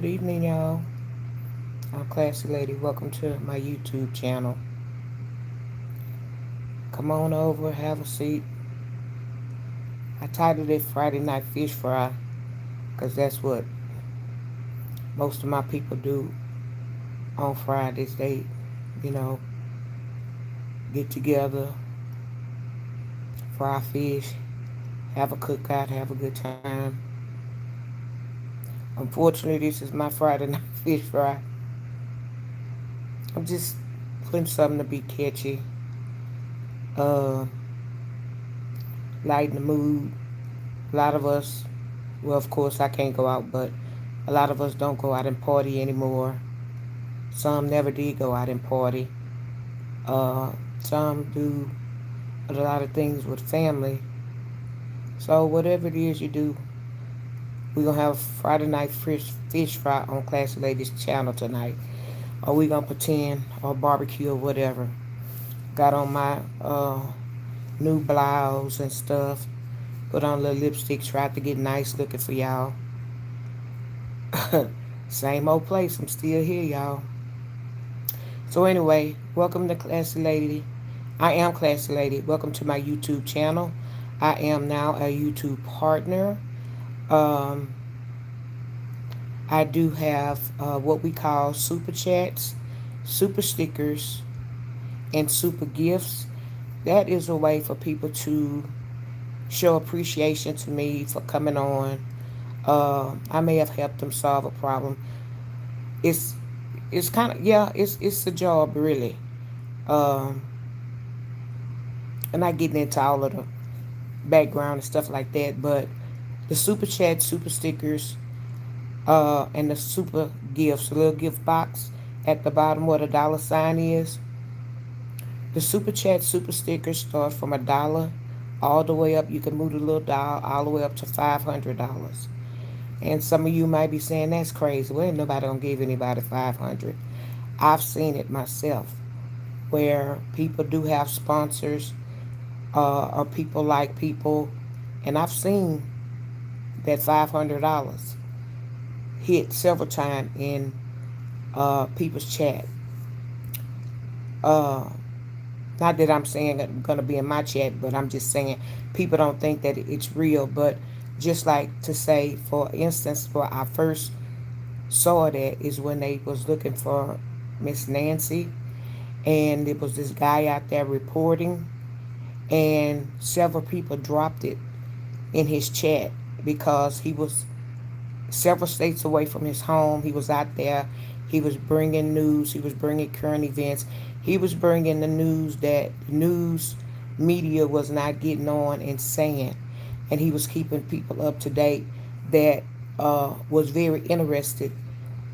Good evening, y'all. I'm Classy Lady. Welcome to my YouTube channel. Come on over, have a seat. I titled it Friday Night Fish Fry because that's what most of my people do on Fridays. They, you know, get together, fry fish, have a cookout, have a good time. Unfortunately, this is my Friday Night Fish Fry. I'm just putting something to be catchy, uh, lighten the mood. A lot of us, well, of course, I can't go out, but a lot of us don't go out and party anymore. Some never did go out and party. Some do a lot of things with family. So whatever it is you do, we're gonna have Friday night fish fry on Classy Ladies channel tonight. Or we gonna pretend or barbecue or whatever. Got on my new blouse and stuff. Put on a little lipstick, tried to get nice looking for y'all. Same old place. I'm still here, y'all. So anyway, welcome to Classy Lady. I am Classy Lady. Welcome to my YouTube channel. I am now a YouTube partner. Um, I do have what we call super chats, super stickers, and super gifts. That is a way for people to show appreciation to me for coming on. I may have helped them solve a problem. It's it's kind of, yeah, it's a job really. Um, I'm not getting into all of the background and stuff like that, but the super chat, super stickers, and the super gifts, the little gift box at the bottom where the dollar sign is. The super chat, super stickers start from $1 all the way up. You can move the little dial all the way up to $500. And some of you might be saying that's crazy. Well, ain't nobody gonna give anybody 500. I've seen it myself where people do have sponsors, or people like people, and I've seen that $500 hit several times in people's chat. Uh, Not that I'm saying it's going to be in my chat, but I'm just saying people don't think that it's real. But just like to say, for instance, where I first saw that is when they was looking for Miss Nancy, and it was this guy out there reporting, and several people dropped it in his chat because he was several states away from his home. He was out there. He was bringing news. He was bringing current events. He was bringing the news that news media was not getting on and saying. And he was keeping people up to date that was very interested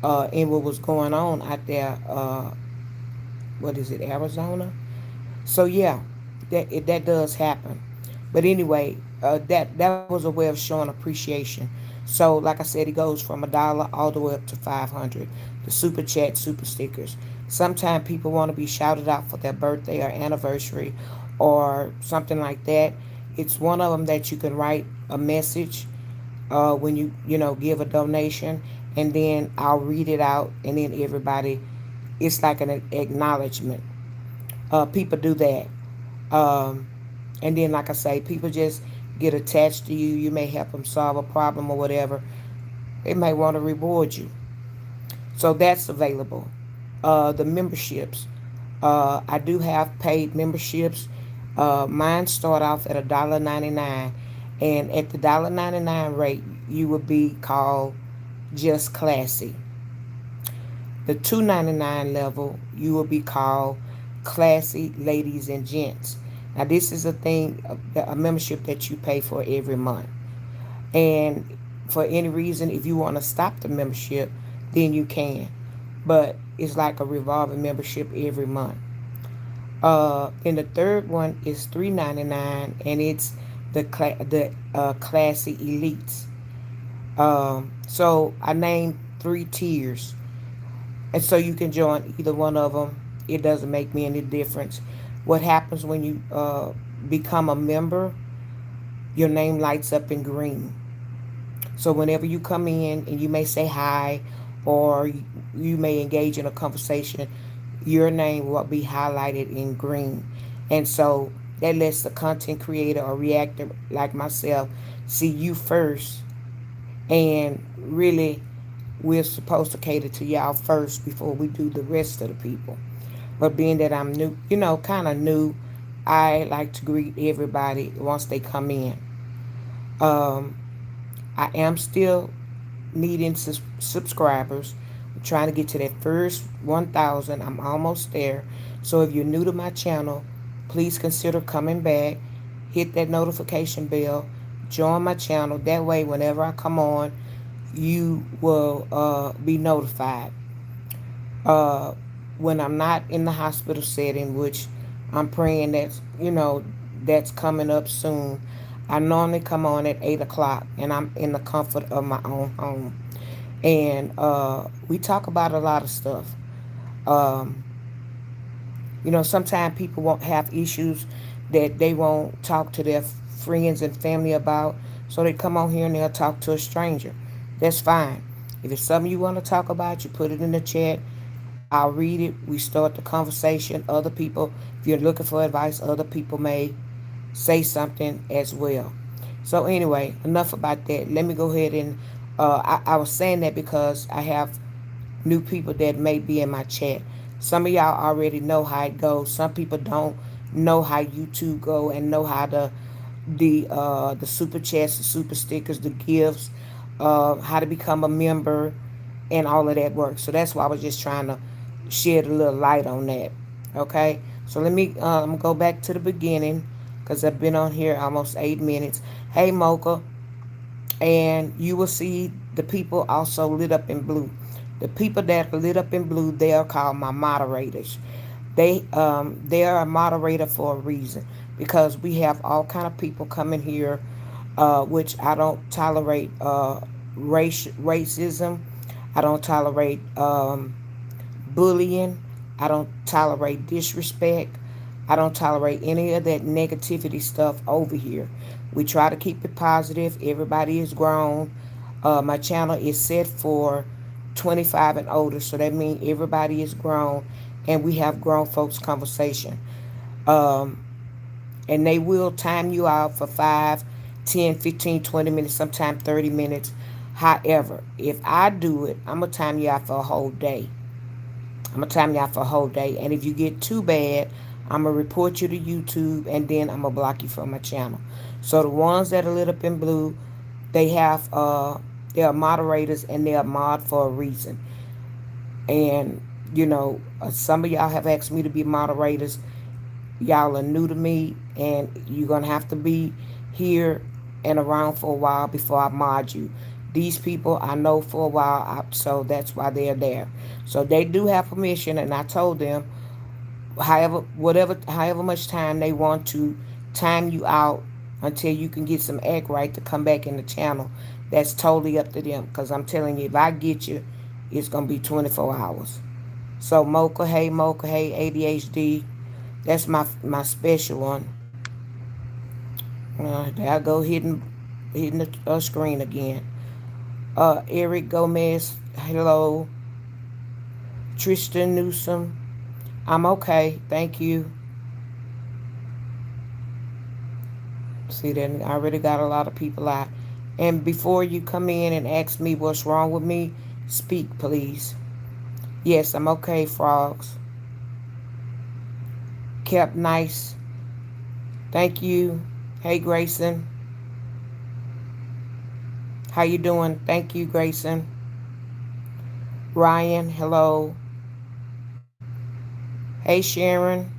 in what was going on out there. What is it, Arizona? So yeah, that does happen. But anyway, that was a way of showing appreciation. So like I said, it goes from $1 all the way up to 500. The super chat, super stickers. Sometimes people want to be shouted out for their birthday or anniversary or something like that. It's one of them that you can write a message when you give a donation, and then I'll read it out, and then everybody, it's like an acknowledgement. People do that. Um, and then, like I say, people just get attached to you. You may help them solve a problem or whatever. They may want to reward you. So that's available. The memberships. I do have paid memberships. Mine start off at $1.99. And at the $1.99 rate, you would be called just classy. The $2.99 level, you will be called classy ladies and gents. Now, this is a thing, a membership that you pay for every month. And for any reason, if you want to stop the membership, then you can. But it's like a revolving membership every month. And the third one is $3.99, and it's the classy elites. So I named three tiers, and so you can join either one of them. It doesn't make me any difference. What happens when you become a member? Your name lights up in green. So whenever you come in and you may say hi or you may engage in a conversation, your name will be highlighted in green. And so that lets the content creator or reactor like myself see you first. And really, we're supposed to cater to y'all first before we do the rest of the people. But being that I'm new, kind of new, I like to greet everybody once they come in. Um, I am still needing subscribers. I'm trying to get to that first 1,000. I'm almost there. So if you're new to my channel, please consider coming back. Hit that notification bell. Join my channel. That way, whenever I come on, you will be notified. Uh, when I'm not in the hospital setting, which I'm praying that's coming up soon. I normally come on at 8 o'clock, and I'm in the comfort of my own home. And we talk about a lot of stuff. Um, Sometimes people won't have issues that they won't talk to their friends and family about, so they come on here and they'll talk to a stranger. That's fine. If it's something you want to talk about, you put it in the chat. I'll read it. We start the conversation. Other people, if you're looking for advice, other people may say something as well. So anyway, enough about that. Let me go ahead and I was saying that because I have new people that may be in my chat. Some of y'all already know how it goes. Some people don't know how YouTube go and know how the super chats, the super stickers, the gifts, how to become a member, and all of that work. So that's why I was just trying to shed a little light on that. Okay, so let me go back to the beginning because I've been on here almost 8 minutes. Hey, Mocha, and you will see the people also lit up in blue. The people that are lit up in blue, they are called my moderators. They are a moderator for a reason because we have all kind of people coming here, which I don't tolerate racism. I don't tolerate bullying. I don't tolerate disrespect. I don't tolerate any of that negativity stuff over here. We try to keep it positive. Everybody is grown. My channel is set for 25 and older, so that means everybody is grown, and we have grown folks conversation. Um, and they will time you out for 5, 10, 15, 20 minutes, sometimes 30 minutes. However, if I do it, I'm going to time you out for a whole day. I'm going to time you out for a whole day. And if you get too bad, I'm going to report you to YouTube, and then I'm going to block you from my channel. So the ones that are lit up in blue, they have they are moderators, and they are mod for a reason. And some of y'all have asked me to be moderators. Y'all are new to me, and you're gonna have to be here and around for a while before I mod you. These people I know for a while, so that's why they're there. So they do have permission, and I told them, however much time they want to time you out until you can get some act right to come back in the channel. That's totally up to them. Because I'm telling you, if I get you, it's gonna be 24 hours. So Mocha, hey ADHD, that's my special one. There I go hitting the screen again. Eric Gomez, hello. Tristan Newsom, I'm okay, thank you. See, then I already got a lot of people out. And before you come in and ask me what's wrong with me, speak, please. Yes, I'm okay, frogs. Kept nice. Thank you. Hey, Grayson. How you doing? Thank you, Grayson. Ryan, hello. Hey, Sharon.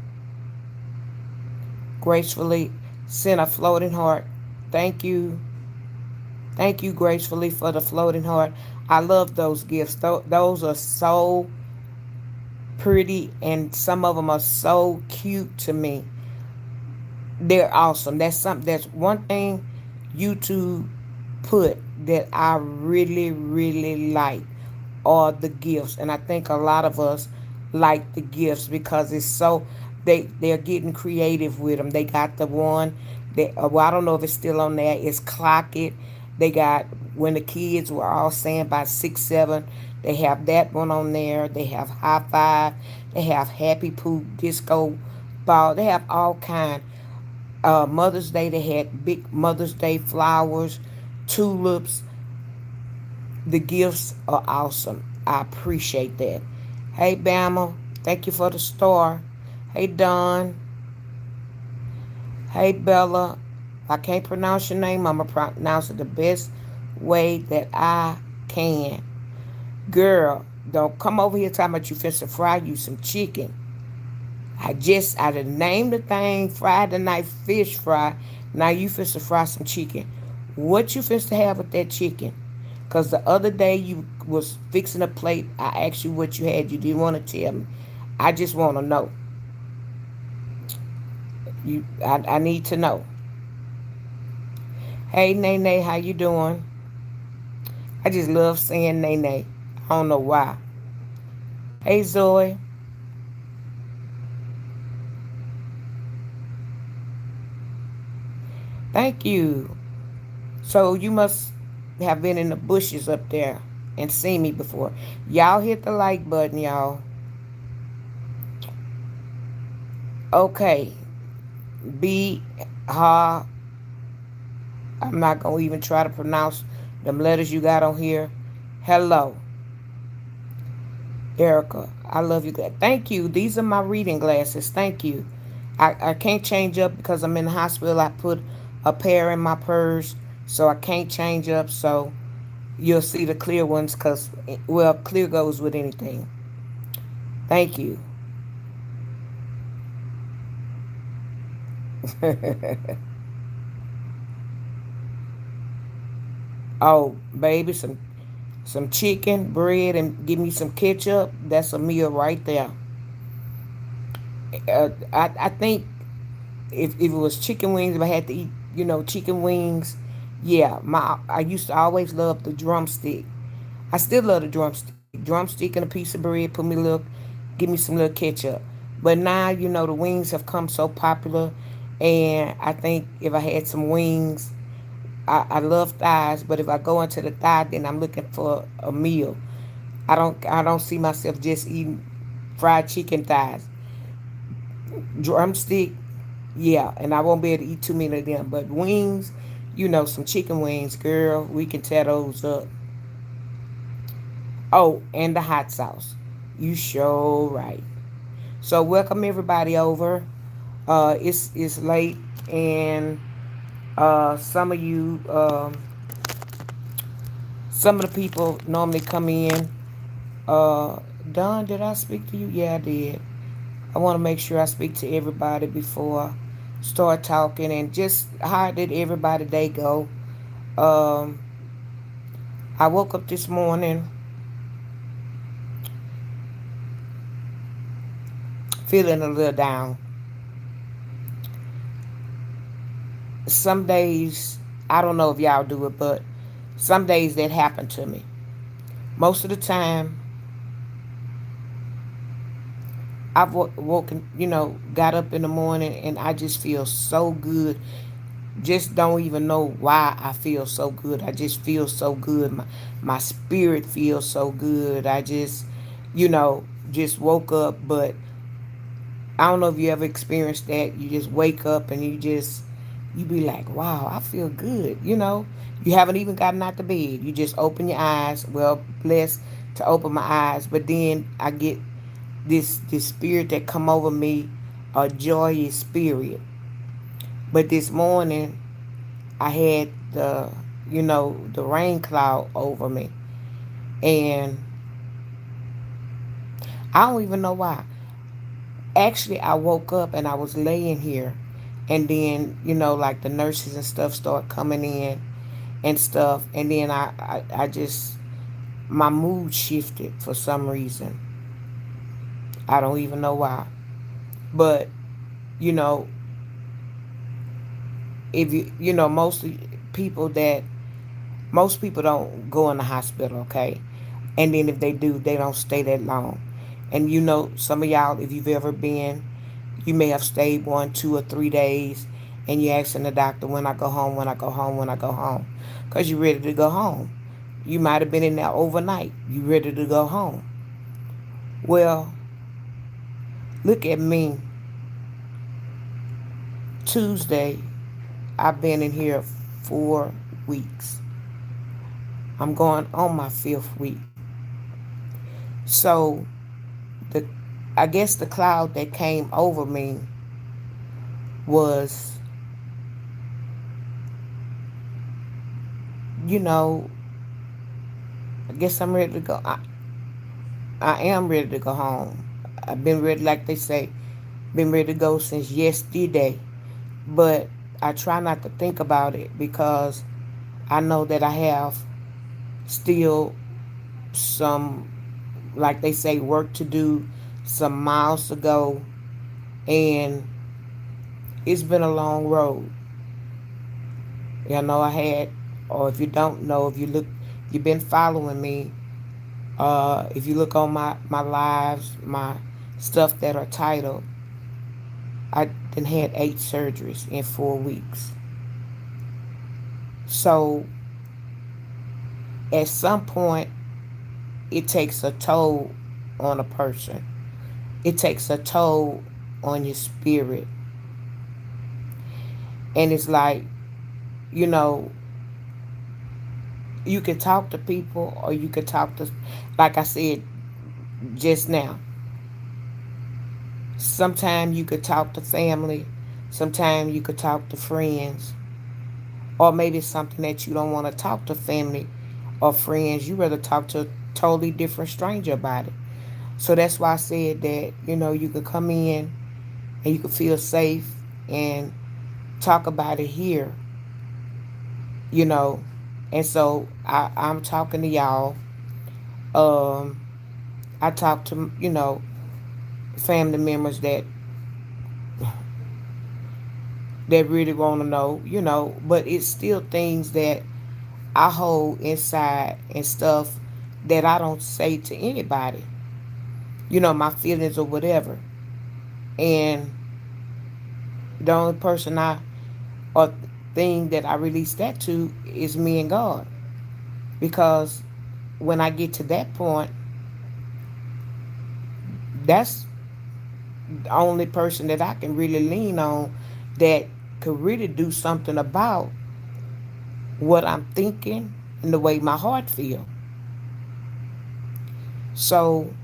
Gracefully sent a floating heart. Thank you. Thank you, Gracefully, for the floating heart. I love those gifts. Those are so pretty, and some of them are so cute to me. They're awesome. That's one thing YouTube put that I really, really like are the gifts. And I think a lot of us like the gifts because it's so they're getting creative with them. They got the one that well, I don't know if it's still on there. It's Clock It. They got when the kids were all saying about 6, 7. They have that one on there. They have High Five. They have Happy Poop, Disco Ball. They have all kind. Mother's Day, they had big Mother's Day flowers, tulips. The gifts are awesome. I appreciate that. Hey, Bama, thank you for the star. Hey, Don. Hey, Bella. I can't pronounce your name. I'm going to pronounce it the best way that I can. Girl, don't come over here talking about you finna fry you some chicken. I done named the thing Friday night fish fry. Now you finna fry some chicken. What you finna have with that chicken? Because the other day you was fixing a plate. I asked you what you had. You didn't want to tell me. I just want to know. I need to know. Hey, Nene, how you doing? I just love saying Nene. I don't know why. Hey, Zoe. Thank you. So you must have been in the bushes up there and seen me before. Y'all hit the like button, y'all. Okay. B ha. I'm not gonna even try to pronounce them letters you got on here. Hello. Erica. I love you. Thank you. These are my reading glasses. Thank you. I can't change up because I'm in the hospital. I put a pair in my purse, so I can't change up. So you'll see the clear ones because, well, clear goes with anything. Thank you. Oh, baby, some chicken, bread, and give me some ketchup. That's a meal right there. I think if it was chicken wings, if I had to eat, chicken wings, yeah. I used to always love the drumstick. I still love the drumstick and a piece of bread. Give me some little ketchup. But now the wings have come so popular, and I think if I had some wings, I love thighs. But if I go into the thigh, then I'm looking for a meal. I don't see myself just eating fried chicken thighs. Drumstick, yeah, and I won't be able to eat too many of them. But wings, some chicken wings, girl, we can tear those up. Oh, and the hot sauce. You sure right. So welcome everybody over. It's late, and some of you, some of the people normally come in. Uh, Don, did I speak to you? Yeah, I did. I want to make sure I speak to everybody before I start talking, and just how did everybody day go? Um, I woke up this morning feeling a little down. Some days, I don't know if y'all do it, but some days that happen to me. Most of the time, I've woken, got up in the morning and I just feel so good. Just don't even know why I feel so good. I just feel so good. My spirit feels so good. I you know, just woke up, but I don't know if you ever experienced that. You just wake up and you be like, wow, I feel good. You haven't even gotten out the bed. You just open your eyes. Well, blessed to open my eyes. But then I get this spirit that come over me, a joyous spirit. But this morning I had the rain cloud over me. And I don't even know why. Actually, I woke up and I was laying here, and then like the nurses and stuff start coming in and stuff, and then I just my mood shifted for some reason. I don't even know why. But you know, if people that most people don't go in the hospital, okay? And then if they do, they don't stay that long. And some of y'all, if you've ever been, you may have stayed 1, 2, or 3 days, and you're asking the doctor, when I go home, when I go home, when I go home, because you're ready to go home. You might have been in there overnight. You ready to go home. Well, look at me. Tuesday, I've been in here 4 weeks. I'm going on my fifth week. So the I guess the cloud that came over me was, you know, I guess I'm ready to go. I am ready to go home. I've been ready, like they say, been ready to go since yesterday. But I try not to think about it because I know that I have still some, like they say, work to do, some miles to go, and it's been a long road. You know, I had, or if you don't know, if you look, you've been following me. If you look on my lives, my stuff that are titled, I then had 8 surgeries in 4 weeks. So at some point, it takes a toll on a person. It takes a toll on your spirit. And it's like, you know, you can talk to people or you can talk to, like I said just now, sometimes you could talk to family, sometimes you could talk to friends, or maybe it's something that you don't want to talk to family or friends. You rather talk to a totally different stranger about it. So that's why I said that, you could come in and you could feel safe and talk about it here, you know. And so I'm talking to y'all. Um, I talk to, family members that really want to know, but it's still things that I hold inside and stuff that I don't say to anybody, my feelings or whatever. And the only person or thing that I release that to is me and God. Because when I get to that point, that's the only person that I can really lean on that could really do something about what I'm thinking and the way my heart feels. So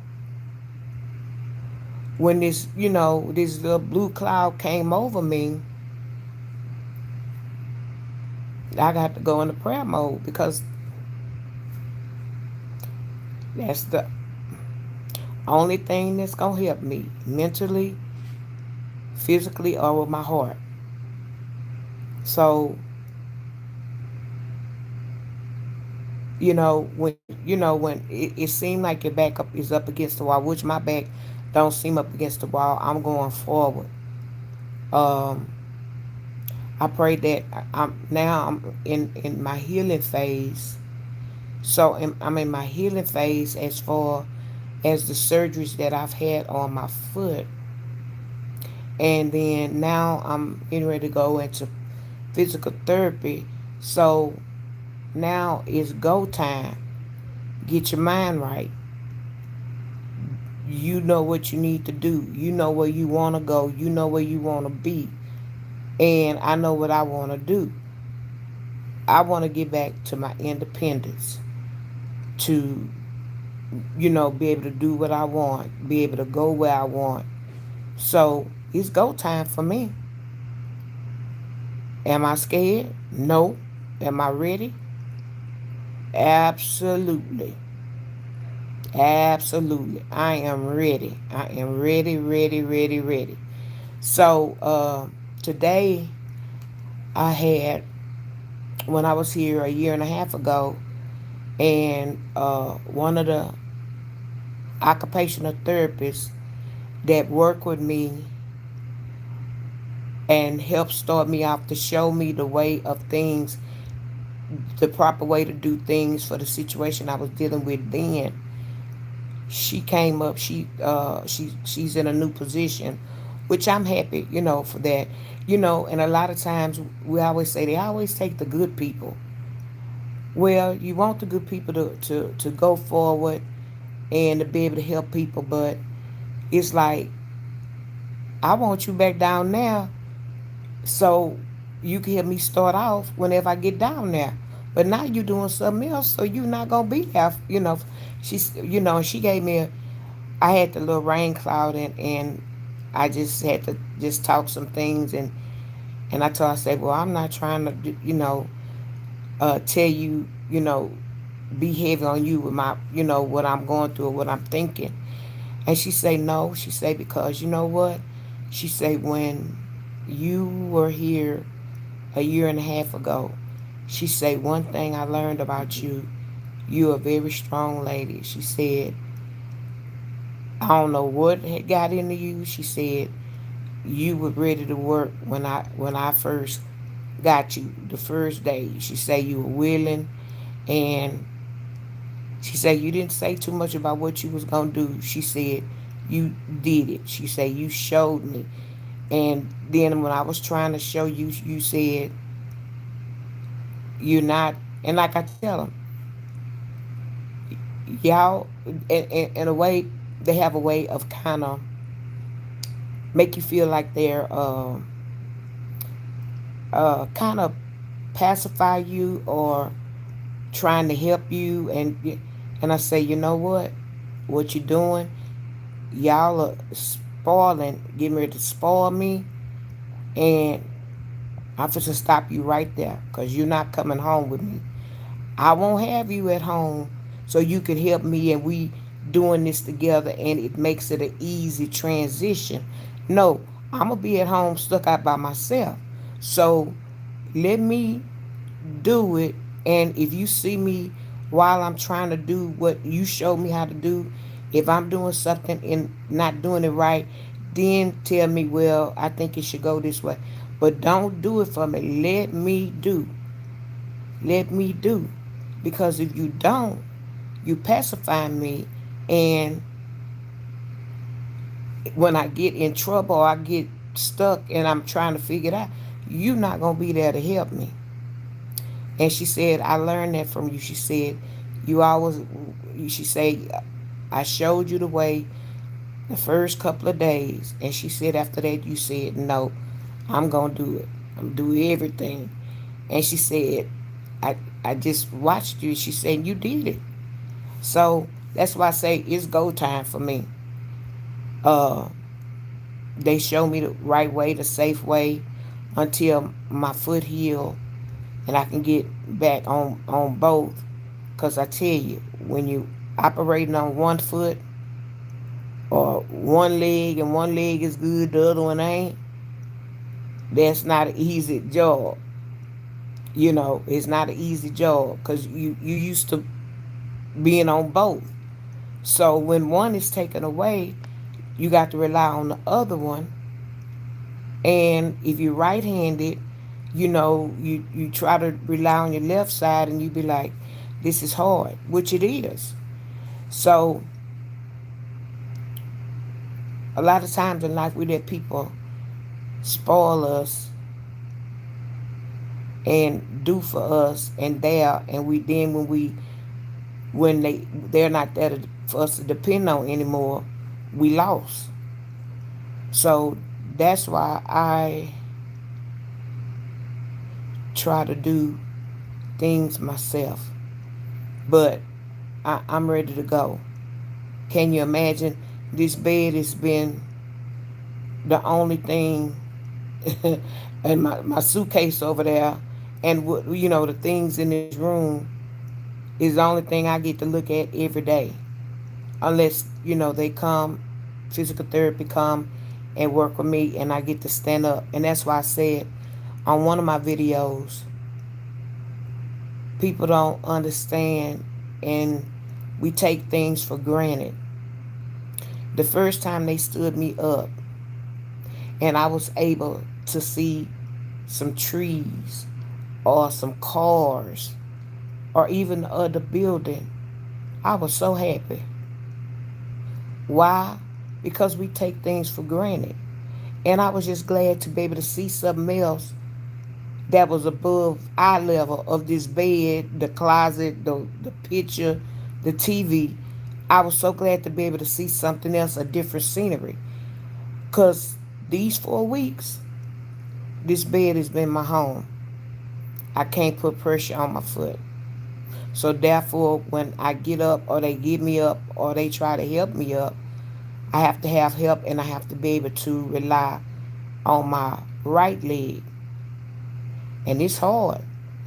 when this little blue cloud came over me, I got to go into prayer mode because that's the only thing that's going to help me mentally, physically, or with my heart. So, when it seemed like your back up is up against the wall, which my back don't seem up against the wall, I'm going forward. Um, I pray that I'm in my healing phase. So I'm in my healing phase as far as the surgeries that I've had on my foot. And then now I'm getting ready to go into physical therapy. So now it's go time. Get your mind right. You know what you need to do. You know where you want to go. You know where you want to be. And I know what I want to do. I want to get back to my independence. To, be able to do what I want. Be able to go where I want. So it's go time for me. Am I scared? No. Am I ready? Absolutely. Absolutely. I am ready. I am ready, ready, ready, ready. So today I had, when I was here a year and a half ago, and one of the occupational therapists that work with me and help start me off to show me the way of things, the proper way to do things for the situation I was dealing with then. She came up. She's in a new position, which I'm happy, for that. And a lot of times we always say they always take the good people. Well, you want the good people to go forward and to be able to help people, but it's like, I want you back down there so you can help me start off whenever I get down there. But now you doing something else, so you not gonna be there. She gave me I had the little rain cloud, and I just had to just talk some things, and I told her, I said, well, I'm not trying to tell you, be heavy on you with my, what I'm going through or what I'm thinking. And she say no. She say, because you know what? She say, when you were here a year and a half ago, she say, one thing I learned about you, you're a very strong lady. She said, I don't know what had got into you. She said, you were ready to work when I first got you the first day. She said you were willing, and she said you didn't say too much about what you was gonna do. She said you did it. She said you showed me. And then when I was trying to show you, you said you're not. And like I tell them, y'all, in a way, they have a way of kind of make you feel like they're kind of pacify you or trying to help you. And I say, you know what you're doing, y'all are spoiling, getting ready to spoil me, and I'm just to stop you right there, because you're not coming home with me. I won't have you at home so you can help me and we doing this together, and it makes it an easy transition. No, I'm gonna be at home stuck out by myself. So let me do it. And if you see me while I'm trying to do what you showed me how to do, if I'm doing something and not doing it right, then tell me, well, I think it should go this way. But don't do it for me. Let me do. Let me do. Because if you don't, you pacify me. And when I get in trouble or I get stuck and I'm trying to figure it out, you're not going to be there to help me. And she said, I learned that from you. She said, you always, she said, I showed you the way the first couple of days. And she said, after that, you said, no, I'm going to do it. I'm going to do everything. And she said, I, I just watched you. She said, you did it. So that's why I say it's go time for me. Uh, they show me the right way, the safe way, until my foot heal and I can get back on both. Cause I tell you, when you operating on one foot or one leg and one leg is good, the other one ain't, that's not an easy job. It's not an easy job because you used to being on both. So when one is taken away, you got to rely on the other one. And if you're right-handed, you try to rely on your left side, and you be like, this is hard, which it is. So a lot of times in life we let people spoil us and do for us and there, and we then when they're not there for us to depend on anymore, we lost. So that's why I try to do things myself. But I'm ready to go. Can you imagine? This bed has been the only thing, and my suitcase over there, and the things in this room is the only thing I get to look at every day, unless they come, physical therapy come and work with me, and I get to stand up. And that's why I said on one of my videos, people don't understand, and we take things for granted. The first time they stood me up and I was able to see some trees or some cars or even the other building, I was so happy. Why? Because we take things for granted. And I was just glad to be able to see something else that was above eye level of this bed, the closet, the picture, the TV. I was so glad to be able to see something else, a different scenery. Because these 4 weeks, this bed has been my home. I can't put pressure on my foot. So therefore, when I get up or they get me up or they try to help me up, I have to have help and I have to be able to rely on my right leg. And it's hard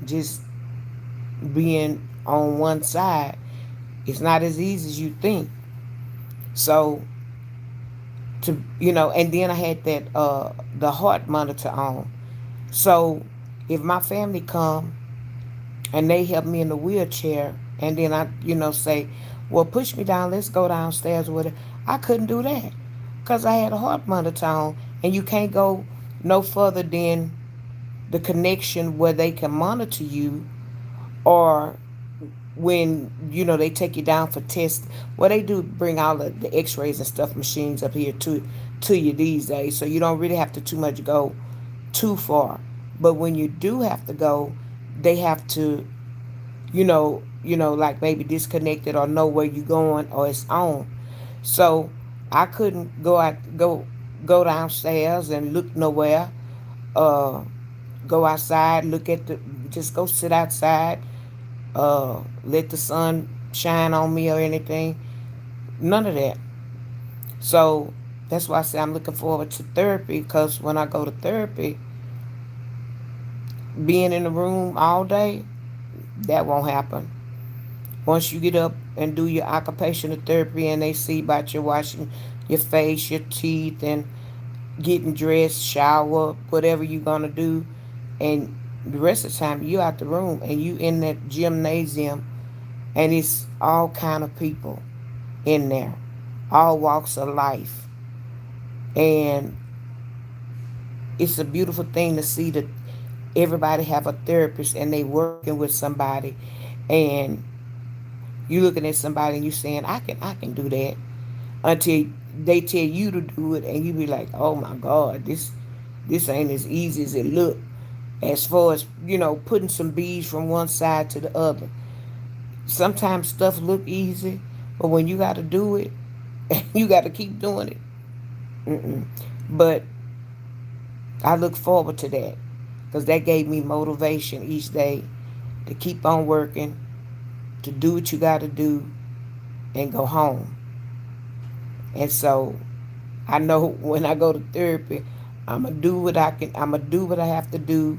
just being on one side. It's not as easy as you think. So and then I had that the heart monitor on. So if my family come and they help me in the wheelchair and then I say, well, push me down, let's go downstairs with it. I couldn't do that because I had a heart monitor on, and you can't go no further than the connection where they can monitor you, or when they take you down for tests. Well, they do bring all the x-rays and stuff machines up here to you these days, so you don't really have to too much go too far. But when you do have to go, they have to like maybe disconnect it or know where you're going or it's on. So I couldn't go downstairs and look nowhere. uh Go outside, look at the just go sit outside, let the sun shine on me or anything. None of that. So that's why I say I'm looking forward to therapy, because when I go to therapy, being in the room all day, that won't happen. Once you get up and do your occupational therapy and they see about you washing your face, your teeth, and getting dressed, shower, whatever you're going to do, and the rest of the time you out the room and you in that gymnasium, and it's all kind of people in there, all walks of life. And it's a beautiful thing to see that everybody have a therapist and they working with somebody, and you looking at somebody and you saying, I can do that, until they tell you to do it and you be like, oh my God, this ain't as easy as it look. As far as putting some beads from one side to the other, sometimes stuff look easy, but when you got to do it, you got to keep doing it. Mm-mm. But I look forward to that, because that gave me motivation each day to keep on working, to do what you got to do, and go home. And so I know when I go to therapy, I'm gonna do what I can. I'm gonna do what I have to do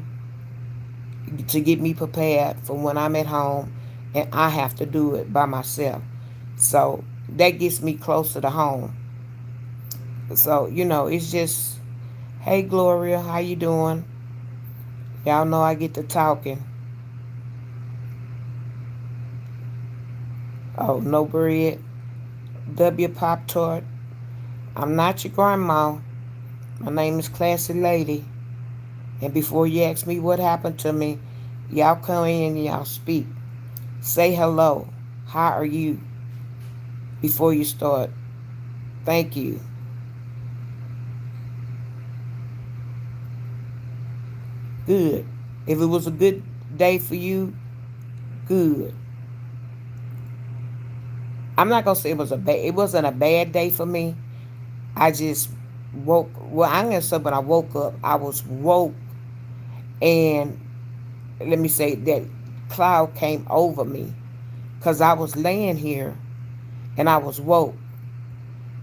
to get me prepared for when I'm at home, and I have to do it by myself. So that gets me closer to home. So it's just, hey Gloria, how you doing? Y'all know I get to talking. Oh, no bread. W Pop Tart. I'm not your grandma. My name is Classy Lady. And before you ask me what happened to me, y'all come in and y'all speak. Say hello. How are you? Before you start. Thank you. Good. If it was a good day for you, good. I'm not gonna say it wasn't a bad day for me. I just I'm gonna say when I woke up, I was woke, and let me say that cloud came over me, because I was laying here and I was woke,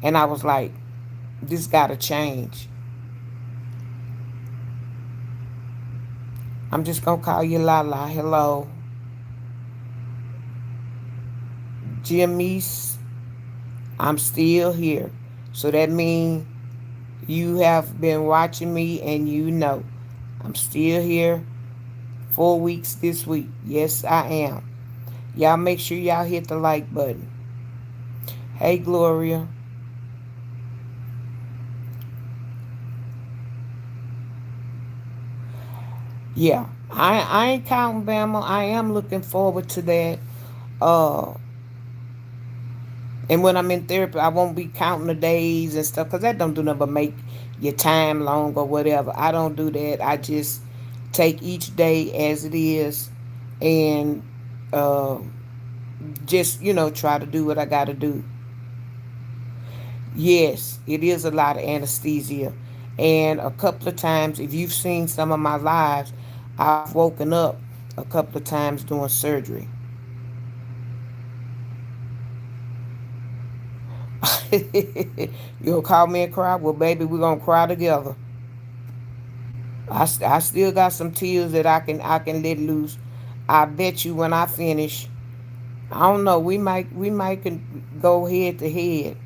and I was like, this gotta change. I'm just gonna call you Lala. Hello. Jimmy's, I'm still here. So that means you have been watching me and I'm still here. 4 weeks this week. Yes, I am. Y'all make sure y'all hit the like button. Hey, Gloria. Yeah, I ain't counting Bama. I am looking forward to that. Uh, and when I'm in therapy, I won't be counting the days and stuff, because that don't do nothing but make your time long or whatever. I don't do that. I just take each day as it is, and uh, just try to do what I got to do. Yes, it is a lot of anesthesia, and a couple of times, if you've seen some of my lives, I've woken up a couple of times doing surgery. You gonna call me and cry? Well, baby, we're gonna cry together. I still got some tears that I can let loose. I bet you when I finish, I don't know. We might can go head to head.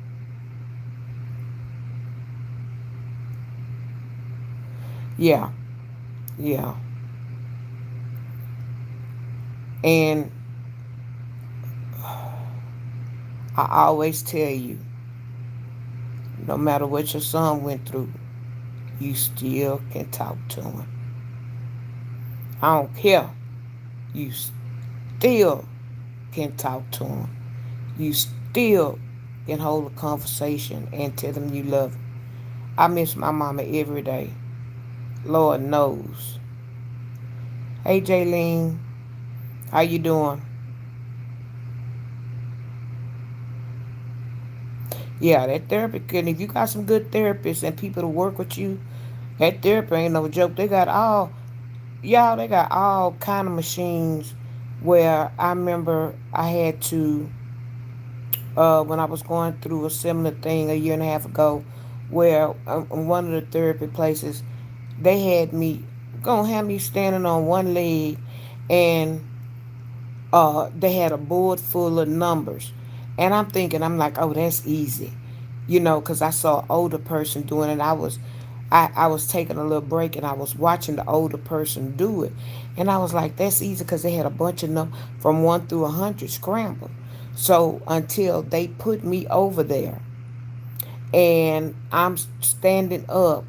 Yeah, yeah. And I always tell you, no matter what your son went through, you still can talk to him. I don't care. You still can talk to him. You still can hold a conversation and tell them you love him. I miss my mama every day. Lord knows. Hey, Jaylene, how you doing? Yeah, that therapy can. If you got some good therapists and people to work with you, that therapy ain't no joke. They got all kind of machines. Where I remember I had to, when I was going through a similar thing a year and a half ago, where in one of the therapy places, they had me gonna have me standing on one leg, and they had a board full of numbers, and I'm like, oh, that's easy, because I saw an older person doing it. I was taking a little break, and I was watching the older person do it, and I was like, that's easy, because they had a bunch of them from 1 through 100 scrambled. So until they put me over there, and I'm standing up,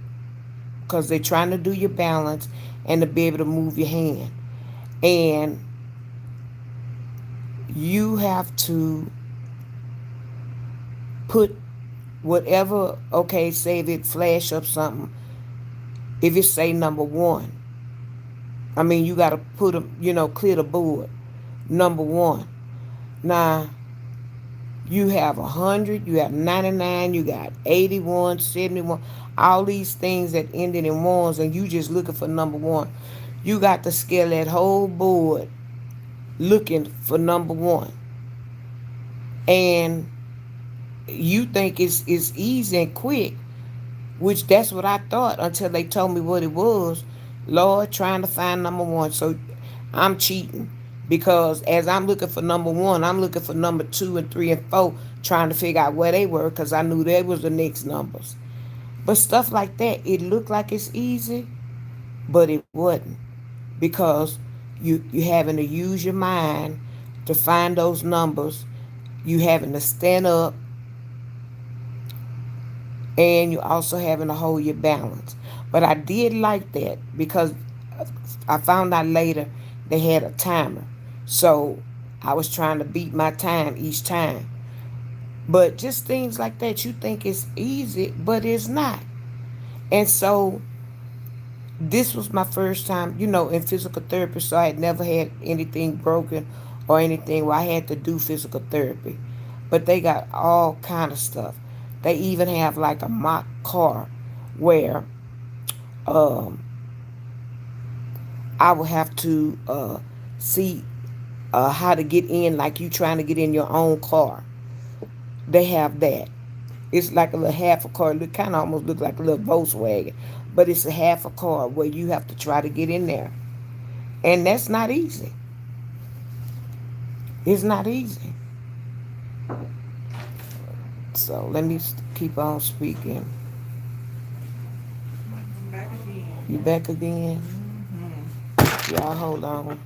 because they're trying to do your balance and to be able to move your hand, and you have to put whatever, okay, say if it flash up something, if it say number one, I mean, you got to put them, clear the board. Number one. Now, you have 100, you have 99, you got 81, 71, all these things that ended in ones, and you just looking for number one. You got to scale that whole board looking for number one. And you think it's easy and quick, which that's what I thought until they told me what it was. Lord, trying to find number one. So I'm cheating, because as I'm looking for number one, I'm looking for number two and three and four, trying to figure out where they were, because I knew they was the next numbers. But stuff like that, it looked like it's easy, but it wasn't, because you having to use your mind to find those numbers. You having to stand up, and you also having to hold your balance. But I did like that, because I found out later they had a timer. So I was trying to beat my time each time. But just things like that, you think it's easy, but it's not. And so this was my first time, in physical therapy. So I had never had anything broken or anything where I had to do physical therapy. But they got all kind of stuff. They even have like a mock car where um, I would have to see how to get in, like you trying to get in your own car. They have that. It's like a little half a car. It kind of almost look like a little Volkswagen, but it's a half a car where you have to try to get in there, and that's not easy. It's not easy. So let me keep on speaking. I'm back again. You back again? Mm-hmm. Y'all hold on.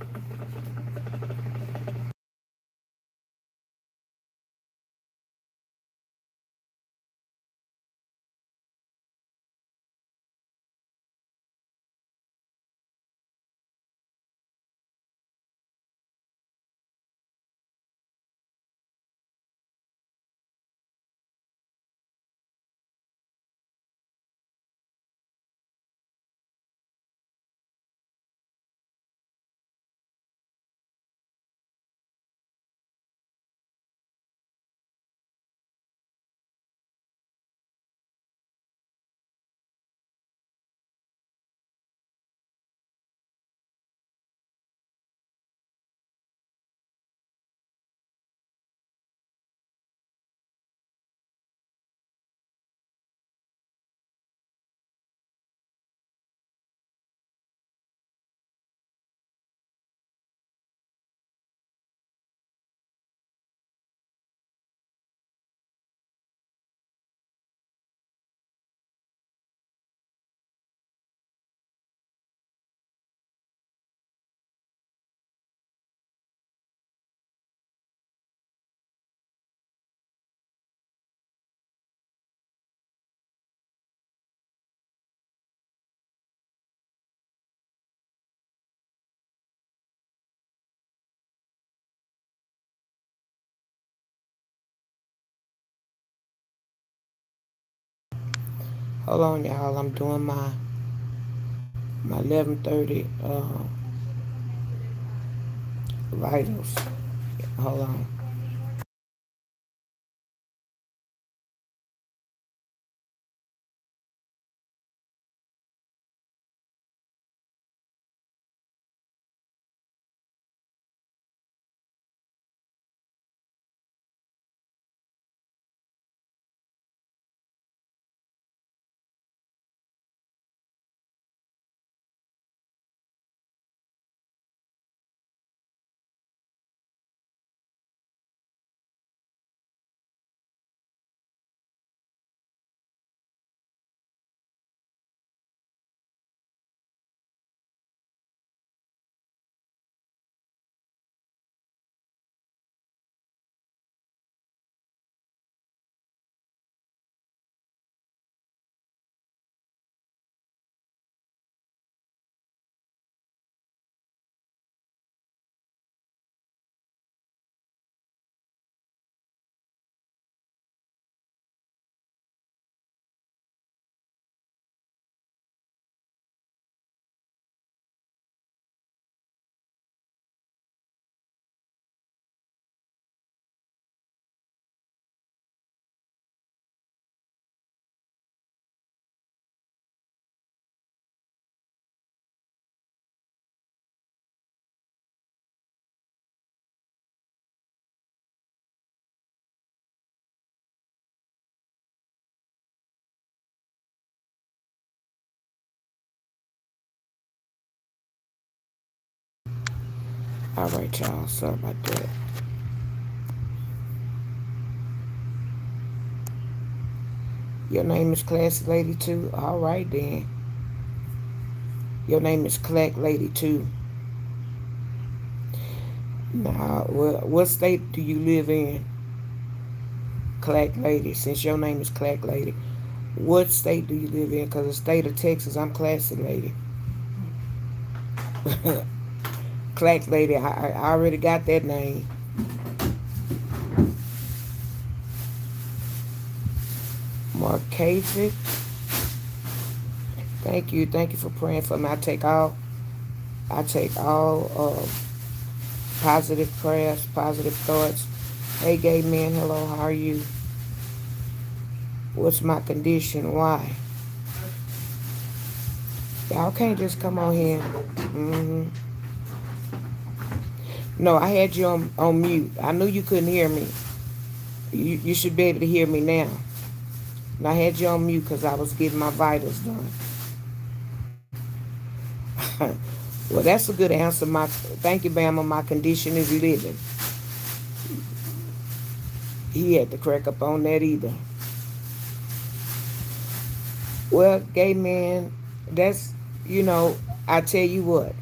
Hold on, y'all. I'm doing my 11:30 vitals. Hold on. All right, y'all. Sorry about that. Your name is Classy Lady too. All right then. Your name is Clack Lady too. Now, what state do you live in, Clack Lady? Since your name is Clack Lady, what state do you live in? Cause the state of Texas, I'm Classy Lady. Clack Lady, I already got that name. Marcasic. Thank you for praying for me. I take all positive prayers, positive thoughts. Hey, gay man, hello, how are you? What's my condition? Why? Y'all can't just come on here. No, I had you on mute. I knew you couldn't hear me. You should be able to hear me now. And I had you on mute because I was getting my vitals done. Well, that's a good answer. Thank you, Bama. My condition is living. He had to crack up on that either. Well, gay man, that's, you know, I tell you what,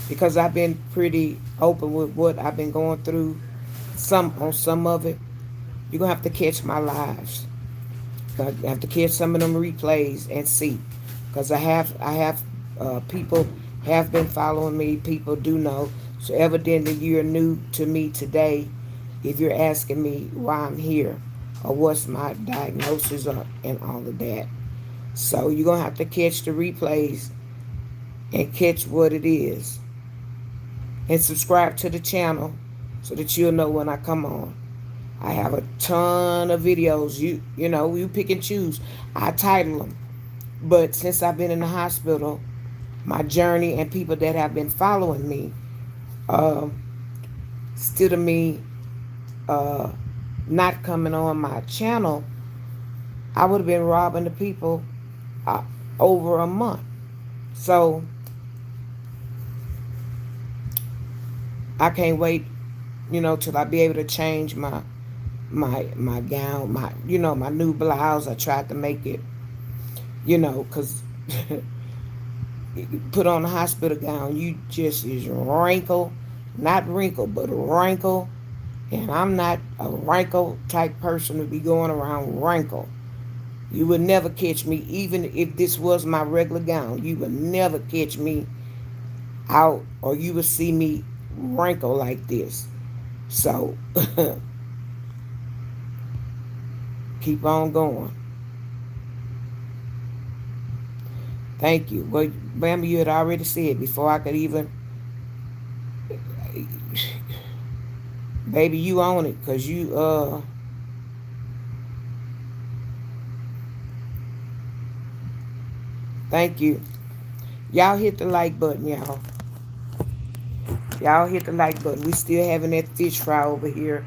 because I've been pretty open with what I've been going through, some of it, you're gonna have to catch my lives. I have to catch some of them replays and see, because I have people have been following me. People do know. So evidently you're new to me today. If you're asking me why I'm here or what's my diagnosis and all of that, so you're gonna have to catch the replays and catch what it is, and subscribe to the channel so that you'll know when I come on. I have a ton of videos. You pick and choose. I title them. But since I've been in the hospital, my journey and people that have been following me, uh, instead of me uh, not coming on my channel, I would have been robbing the people uh, over a month. So I can't wait, till I be able to change my gown, my new blouse. I tried to make it, because put on a hospital gown, you just is wrinkled, not wrinkled, but wrinkle. And I'm not a wrinkle type person to be going around wrinkle. You would never catch me, even if this was my regular gown. You would never catch me out, or you would see me wrinkle like this. So keep on going. Thank you. Well, Bambi, you had already said before I could even, baby, you own it, cause thank you. Y'all hit the like button, y'all. Y'all hit the like button. We still having that fish fry over here.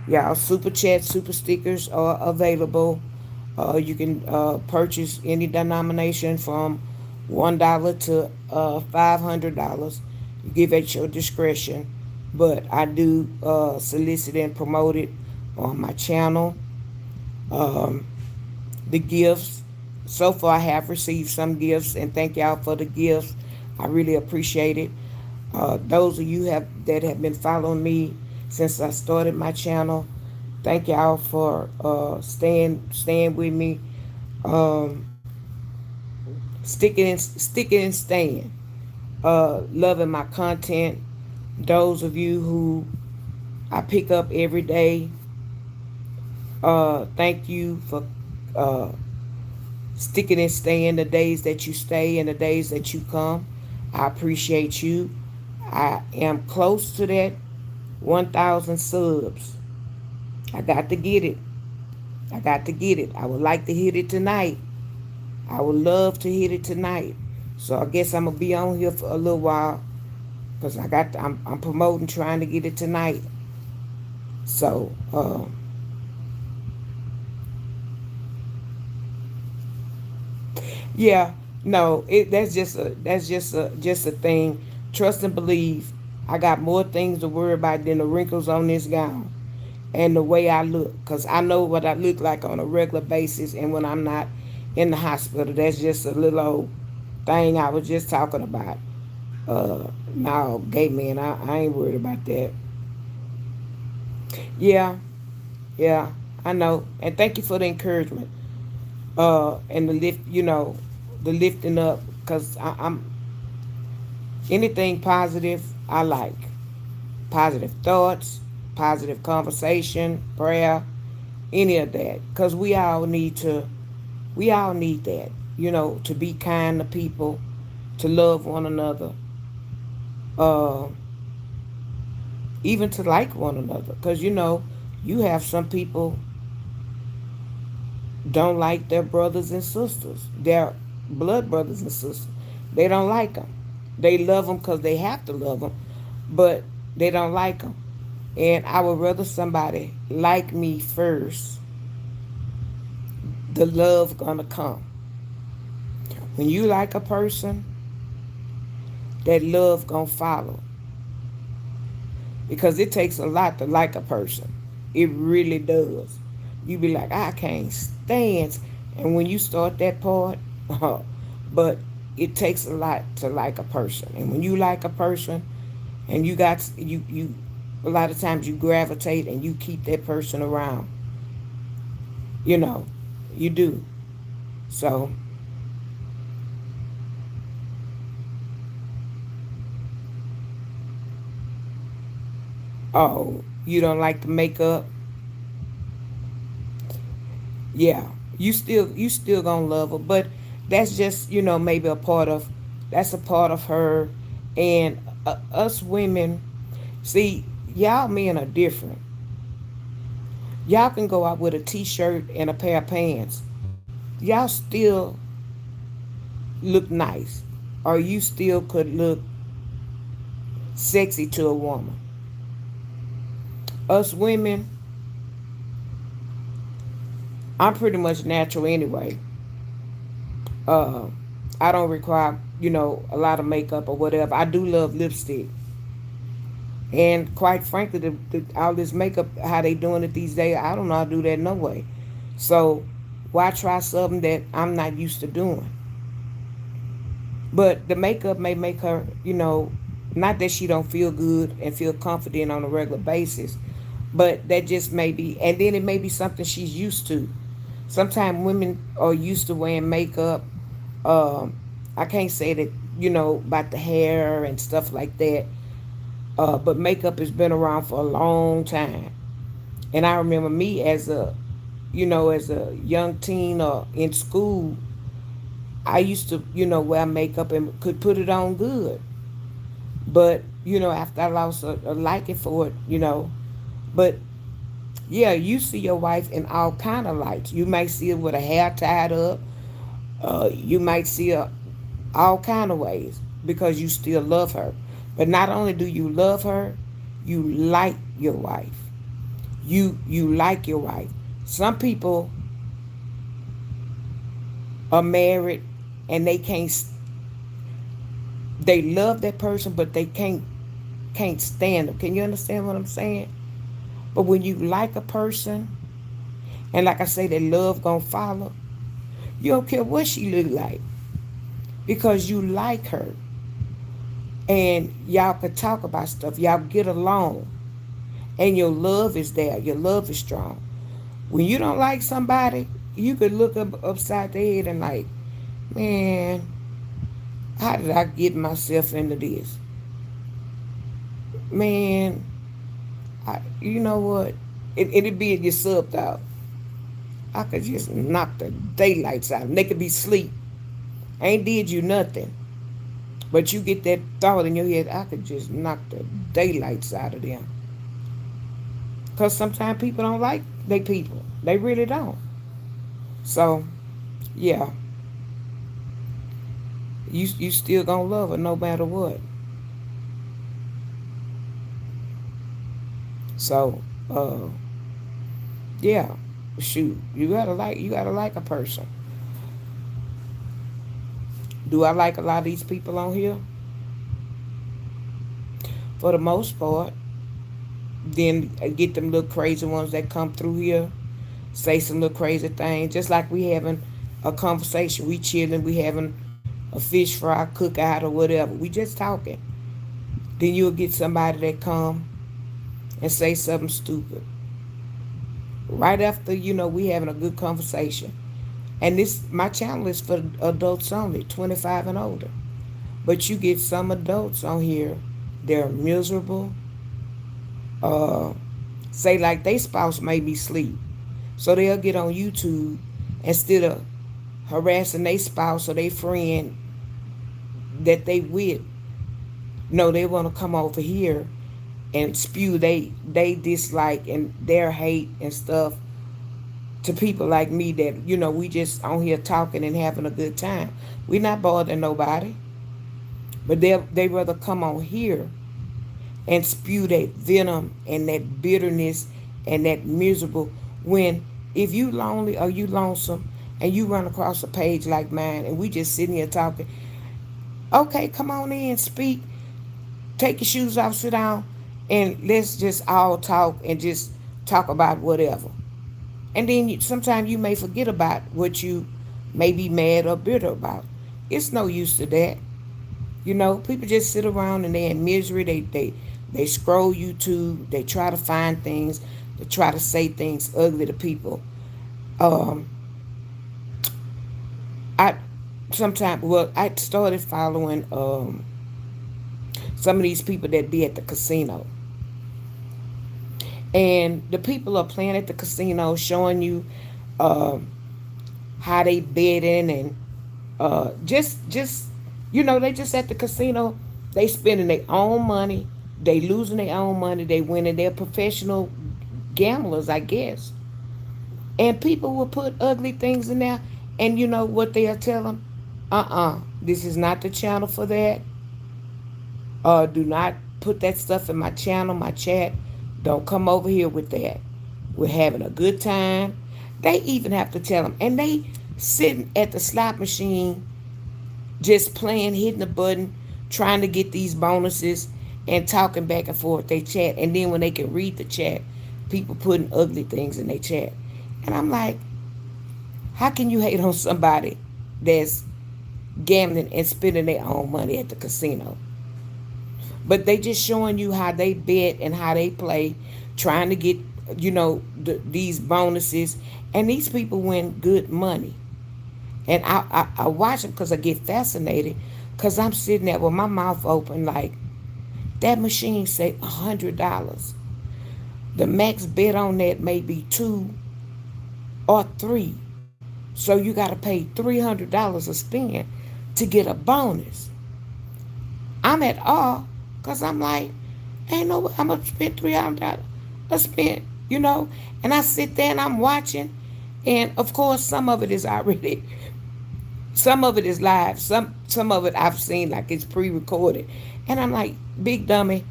Y'all, super chat, super stickers are available. You can purchase any denomination from $1 to $500. You give at your discretion, but I do solicit and promote it on my channel. Um, the gifts. So far, I have received some gifts, and thank y'all for the gifts. I really appreciate it. Those of you that have been following me since I started my channel, thank y'all for staying with me, um, sticking and staying, loving my content. Those of you who I pick up every day, thank you for uh, sticking and staying the days that you stay and the days that you come. I appreciate you. I am close to that 1,000 subs. I got to get it. I got to get it. I would like to hit it tonight. I would love to hit it tonight. So I guess I'm gonna be on here for a little while because I'm promoting trying to get it tonight. So yeah, no, that's just a thing. Trust and believe. I got more things to worry about than the wrinkles on this gown and the way I look, because I know what I look like on a regular basis, and when I'm not in the hospital, that's just a little old thing I was just talking about. Now, gay man, I ain't worried about that. Yeah, yeah, I know, and thank you for the encouragement. And the lift, the lifting up, because I'm anything positive I like. Positive thoughts, positive conversation, prayer, any of that. Because we all need that, to be kind to people, to love one another, uh, even to like one another. Because, you have some people don't like their brothers and sisters, their blood brothers and sisters. They don't like them. They love them because they have to love them, but they don't like them. And I would rather somebody like me first. The love gonna come when you like a person. That love gonna follow, because it takes a lot to like a person. It really does. You be like, I can't stand, and when you start that part, but it takes a lot to like a person. And when you like a person, and you a lot of times you gravitate and you keep that person around. You know, you do. So, oh, you don't like the makeup? Yeah, you still gonna love her, but that's just maybe that's a part of her. And us women, see, y'all men are different. Y'all can go out with a t-shirt and a pair of pants. Y'all still look nice, or you still could look sexy to a woman. Us women, I'm pretty much natural anyway. Uh, I don't require, a lot of makeup or whatever. I do love lipstick. And quite frankly, all this makeup, how they doing it these days, I don't know how to do that no way. So why try something that I'm not used to doing? But the makeup may make her, not that she don't feel good and feel confident on a regular basis, but that just may be, and then it may be something she's used to. Sometimes women are used to wearing makeup. Um, I can't say that, about the hair and stuff like that. But makeup has been around for a long time. And I remember me as a young teen or in school, I used to, wear makeup and could put it on good. But, after I lost a liking for it, but yeah, you see your wife in all kind of lights. You might see her with her hair tied up. You might see her all kind of ways because you still love her. But not only do you love her, you like your wife. You like your wife. Some people are married and they love that person but they can't stand them. Can you understand what I'm saying? But when you like a person, and like I say, that love gonna follow, you don't care what she look like because you like her and y'all could talk about stuff. Y'all get along and your love is there. Your love is strong. When you don't like somebody, you could look up upside their head and like, man, how did I get myself into this? Man, you know what? It'd be in your sub thought. I could just knock the daylights out. And they could be asleep. Ain't did you nothing. But you get that thought in your head, I could just knock the daylights out of them. Because sometimes people don't like they people. They really don't. So, yeah. You still gonna love her no matter what. So, yeah. Shoot. You gotta like a person. Do I like a lot of these people on here? For the most part. Then I get them little crazy ones that come through here, say some little crazy things, just like we having a conversation. We chilling, we having a fish fry, cookout, or whatever. We just talking. Then you'll get somebody that come and say something stupid. Right after, we having a good conversation. And my channel is for adults only, 25 and older. But you get some adults on here, they're miserable, uh, say like they spouse made me sleep. So they'll get on YouTube instead of harassing their spouse or their friend that they with. No, they want to come over here and spew they dislike and their hate and stuff to people like me that, we just on here talking and having a good time. We not bothering nobody. But they rather come on here and spew that venom and that bitterness and that miserable when if you lonely or you lonesome and you run across a page like mine and we just sitting here talking, okay, come on in, speak, take your shoes off, sit down, and let's just all talk and just talk about whatever. And then sometimes you may forget about what you may be mad or bitter about. It's no use to that. People just sit around and they're in misery. They scroll YouTube. They try to find things. They try to say things ugly to people. Um, I I started following some of these people that be at the casino, and the people are playing at the casino, showing you um, how they betting and just they just at the casino. They spending their own money. They losing their own money. They winning. They're professional gamblers, I guess. And people will put ugly things in there. And you know what they'll tell them? This is not the channel for that. Do not put that stuff in my channel, my chat. Don't come over here with that. We're having a good time. They even have to tell them. And they sitting at the slot machine just playing, hitting the button, trying to get these bonuses and talking back and forth they chat. And then when they can read the chat, people putting ugly things in their chat. And I'm like, how can you hate on somebody that's gambling and spending their own money at the casino? But they just showing you how they bet and how they play, trying to get, these bonuses. And these people win good money. And I watch them because I get fascinated because I'm sitting there with my mouth open like, that machine say $100. The max bet on that may be 2 or 3. So you got to pay $300 a spin to get a bonus. I'm at all because I'm like, ain't no way I'm going to spend $300 a spin, you know? And I sit there and I'm watching. And of course, some of it is already, some of it is live. Some of it I've seen like it's pre-recorded. And I'm like, big dummy,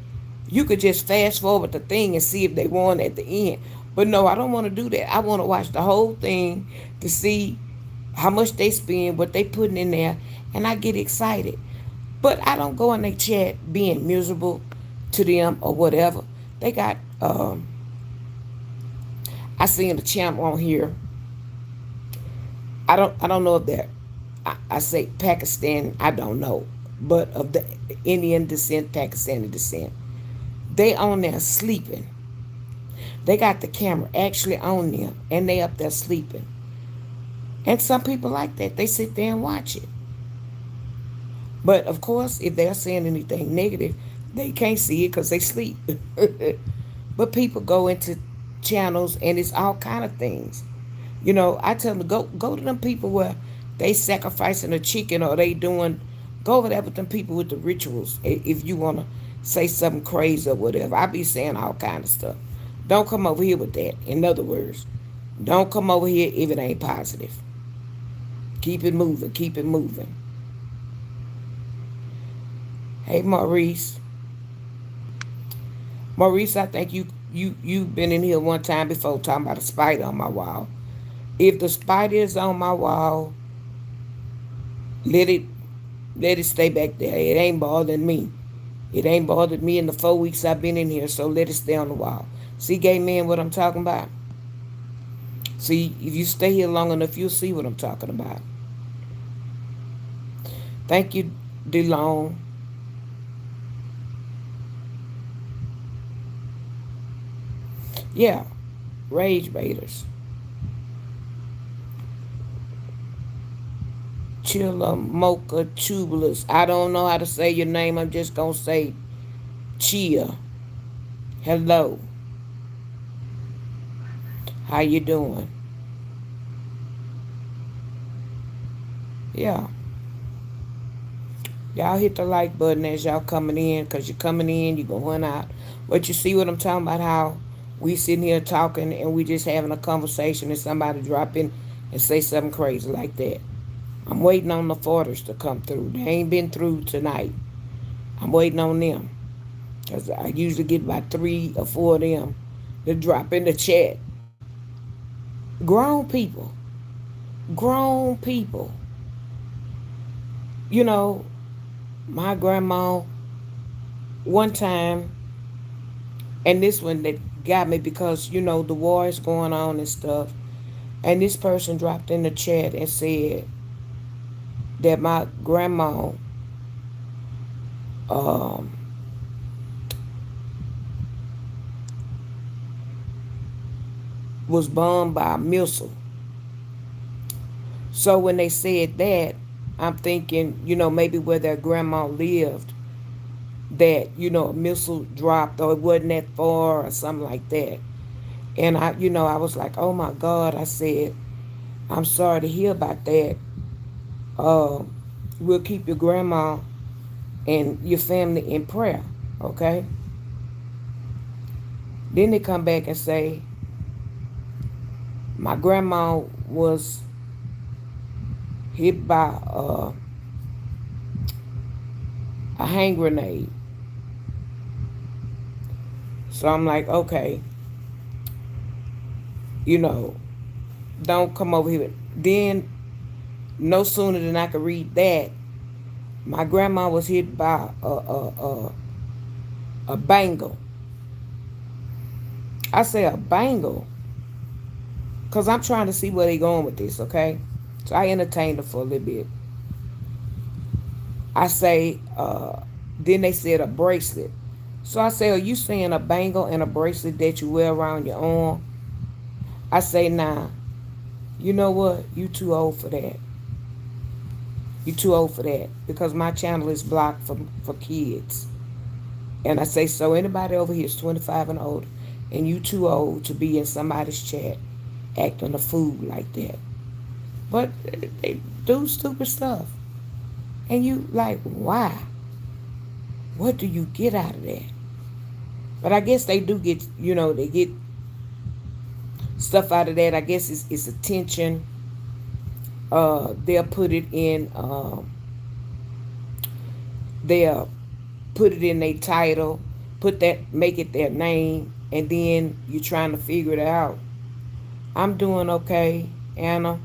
you could just fast forward the thing and see if they won at the end. But no, I don't want to do that. I want to watch the whole thing to see how much they spend, what they putting in there, and I get excited. But I don't go in their chat being miserable to them or whatever. They got I seen a channel on here. I don't know if they're I say Pakistan, I don't know. But of the Indian descent, Pakistani descent. They on there sleeping. They got the camera actually on them and they up there sleeping. And some people like that. They sit there and watch it. But of course, if they're saying anything negative, they can't see it because they sleep. But people go into channels and it's all kind of things. You know, I tell them go to them people where they sacrificing a chicken or they doing go over there with them people with the rituals. If you want to say something crazy or whatever, I be saying all kind of stuff. Don't come over here with that. In other words, don't come over here if it ain't positive. Keep it moving. Keep it moving. Hey, Maurice. Maurice, I think you've been in here one time before talking about a spider on my wall. If the spider is on my wall, let it stay back there. It ain't bothering me. It ain't bothered me in the 4 weeks I've been in here, so let it stay on the wall. See, gay man, what I'm talking about? See, if you stay here long enough, you'll see what I'm talking about. Thank you, DeLong. Yeah, rage baiters. Chilla Mocha Tubulus. I don't know how to say your name. I'm just going to say Chia. Hello. How you doing? Yeah. Y'all hit the like button as y'all coming in because you're coming in, you're going out. But you see what I'm talking about, how we sitting here talking and we just having a conversation and somebody drop in and say something crazy like that. I'm waiting on the Forters to come through. They ain't been through tonight. I'm waiting on them. Because I usually get about 3 or 4 of them to drop in the chat. Grown people. Grown people. You know, my grandma, one time, and this one that got me because, you know, the war is going on and stuff. And this person dropped in the chat and said that my grandma was bombed by a missile. So when they said that, I'm thinking, you know, maybe where their grandma lived, that, you know, a missile dropped or it wasn't that far or something like that. And I was like, oh my God, I said, I'm sorry to hear about that. We'll keep your grandma and your family in prayer, okay? Then they come back and say, my grandma was hit by a hand grenade. So I'm like, okay, you know, don't come over here. Then, no sooner than I could read that, my grandma was hit by a bangle. I say a bangle because I'm trying to see where they going with this, okay? So I entertained her for a little bit. I say, then they said a bracelet. So I say, are you saying a bangle and a bracelet that you wear around your arm? I say, nah, you know what? You too old for that. You too old for that because my channel is blocked for kids. And I say, so anybody over here is 25 and older and you too old to be in somebody's chat acting a fool like that. But they do stupid stuff. And you like, why? What do you get out of that? But I guess they do get, they get stuff out of that. I guess it's attention. They'll put it in, they'll put it in their title, make it their name, and then you're trying to figure it out. I'm doing okay, Anna.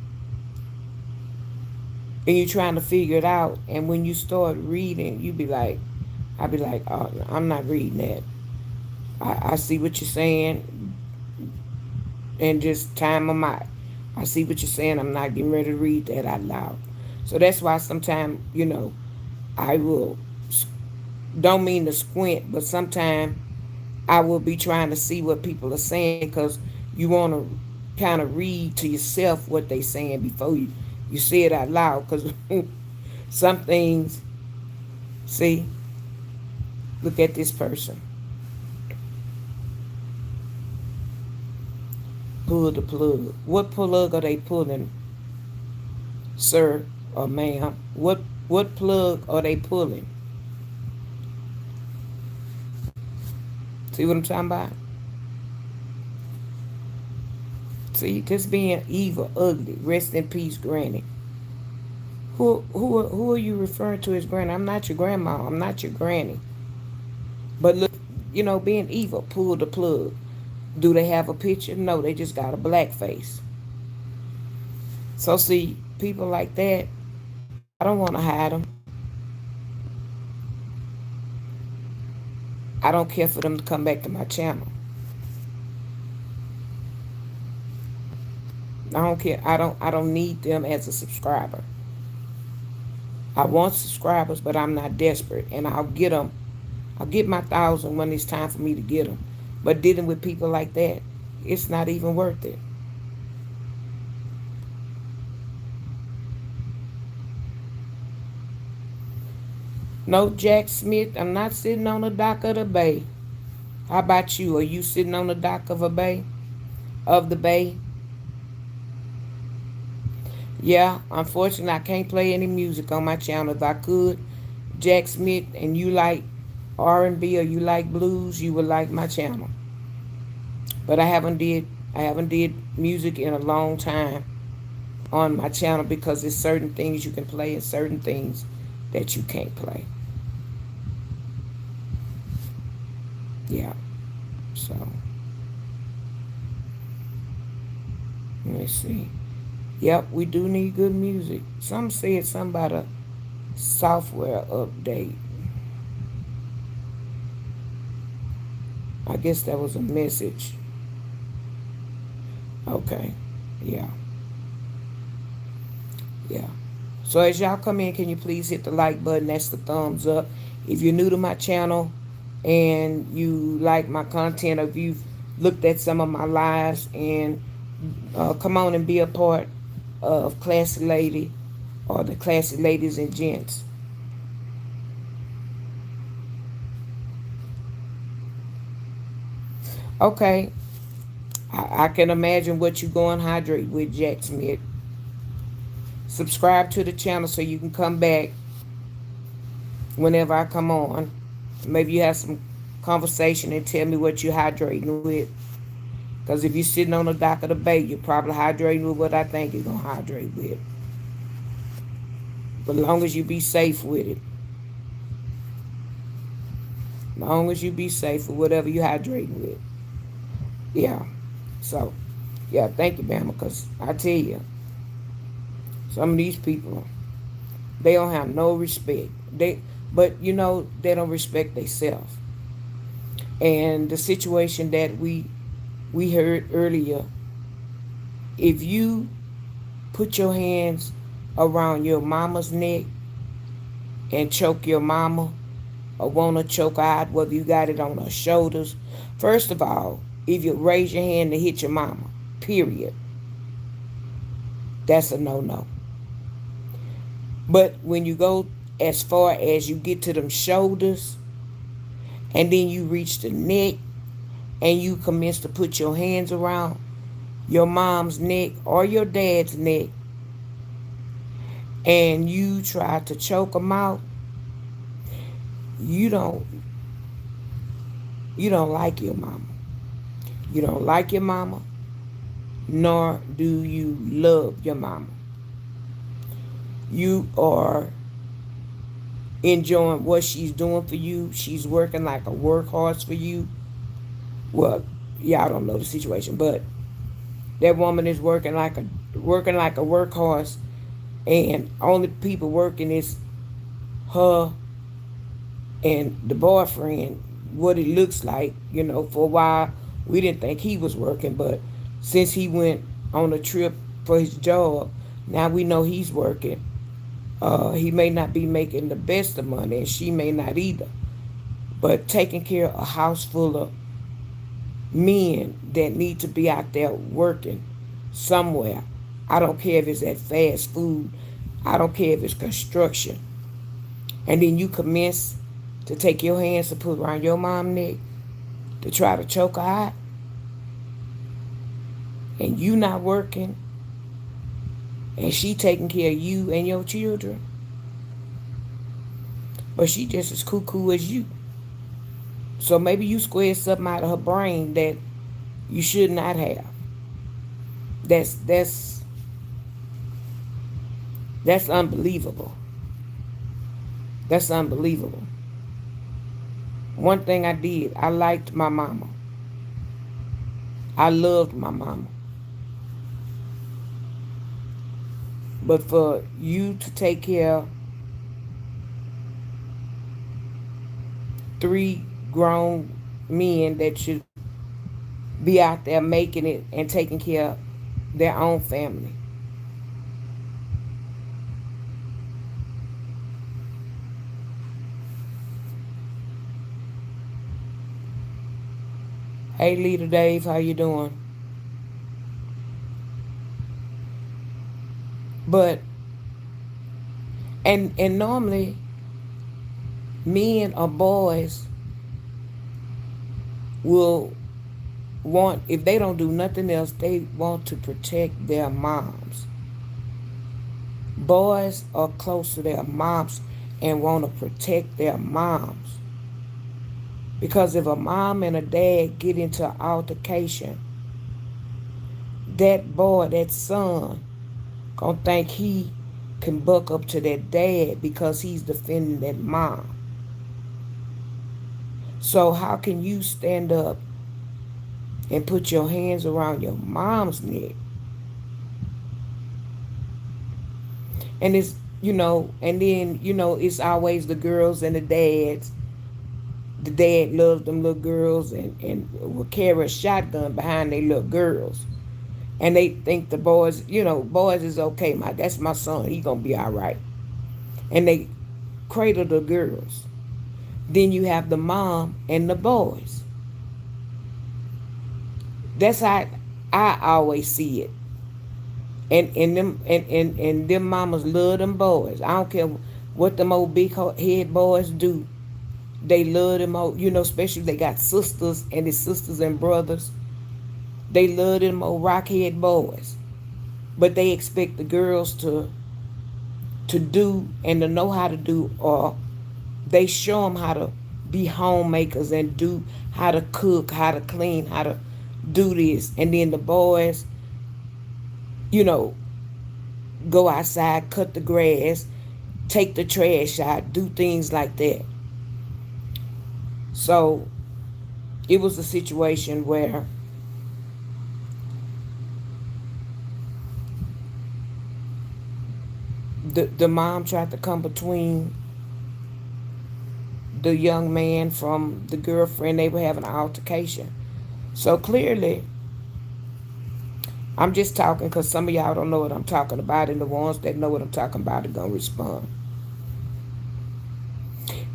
And you're trying to figure it out. And when you start reading, I'd be like, oh, I'm not reading that. I see what you're saying, and just time them out. I see what you're saying. I'm not getting ready to read that out loud. So that's why sometimes, I will, don't mean to squint, but sometimes I will be trying to see what people are saying, because you want to kind of read to yourself what they're saying before you say it out loud. Because some things, see, look at this person. Pull the plug. What plug are they pulling, sir or ma'am? What plug are they pulling? See what I'm talking about? See, just being evil, ugly. Rest in peace, Granny. Who are you referring to as Granny? I'm not your grandma. I'm not your granny. But look, being evil. Pull the plug. Do they have a picture? No, they just got a black face. So see, people like that, I don't want to hide them. I don't care for them to come back to my channel. I don't care. I don't need them as a subscriber. I want subscribers, but I'm not desperate, and I'll get them. I'll get my 1,000 when it's time for me to get them. But dealing with people like that, it's not even worth it. No, Jack Smith, I'm not sitting on the dock of the bay. How about you? Are you sitting on the dock of a bay? Of the bay? Yeah, unfortunately, I can't play any music on my channel. If I could, Jack Smith, and you like R&B or you like blues, you would like my channel. But I haven't did music in a long time on my channel, because there's certain things you can play and certain things that you can't play. Yeah. So let me see. Yep, we do need good music. Some said something about a software update. I guess that was a message. Okay. Yeah. Yeah. So as y'all come in, can you please hit the like button? That's the thumbs up. If you're new to my channel and you like my content, or if you've looked at some of my lives, and come on and be a part of Classy Lady, or the Classy Ladies and Gents. Okay. I can imagine what you're going to hydrate with, Jack Smith. Subscribe to the channel so you can come back whenever I come on. Maybe you have some conversation and tell me what you're hydrating with. Because if you're sitting on the dock of the bay, you're probably hydrating with what I think you're going to hydrate with. But as long as you be safe with it. As long as you be safe with whatever you're hydrating with. Yeah. So, yeah, thank you, Bama, because I tell you, some of these people, they don't have no respect. But they don't respect themselves. And the situation that we heard earlier, if you put your hands around your mama's neck and choke your mama, or want to choke her out, whether you got it on her shoulders, first of all, if you raise your hand to hit your mama, period, that's a no-no. But when you go as far as you get to them shoulders, and then you reach the neck, and you commence to put your hands around your mom's neck or your dad's neck, and you try to choke them out, you don't you don't like your mama. You don't like your mama, nor do you love your mama. You are enjoying what she's doing for you. She's working like a workhorse for you. Well, y'all don't know the situation, but that woman is working like a workhorse, and only people working is her and the boyfriend. What it looks like, for a while we didn't think he was working, but since he went on a trip for his job, now we know he's working. He may not be making the best of money, and she may not either. But taking care of a house full of men that need to be out there working somewhere. I don't care if it's at fast food. I don't care if it's construction. And then you commence to take your hands to put around your mom's neck to try to choke her out. And you not working. And she taking care of you and your children. But she just as cuckoo as you. So maybe you squared something out of her brain that you should not have. That's unbelievable. That's unbelievable. One thing I did, I liked my mama. I loved my mama. But for you to take care of three grown men that should be out there making it and taking care of their own family. Hey, Leader Dave, how you doing? But and normally men or boys will want, if they don't do nothing else, they want to protect their moms. Boys are close to their moms and want to protect their moms. Because if a mom and a dad get into an altercation, that boy, that son, gonna think he can buck up to that dad because he's defending that mom. So how can you stand up and put your hands around your mom's neck? And it's, and then, it's always the girls and the dads. The dad loves them little girls and will carry a shotgun behind their little girls. And they think the boys, boys is okay. That's my son. He gonna be all right. And they cradle the girls. Then you have the mom and the boys. That's how I always see it. And them mamas love them boys. I don't care what them old big head boys do. They love them old, especially if they got sisters and his sisters and brothers. They love them old rockhead boys. But they expect the girls to do and to know how to do, or they show them how to be homemakers and do how to cook, how to clean, how to do this. And then the boys, go outside, cut the grass, take the trash out, do things like that. So it was a situation where the mom tried to come between the young man from the girlfriend. They were having an altercation. So clearly, I'm just talking because some of y'all don't know what I'm talking about, and the ones that know what I'm talking about are going to respond.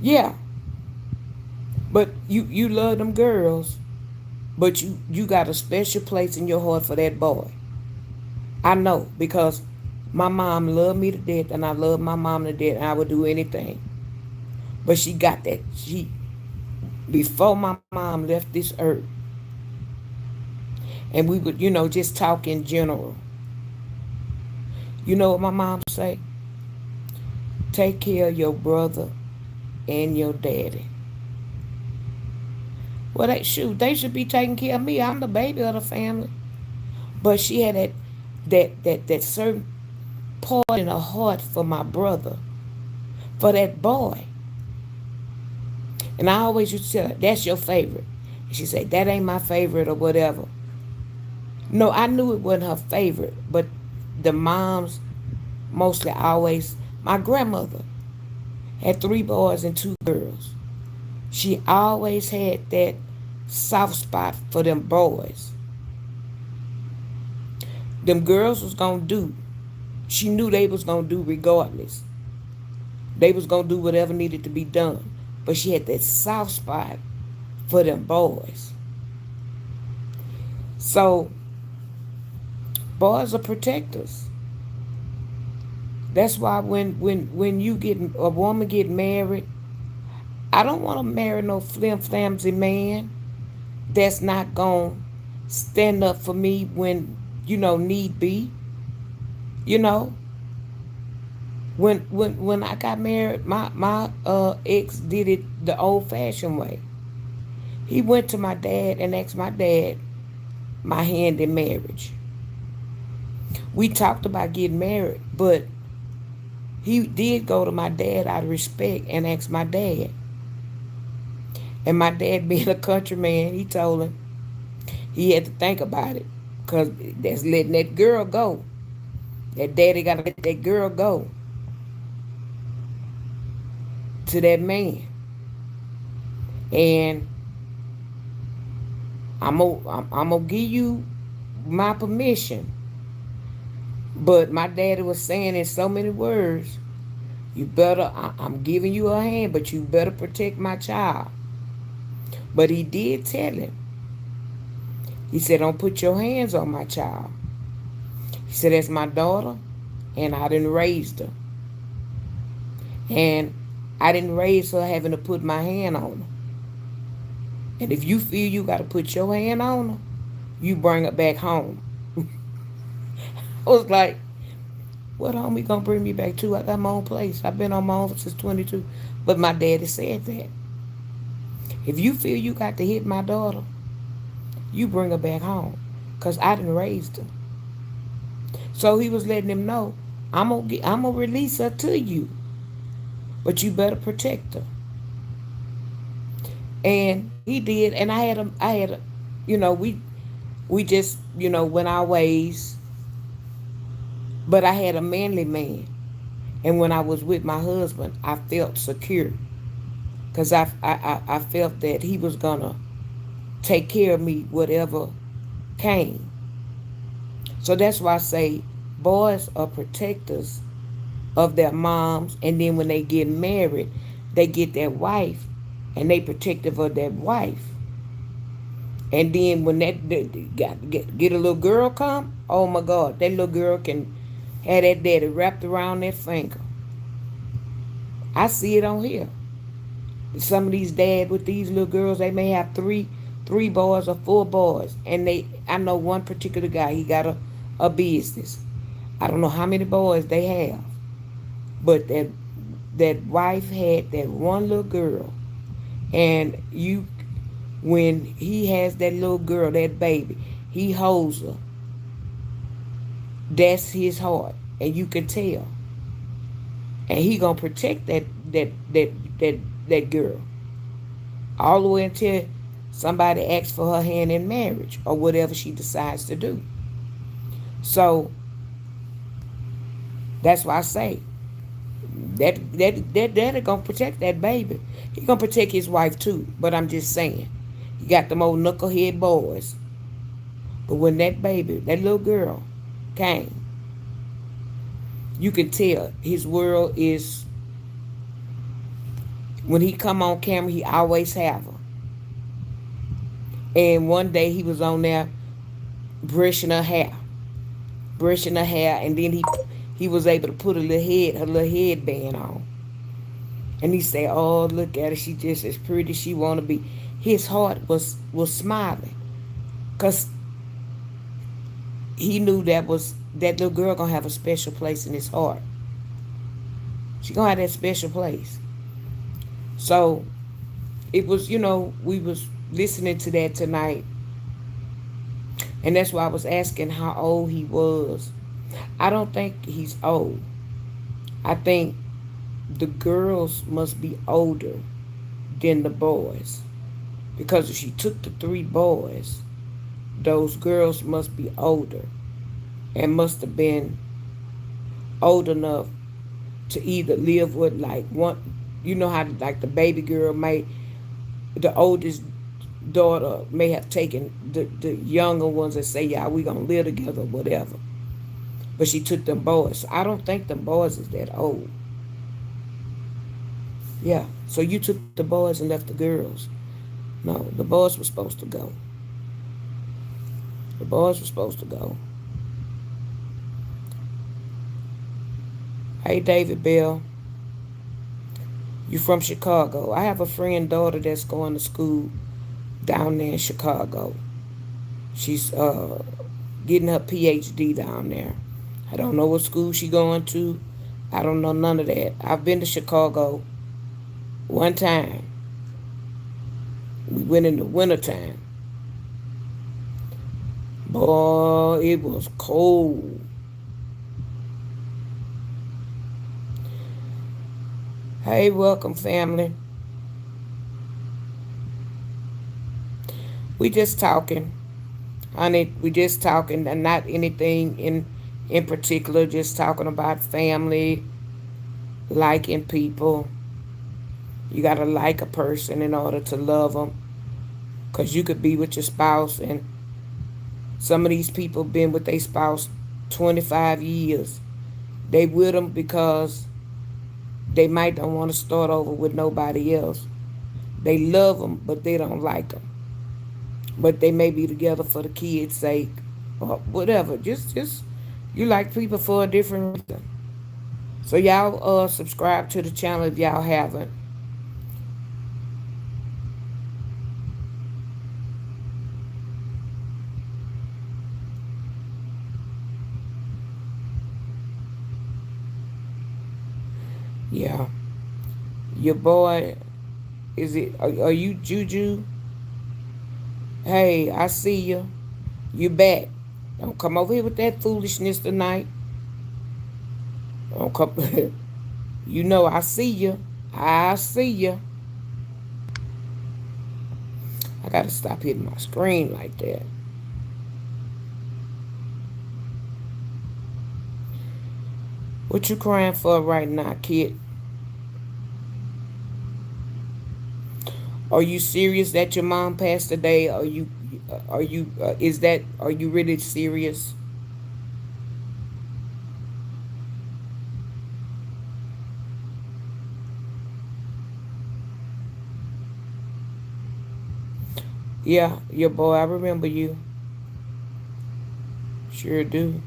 Yeah, but you love them girls, but you got a special place in your heart for that boy. I know, because my mom loved me to death, and I love my mom to death, and I would do anything. But she got that. Before my mom left this earth, and we would, just talk in general. You know what my mom say? take care of your brother and your daddy. Well, they should be taking care of me. I'm the baby of the family. But she had that certain part in her heart for my brother, for that boy. And I always used to tell her, that's your favorite. And she said, that ain't my favorite or whatever. No, I knew it wasn't her favorite, but the moms mostly always, my grandmother had 3 boys and 2 girls. She always had that soft spot for them boys. Them girls was gonna do. She knew they was gonna do regardless. They was gonna do whatever needed to be done. But she had that soft spot for them boys. So boys are protectors. That's why when you get a woman get married, I don't want to marry no flim flamsy man that's not gonna stand up for me when need be. You know, when I got married, my ex did it the old fashioned way. He went to my dad and asked my dad my hand in marriage. We talked about getting married, but he did go to my dad out of respect and ask my dad. And my dad, being a country man, he told him he had to think about it, because that's letting that girl go. That daddy got to let that girl go to that man. And I'm gonna give you my permission. But my daddy was saying in so many words, you better, I'm giving you a hand, but you better protect my child. But he did tell him. He said, don't put your hands on my child. He said, that's my daughter, and I didn't raise her. And I didn't raise her having to put my hand on her. And if you feel you got to put your hand on her, you bring her back home. I was like, what homie gonna bring me back to? I got my own place. I've been on my own since 22. But my daddy said that. If you feel you got to hit my daughter, you bring her back home. Because I didn't raise her. So he was letting him know, I'm gonna release her to you. But you better protect her. And he did. And I had a we just, went our ways. But I had a manly man. And when I was with my husband, I felt secure. Because I felt that he was going to take care of me, whatever came. So that's why I say boys are protectors of their moms. And then when they get married, they get their wife. And they protective of that wife. And then when that get a little girl come, oh my God, that little girl can have that daddy wrapped around that finger. I see it on here. Some of these dads with these little girls, they may have three boys or 4 boys. And I know one particular guy, he got a business. I don't know how many boys they have. But that wife had that one little girl. And when he has that little girl, that baby, he holds her. That's his heart, and you can tell. And he gonna protect that girl all the way until somebody asks for her hand in marriage or whatever she decides to do. So that's why I say that daddy gonna protect that baby. He gonna protect his wife too. But I'm just saying, he got them old knucklehead boys. But when that baby, that little girl came, you can tell his world is, when he come on camera, he always have her. And one day he was on there brushing her hair, and then he was able to put her little headband on. And he said, oh, look at her, she just as pretty as she want to be. His heart was smiling, because he knew that little girl gonna have a special place in his heart. She gonna have that special place. So it was, we was listening to that tonight, and that's why I was asking how old he was. I don't think he's old. I think the girls must be older than the boys. Because if she took the three boys, those girls must be older and must have been old enough to either live with like one, how like the baby girl may, the oldest daughter may have taken the younger ones and say, yeah, we gonna live together, whatever. But she took them boys. So I don't think them boys is that old. Yeah. So you took the boys and left the girls. No, the boys were supposed to go. The boys were supposed to go. Hey, David Bell. You from Chicago. I have a friend daughter that's going to school down there in Chicago. She's getting her PhD down there. I don't know what school she going to. I don't know none of that. I've been to Chicago one time. We went in the wintertime. Boy, it was cold. Hey, welcome, family. We just talking, honey. We just talking, and not anything in particular. Just talking about family, liking people. You gotta like a person in order to love them, cause you could be with your spouse, and some of these people been with their spouse 25 years. They with them because they might don't want to start over with nobody else. They love them, but they don't like them. But they may be together for the kids' sake or whatever. Just you like people for a different reason. So y'all subscribe to the channel if y'all haven't. Yeah. Your boy, is it, are you Juju? Hey, I see you. You back. Don't come over here with that foolishness tonight. Don't come. I see you. I see you. I gotta stop hitting my screen like that. What you crying for right now, kid? Are you serious that your mom passed today? Are you really serious? Yeah, your boy, I remember you. Sure do.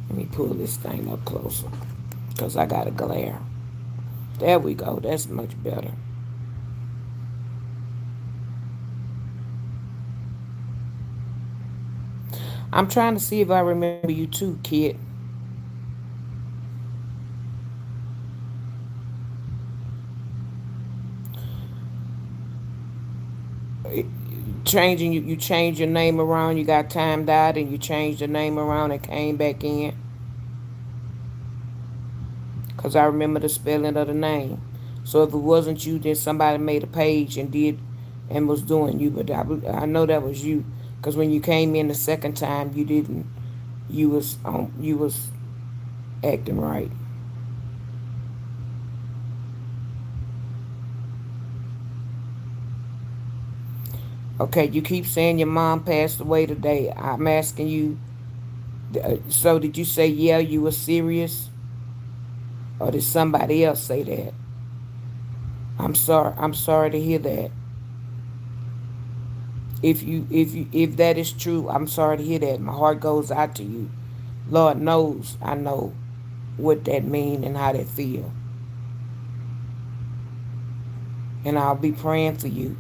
Let me pull this thing up closer, because I got a glare. There we go. That's much better. I'm trying to see if I remember you too, kid. Changing you changed your name around. You got timed out, and you changed your name around and came back in. Because I remember the spelling of the name. So if it wasn't you, then somebody made a page and did and was doing you. But I know that was you, because when you came in the second time, you didn't. You was acting right. Okay, you keep saying your mom passed away today. I'm asking you. So did you say yeah you were serious, or did somebody else say that? I'm sorry. I'm sorry to hear that. If that is true, I'm sorry to hear that. My heart goes out to you. Lord knows I know what that mean and how that feel. And I'll be praying for you.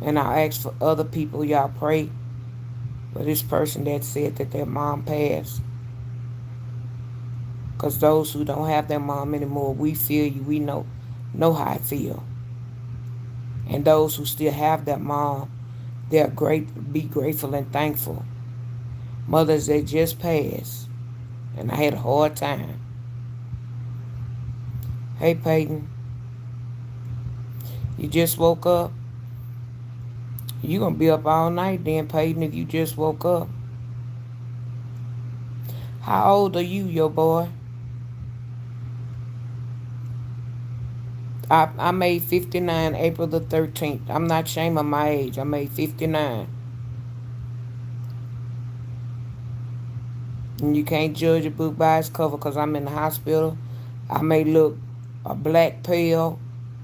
And I'll ask for other people. Y'all pray for this person that said that their mom passed. Because those who don't have their mom anymore, we feel you. We know how I feel. And those who still have their mom, be grateful and thankful. Mothers that just passed, and I had a hard time. Hey Peyton, you just woke up. You gonna be up all night then, Peyton, if you just woke up. How old are you, your boy? I made 59 April the 13th. I'm not ashamed of my age. I made 59. And you can't judge a book by its cover because I'm in the hospital. I may look a black pale,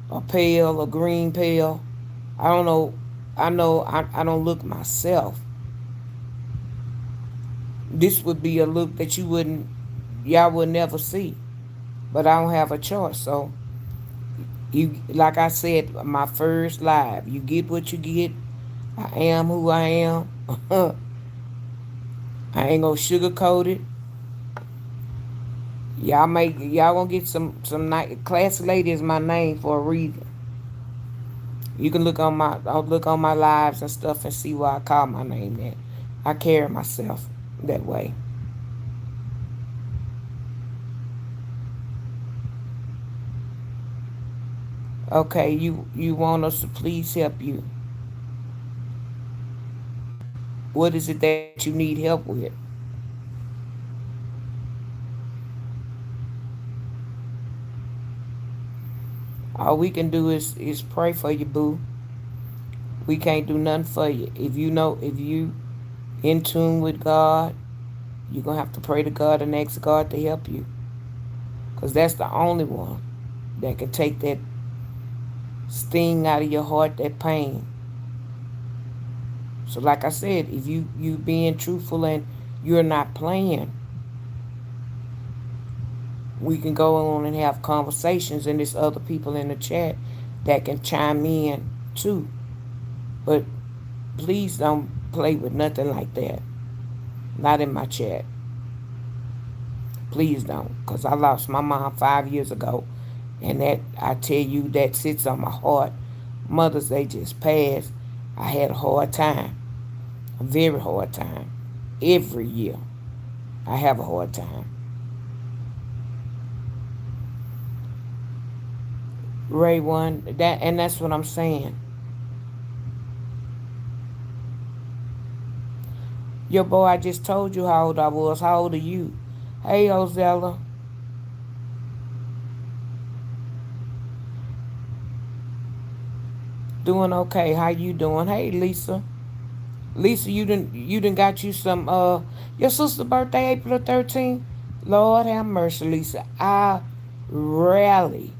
a pale, a green pale. I don't know. I don't look myself. This would be a look that y'all would never see. But I don't have a choice. So, like I said, my first live, you get what you get. I am who I am. I ain't gonna sugarcoat it. Y'all gonna get some nice. Classy Lady is my name for a reason. You can I'll look on my lives and stuff and see why I call my name that. I carry myself that way. Okay, you want us to please help you. What is it that you need help with? All we can do is pray for you, boo. We can't do nothing for you. If you in tune with God, you're gonna have to pray to God and ask God to help you. Because that's the only one that can take that sting out of your heart, that pain. So like I said, if you being truthful and you're not playing, we can go on and have conversations, and there's other people in the chat that can chime in too. But please don't play with nothing like that. Not in my chat. Please don't. Because I lost my mom 5 years ago. And that, I tell you, that sits on my heart. Mothers, they just passed. I had a hard time. A very hard time. Every year. I have a hard time. Ray one, that's what I'm saying. Your boy, I just told you how old I was. How old are you? Hey, Ozella. Doing okay. How you doing? Hey, Lisa. Lisa, you done got you some your sister's birthday April the 13th. Lord have mercy, Lisa. I rarely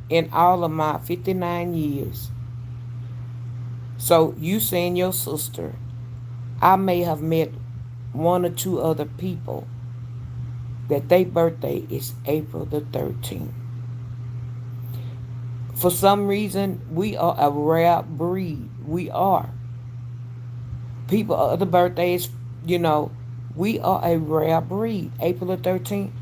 in all of my 59 years. So you saying your sister, I may have met one or two other people that their birthday is April the 13th. For some reason, we are a rare breed. We are. People, other birthdays, we are a rare breed. April the 13th.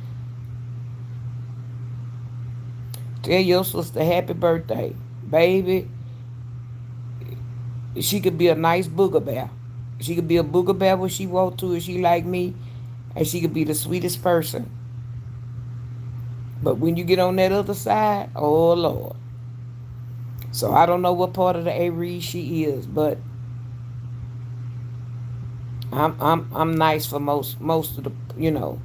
Tell your sister happy birthday. Baby, she could be a nice booger bear. She could be a booger bear when she want to, if she like me. And she could be the sweetest person. But when you get on that other side, oh Lord. So I don't know what part of the Aries she is, but I'm nice for most of the.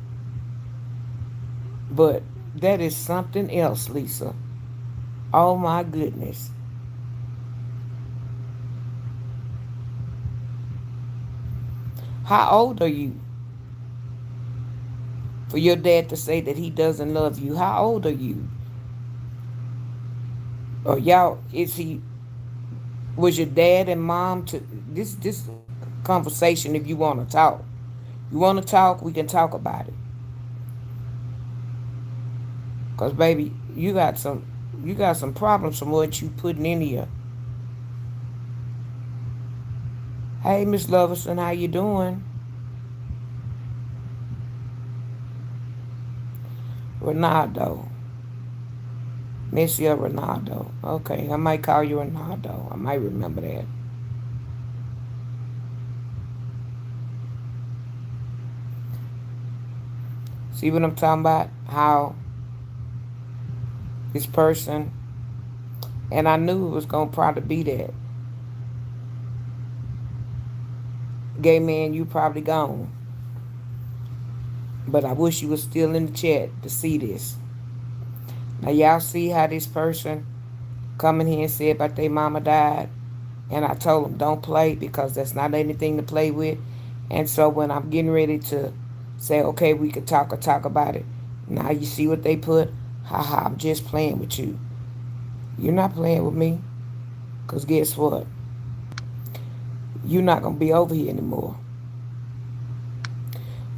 But that is something else, Lisa. Oh my goodness. How old are you? For your dad to say that he doesn't love you, how old are you? Or y'all, was your dad and mom to this conversation? If you want to talk, we can talk about it. Cause baby, you got some problems from what you putting in here. Hey, Miss Loverson, how you doing? Ronaldo. Messi or Ronaldo. Okay, I might call you Ronaldo. I might remember that. See what I'm talking about? How this person, and I knew it was going to probably be that. Gay man, you probably gone. But I wish you was still in the chat to see this. Now, y'all see how this person come in here and said about their mama died? And I told them, don't play because that's not anything to play with. And so when I'm getting ready to say, okay, we could talk about it. Now you see what they put? Haha, I'm just playing with you. You're not playing with me. Because guess what? You're not going to be over here anymore.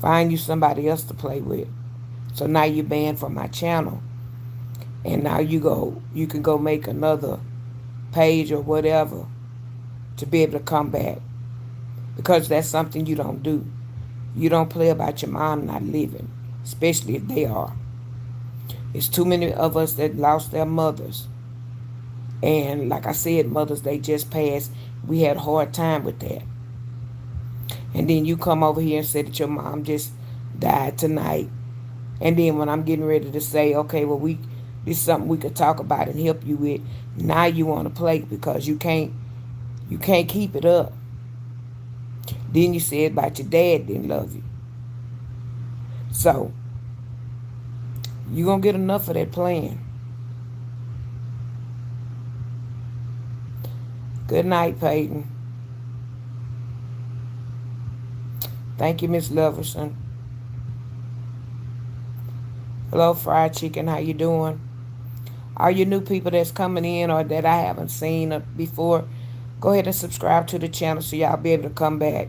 Find you somebody else to play with. So now you're banned from my channel. And now you can go make another page or whatever to be able to come back. Because that's something you don't do. You don't play about your mom not living, especially if they are. It's too many of us that lost their mothers. And like I said, mothers, they just passed. We had a hard time with that. And then you come over here and say that your mom just died tonight. And then when I'm getting ready to say, okay, well, this is something we could talk about and help you with, now you want to play because you can't keep it up. Then you said about your dad didn't love you. So you're going to get enough of that playing. Good night, Peyton. Thank you, Miss Loverson. Hello, Fried Chicken. How you doing? Are you new people that's coming in or that I haven't seen before? Go ahead and subscribe to the channel so y'all be able to come back.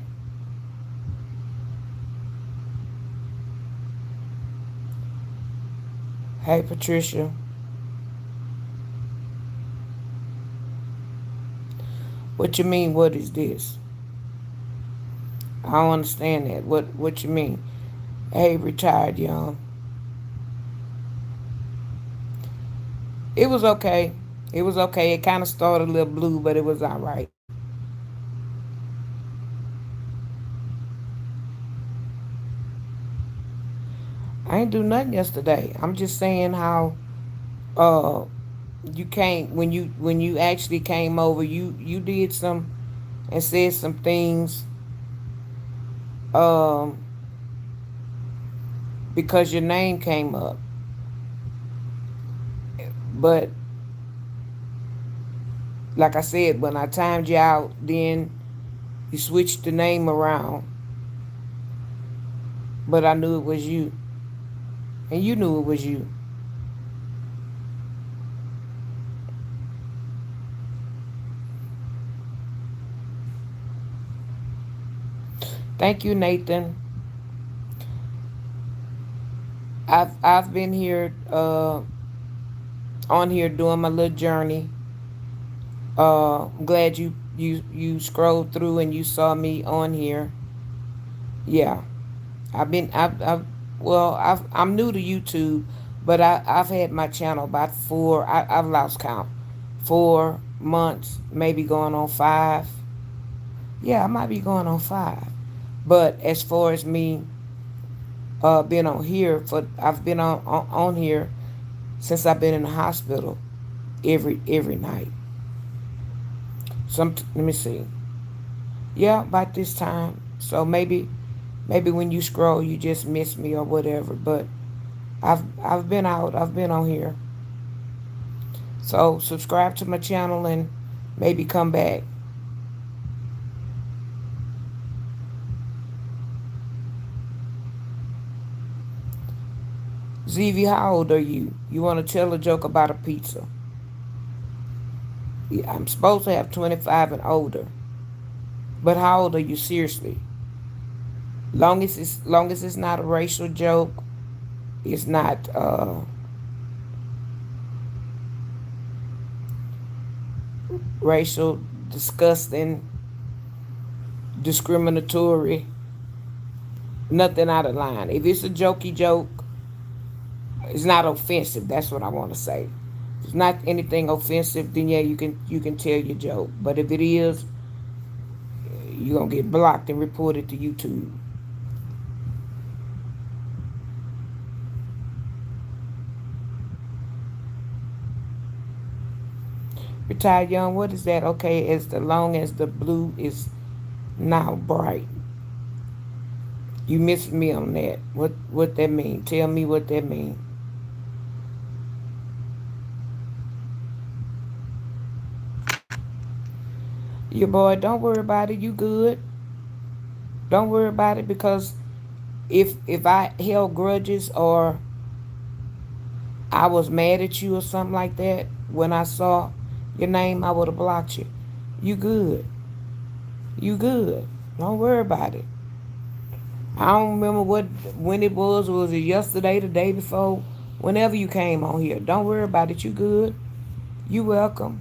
Hey, Patricia. What you mean, what is this? I don't understand that. What you mean? Hey, retired young. It was okay. It was okay. It kind of started a little blue, but it was all right. I ain't do nothing yesterday. I'm just saying how uh you came when you actually came over. You did some and said some things um because your name came up. But like I said, when I timed you out, then you switched the name around. But I knew it was you. And you knew it was you. Thank you, Nathan. I've been here on here doing my little journey. I'm glad you scrolled through and you saw me on here. Yeah, I've well I'm new to YouTube, but I've had my channel about I've lost count, 4 months, maybe going on 5. Yeah, I might be going on 5. But as far as me been on here I've been on here since I've been in the hospital every night. Let me see. Yeah, about this time. So maybe when you scroll you just miss me or whatever. But I've been out. I've been on here. So subscribe to my channel and maybe come back. ZV, how old are you? You want to tell a joke about a pizza? Yeah, I'm supposed to have 25 and older. But how old are you seriously? Long as it's not a racial joke, it's not racial, disgusting discriminatory, nothing out of line. If it's a jokey joke, it's not offensive. That's what I want to say. If it's not anything offensive, then yeah, you can tell your joke. But if it is, you're gonna get blocked and reported to YouTube. Retired young, what is that? Okay, as long as the blue is now bright. You missed me on that. What that mean? Tell me what that mean. Your boy, don't worry about it. You good. Don't worry about it because if I held grudges or I was mad at you or something like that, when I saw your name, I would have blocked you. You good. You good. Don't worry about it. I don't remember when it was. Was it yesterday, the day before? Whenever you came on here. Don't worry about it. You good. You welcome.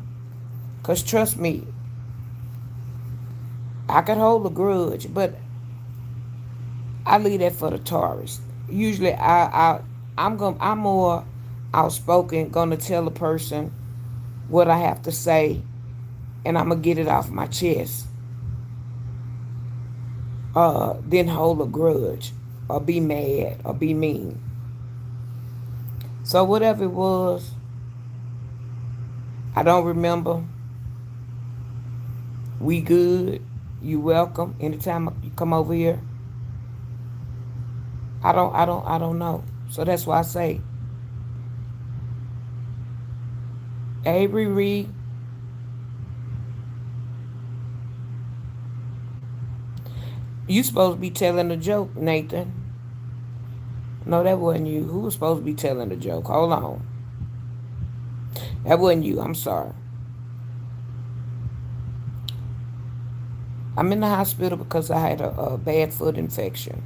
Cause trust me, I could hold a grudge, but I leave that for the Taurus. Usually I'm more outspoken, gonna tell a person what I have to say and I'm gonna get it off my chest. Then hold a grudge or be mad or be mean. So whatever it was, I don't remember. We good. You welcome. Anytime you come over here. I don't know. So that's why I say, Avery Reed, you supposed to be telling a joke, Nathan. No, that wasn't you. Who was supposed to be telling the joke? Hold on. That wasn't you. I'm sorry. I'm in the hospital because I had a bad foot infection.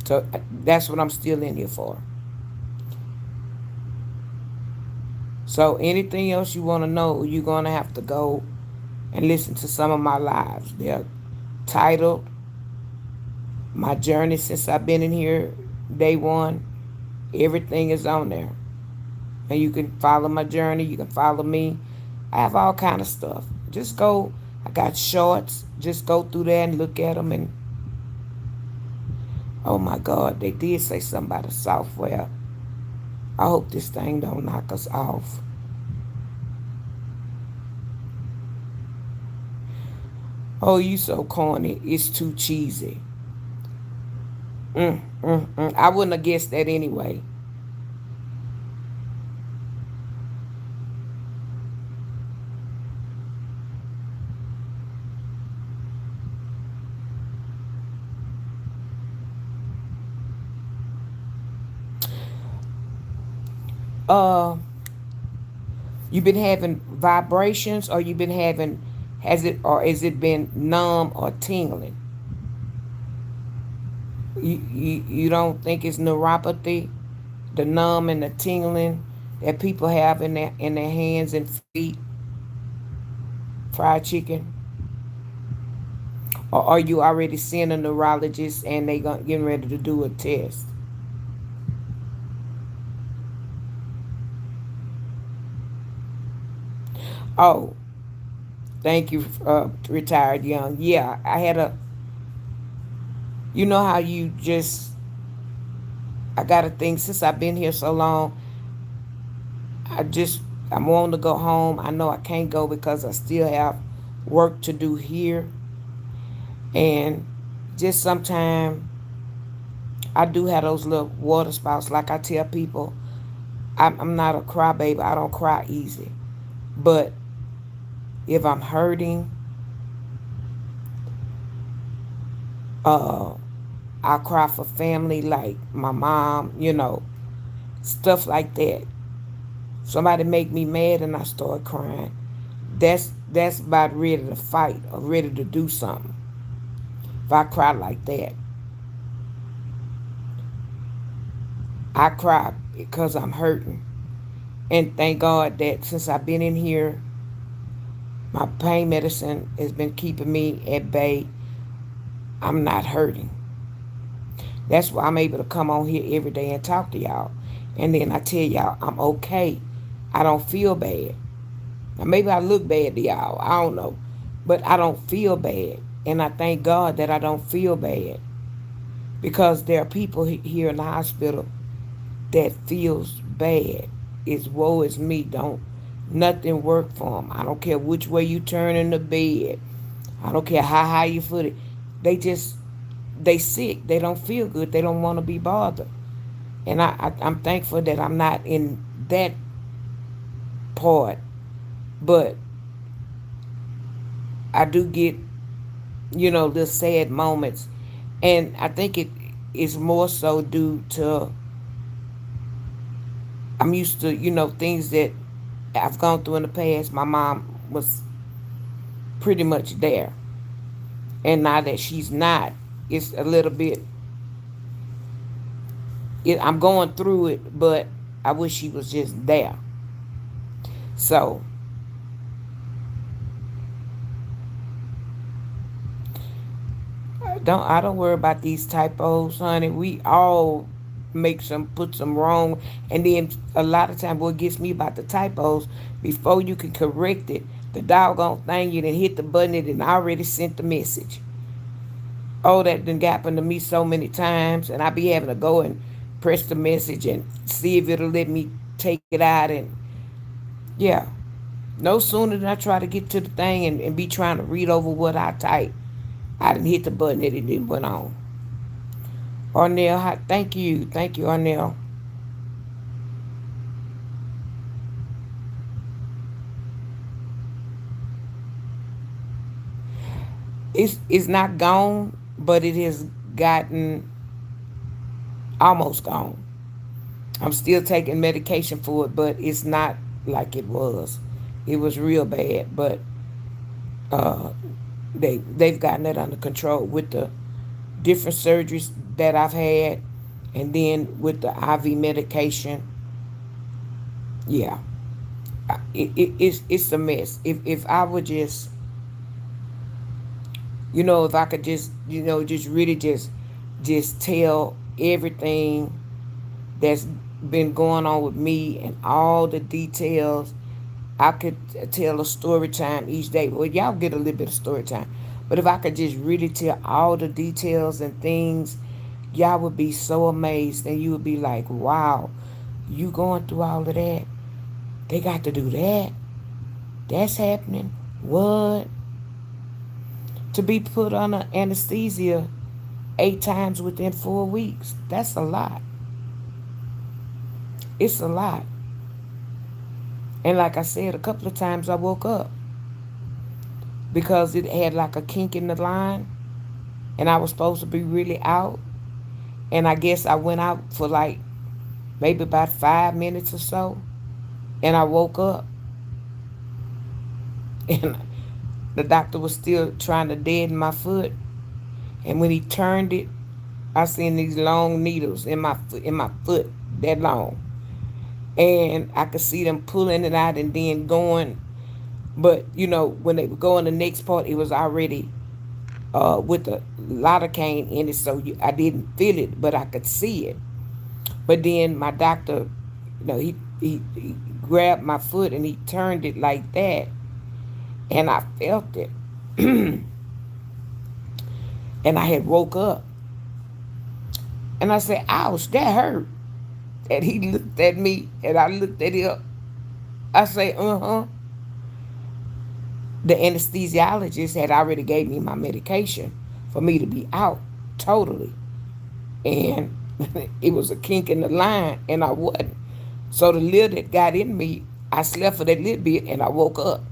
So that's what I'm still in here for. So anything else you want to know, you're going to have to go and listen to some of my lives. They're titled My Journey Since I've Been in Here, Day One. Everything is on there. And you can follow my journey. You can follow me. I have all kind of stuff. Just go. I got shorts. Just go through there and look at them. And oh my God, they did say something about the software. I hope this thing don't knock us off. Oh, you so corny. It's too cheesy. I wouldn't have guessed that anyway. Uh, you been having vibrations, or you been having, has it been numb or tingling? You don't think it's neuropathy, the numb and the tingling that people have in their hands and feet, fried chicken? Or are you already seeing a neurologist and getting ready to do a test? Oh, thank you, retired young. Yeah, I had you know how you just, I got to think, since I've been here so long, I just, I'm wanting to go home. I know I can't go because I still have work to do here. And just sometimes I do have those little water spouts. Like I tell people, I'm not a crybaby. I don't cry easy. But if I'm hurting, uh, I cry for family, like my mom, stuff like that. Somebody make me mad and I start crying. That's about ready to fight or ready to do something. If I cry like that, I cry because I'm hurting. And thank God that since I've been in here, My pain medicine has been keeping me at bay. I'm not hurting. That's why I'm able to come on here every day and talk to y'all. And then I tell y'all I'm okay. I don't feel bad. Now maybe I look bad to y'all. I don't know. But I don't feel bad. And I thank God that I don't feel bad. Because there are people here in the hospital that feels bad. It's woe is me. Don't nothing work for them. I don't care which way you turn in the bed. I don't care how high you foot it. They just they sick. They don't feel good. They don't want to be bothered. And I'm thankful that I'm not in that part. But I do get, the sad moments. And I think it is more so due to I'm used to, things that I've gone through in the past. My mom was pretty much there. And now that she's not, it's a little bit, I'm going through it, but I wish she was just there. So, I don't worry about these typos, honey. We all put some wrong, and then a lot of times what gets me about the typos, before you can correct it, the doggone thing you done hit the button it and already sent the message. Oh, that done happened to me so many times, and I be having to go and press the message and see if it'll let me take it out, and yeah. No sooner than I try to get to the thing and be trying to read over what I type, I didn't hit the button and it didn't went on. Arnell, thank you. Thank you, Arnell. It's not gone, but it has gotten almost gone. I'm still taking medication for it, but it's not like it was. It was real bad, but uh, they've gotten that under control with the different surgeries that I've had, and then with the IV medication. Yeah, it's a mess. If I would just, if I could just, just really just tell everything that's been going on with me and all the details. I could tell a story time each day. Well, y'all get a little bit of story time. But if I could just really tell all the details and things, y'all would be so amazed. And you would be like, wow, you going through all of that? They got to do that? That's happening? What? To be put under anesthesia 8 times within 4 weeks. That's a lot. It's a lot. And like I said, a couple of times I woke up because it had like a kink in the line and I was supposed to be really out. And I guess I went out for like maybe about 5 minutes or so. And I woke up and the doctor was still trying to deaden my foot. And when he turned it, I seen these long needles in my foot, that long. And I could see them pulling it out and then going. But when they were going the next part, it was already with a lidocaine in it, so I didn't feel it, but I could see it. But then my doctor, he grabbed my foot and he turned it like that, and I felt it, and I had woke up, and I said, "Ouch, that hurt." And he looked at me, and I looked at him. I say, "Uh-huh." The anesthesiologist had already gave me my medication for me to be out totally. And it was a kink in the line, and I wasn't. So the little that got in me, I slept for that little bit, and I woke up.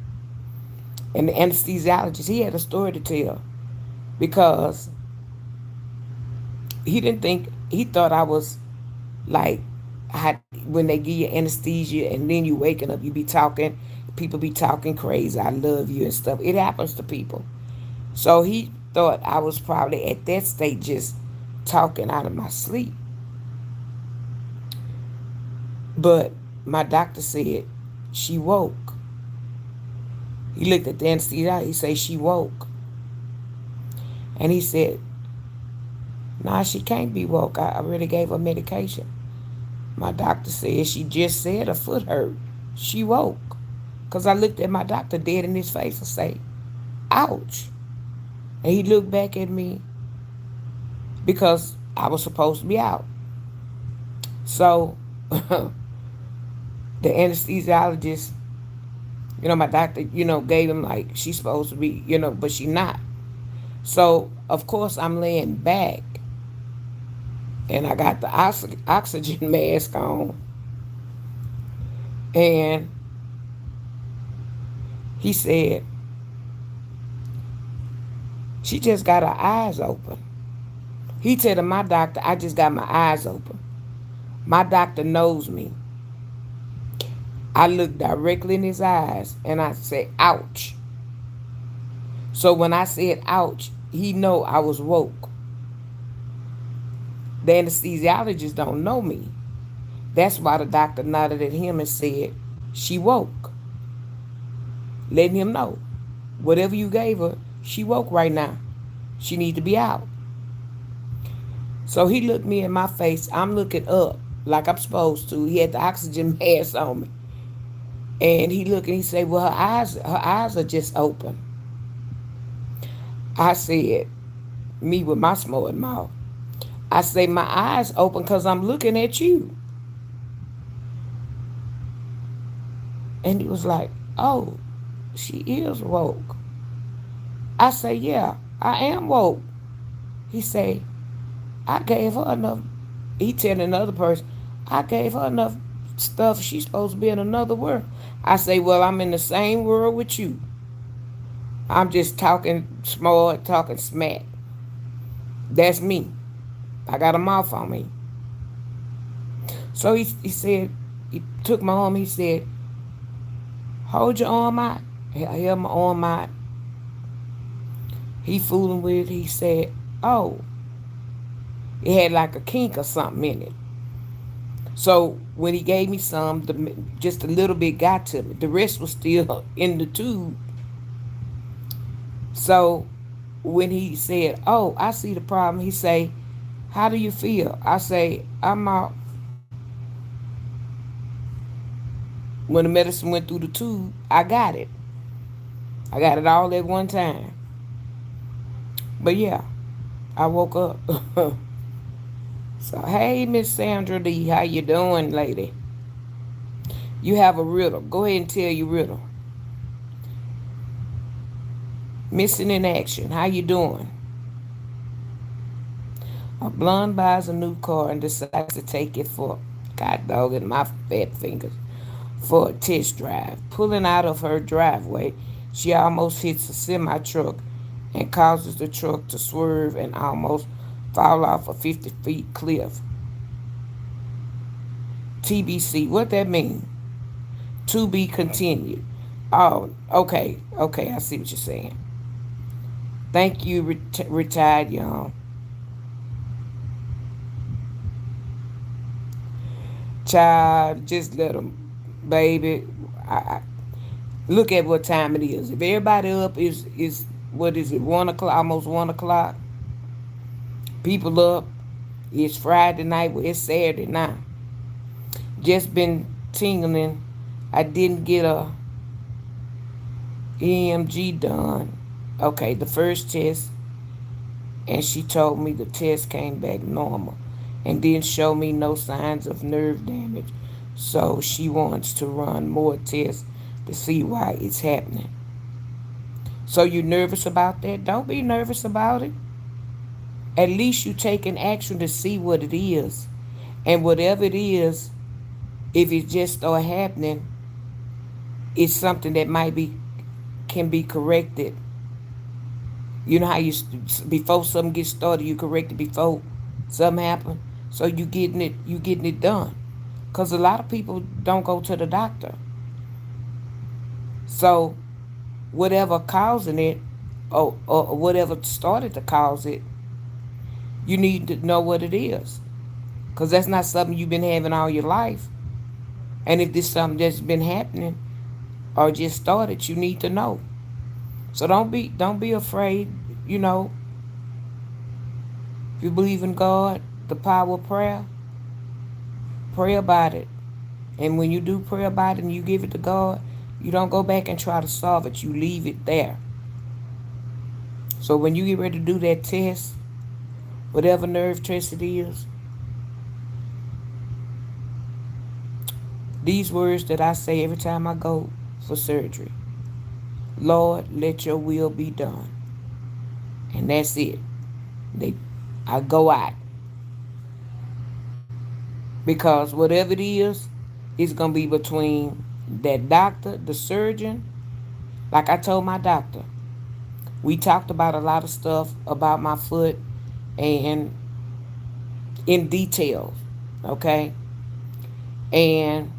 And the anesthesiologist, he had a story to tell because he thought I was like, when they give you anesthesia and then you waking up, you be talking, people be talking crazy, I love you and stuff. It happens to people. So he thought I was probably at that state just talking out of my sleep. But my doctor said she woke. He looked at the anesthesiologist. He said, she woke. And he said, nah, she can't be woke. I already gave her medication. My doctor said, she just said her foot hurt. She woke. Because I looked at my doctor dead in his face and say, ouch. And he looked back at me because I was supposed to be out. So the anesthesiologist, my doctor, gave him like she's supposed to be, but she not. So, of course, I'm laying back and I got the oxygen mask on. And he said, she just got her eyes open. He said to my doctor, I just got my eyes open. My doctor knows me. I looked directly in his eyes and I said, ouch. So when I said ouch, he know I was woke. The anesthesiologist don't know me. That's why the doctor nodded at him and said, she woke. Letting him know. Whatever you gave her, she woke right now. She need to be out. So he looked me in my face. I'm looking up like I'm supposed to. He had the oxygen mask on me. And he looked and he said, well, her eyes are just open. I said, me with my smart mouth, I say, my eyes open because I'm looking at you. And he was like, oh, she is woke. I say, yeah, I am woke. He say, I gave her enough. He telling another person, I gave her enough stuff. She's supposed to be in another world. I say, well, I'm in the same world with you. I'm just talking smart, talking smack. That's me. I got a mouth on me. So he said, he took my arm. He said, hold your arm out. I held my arm out. He fooling with it. He said, oh, it had like a kink or something in it. So when he gave me some, just a little bit got to me. The rest was still in the tube. So when he said, oh, I see the problem, he say, how do you feel? I say, I'm out. When the medicine went through the tube, I got it. I got it all at one time. But yeah, I woke up. So, hey, Miss Sandra D, how you doing, lady? You have a riddle. Go ahead and tell your riddle. Missing in action, how you doing? A blonde buys a new car and decides to take it for, God dog it, my fat fingers, for a test drive. Pulling out of her driveway, she almost hits a semi-truck and causes the truck to swerve and almost fall off a 50-foot cliff. TBC, what that mean? To be continued. Oh, okay, I see what you're saying. Thank you, retired young. Child, just let them, baby. I look at what time it is. If everybody up is what is it, 1 o'clock, almost 1 o'clock. People up. It's Friday night. Well, it's Saturday now. Just been tingling. I didn't get a EMG done. Okay, the first test, and she told me the test came back normal and didn't show me no signs of nerve damage. So she wants to run more tests to see why it's happening. So you nervous about that? Don't be nervous about it. At least you taking action to see what it is. And whatever it is, if it just start happening, it's something that can be corrected. You know how before something gets started, you correct it before something happens. So you getting it done. Because a lot of people don't go to the doctor. So whatever causing it, or whatever started to cause it, you need to know what it is. Because that's not something you've been having all your life. And if this is something that's been happening, or just started, you need to know. So don't be afraid. You know, if you believe in God, the power of prayer, pray about it. And when you do pray about it and you give it to God, you don't go back and try to solve it. You leave it there. So when you get ready to do that test, whatever nerve test it is, these words that I say every time I go for surgery: Lord, let your will be done. And that's it. They, I go out. Because whatever it is, it's going to be between that doctor, the surgeon. Like I told my doctor, we talked about a lot of stuff about my foot and in detail, okay? And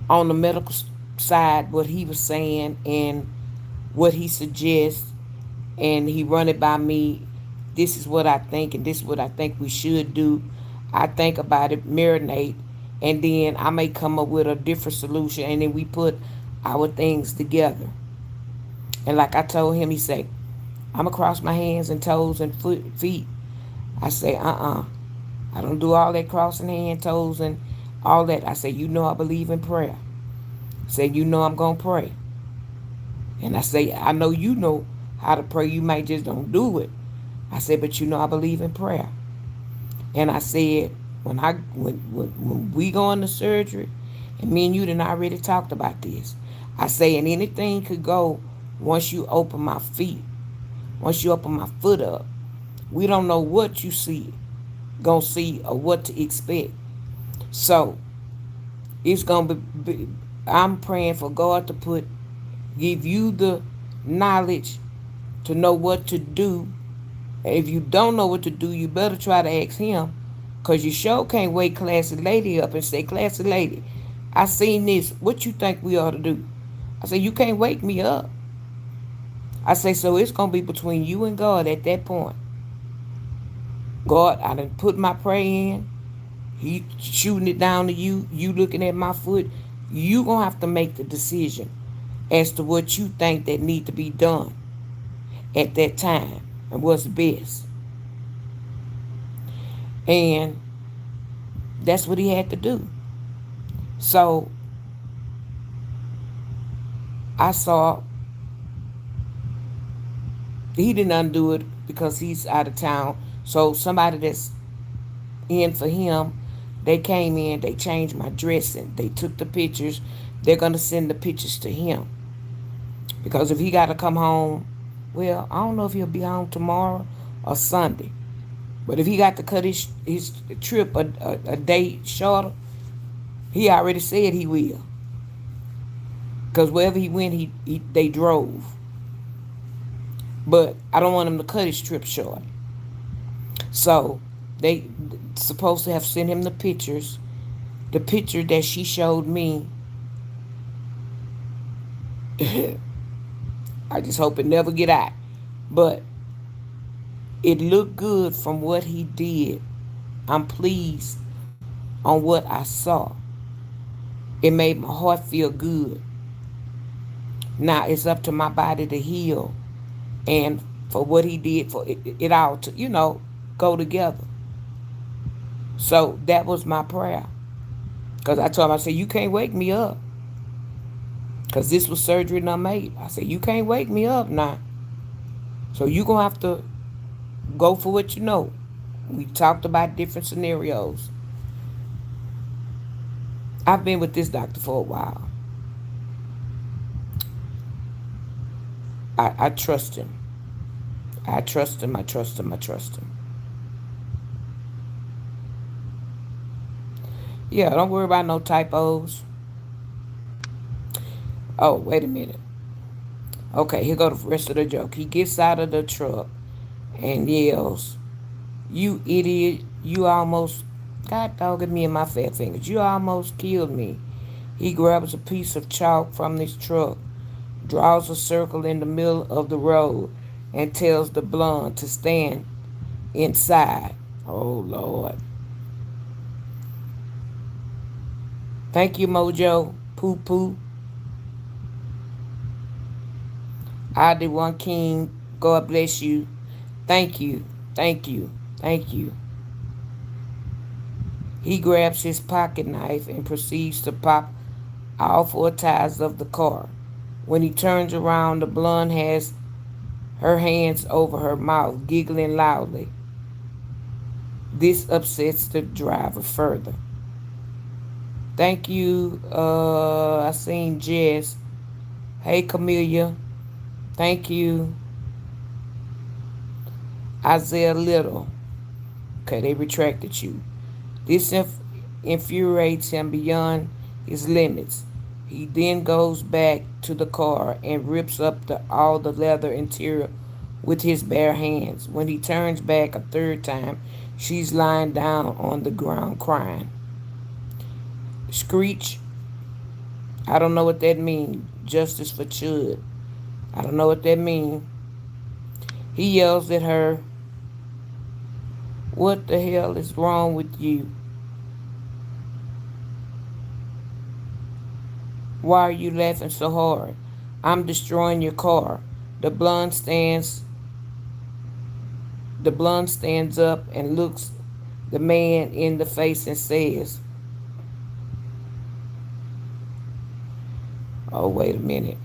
on the medical side, what he was saying and what he suggests, and he run it by me. This is what I think, and this is what I think we should do. I think about it, marinate, and then I may come up with a different solution, and then we put our things together. And like I told him, he said, I'm going to cross my hands and toes and feet. I say, I don't do all that crossing hand, toes, and all that. I say, you know I believe in prayer. I say, you know I'm going to pray. And I say, I know you know how to pray. You might just don't do it. I said, but you know I believe in prayer. And I said, when we go into surgery, and me and you done already talked about this, I say, and anything could go once you open my feet, once you open my foot up. We don't know what you gonna see or what to expect. So it's gonna be I'm praying for God to give you the knowledge to know what to do. If you don't know what to do, you better try to ask him, because you sure can't wake classy lady up and say, classy lady, I seen this. What you think we ought to do? I say, you can't wake me up. I say, so it's going to be between you and God at that point. God, I done put my prayer in. He shooting it down to you. You looking at my foot. You going to have to make the decision as to what you think that need to be done at that time and what's best. And that's what he had to do. So I saw he didn't undo it because he's out of town. So somebody that's in for him, they came in, they changed my dressing, they took the pictures. They're going to send the pictures to him. Because if he got to come home, well, I don't know if he'll be home tomorrow or Sunday. But if he got to cut his trip a day shorter, he already said he will. Because wherever he went, they drove. But I don't want him to cut his trip short. So they supposed to have sent him the pictures. The picture that she showed me, I just hope it never get out. But it looked good from what he did. I'm pleased on what I saw. It made my heart feel good. Now it's up to my body to heal. And for what he did, for it all to, go together. So that was my prayer. Because I told him, I said, you can't wake me up. Because this was surgery number 8. I said, you can't wake me up now. So you're going to have to go for what you know. We talked about different scenarios. I've been with this doctor for a while. I trust him. I trust him. Yeah, don't worry about no typos. Oh, wait a minute. Okay, here go the rest of the joke. He gets out of the truck and yells, you idiot, you almost, God dogging me in my fat fingers, you almost killed me. He grabs a piece of chalk from his truck, draws a circle in the middle of the road, and tells the blonde to stand inside. Oh, Lord. Thank you, Mojo. Poo Poo, I the one king, God bless you. Thank you, thank you, thank you. He grabs his pocket knife and proceeds to pop all four tires of the car. When he turns around, the blonde has her hands over her mouth, giggling loudly. This upsets the driver further. Thank you. I seen Jess. Hey, Camellia. Thank you. Isaiah Little. Okay, they retracted you. This infuriates him beyond his limits. He then goes back to the car and rips up all the leather interior with his bare hands. When he turns back a third time, she's lying down on the ground crying. Screech, I don't know what that means. Justice for Chud. I don't know what that means. He yells at her, what the hell is wrong with you? Why are you laughing so hard? I'm destroying your car. The blonde stands the blonde stands up and looks the man in the face and says, oh, wait a minute.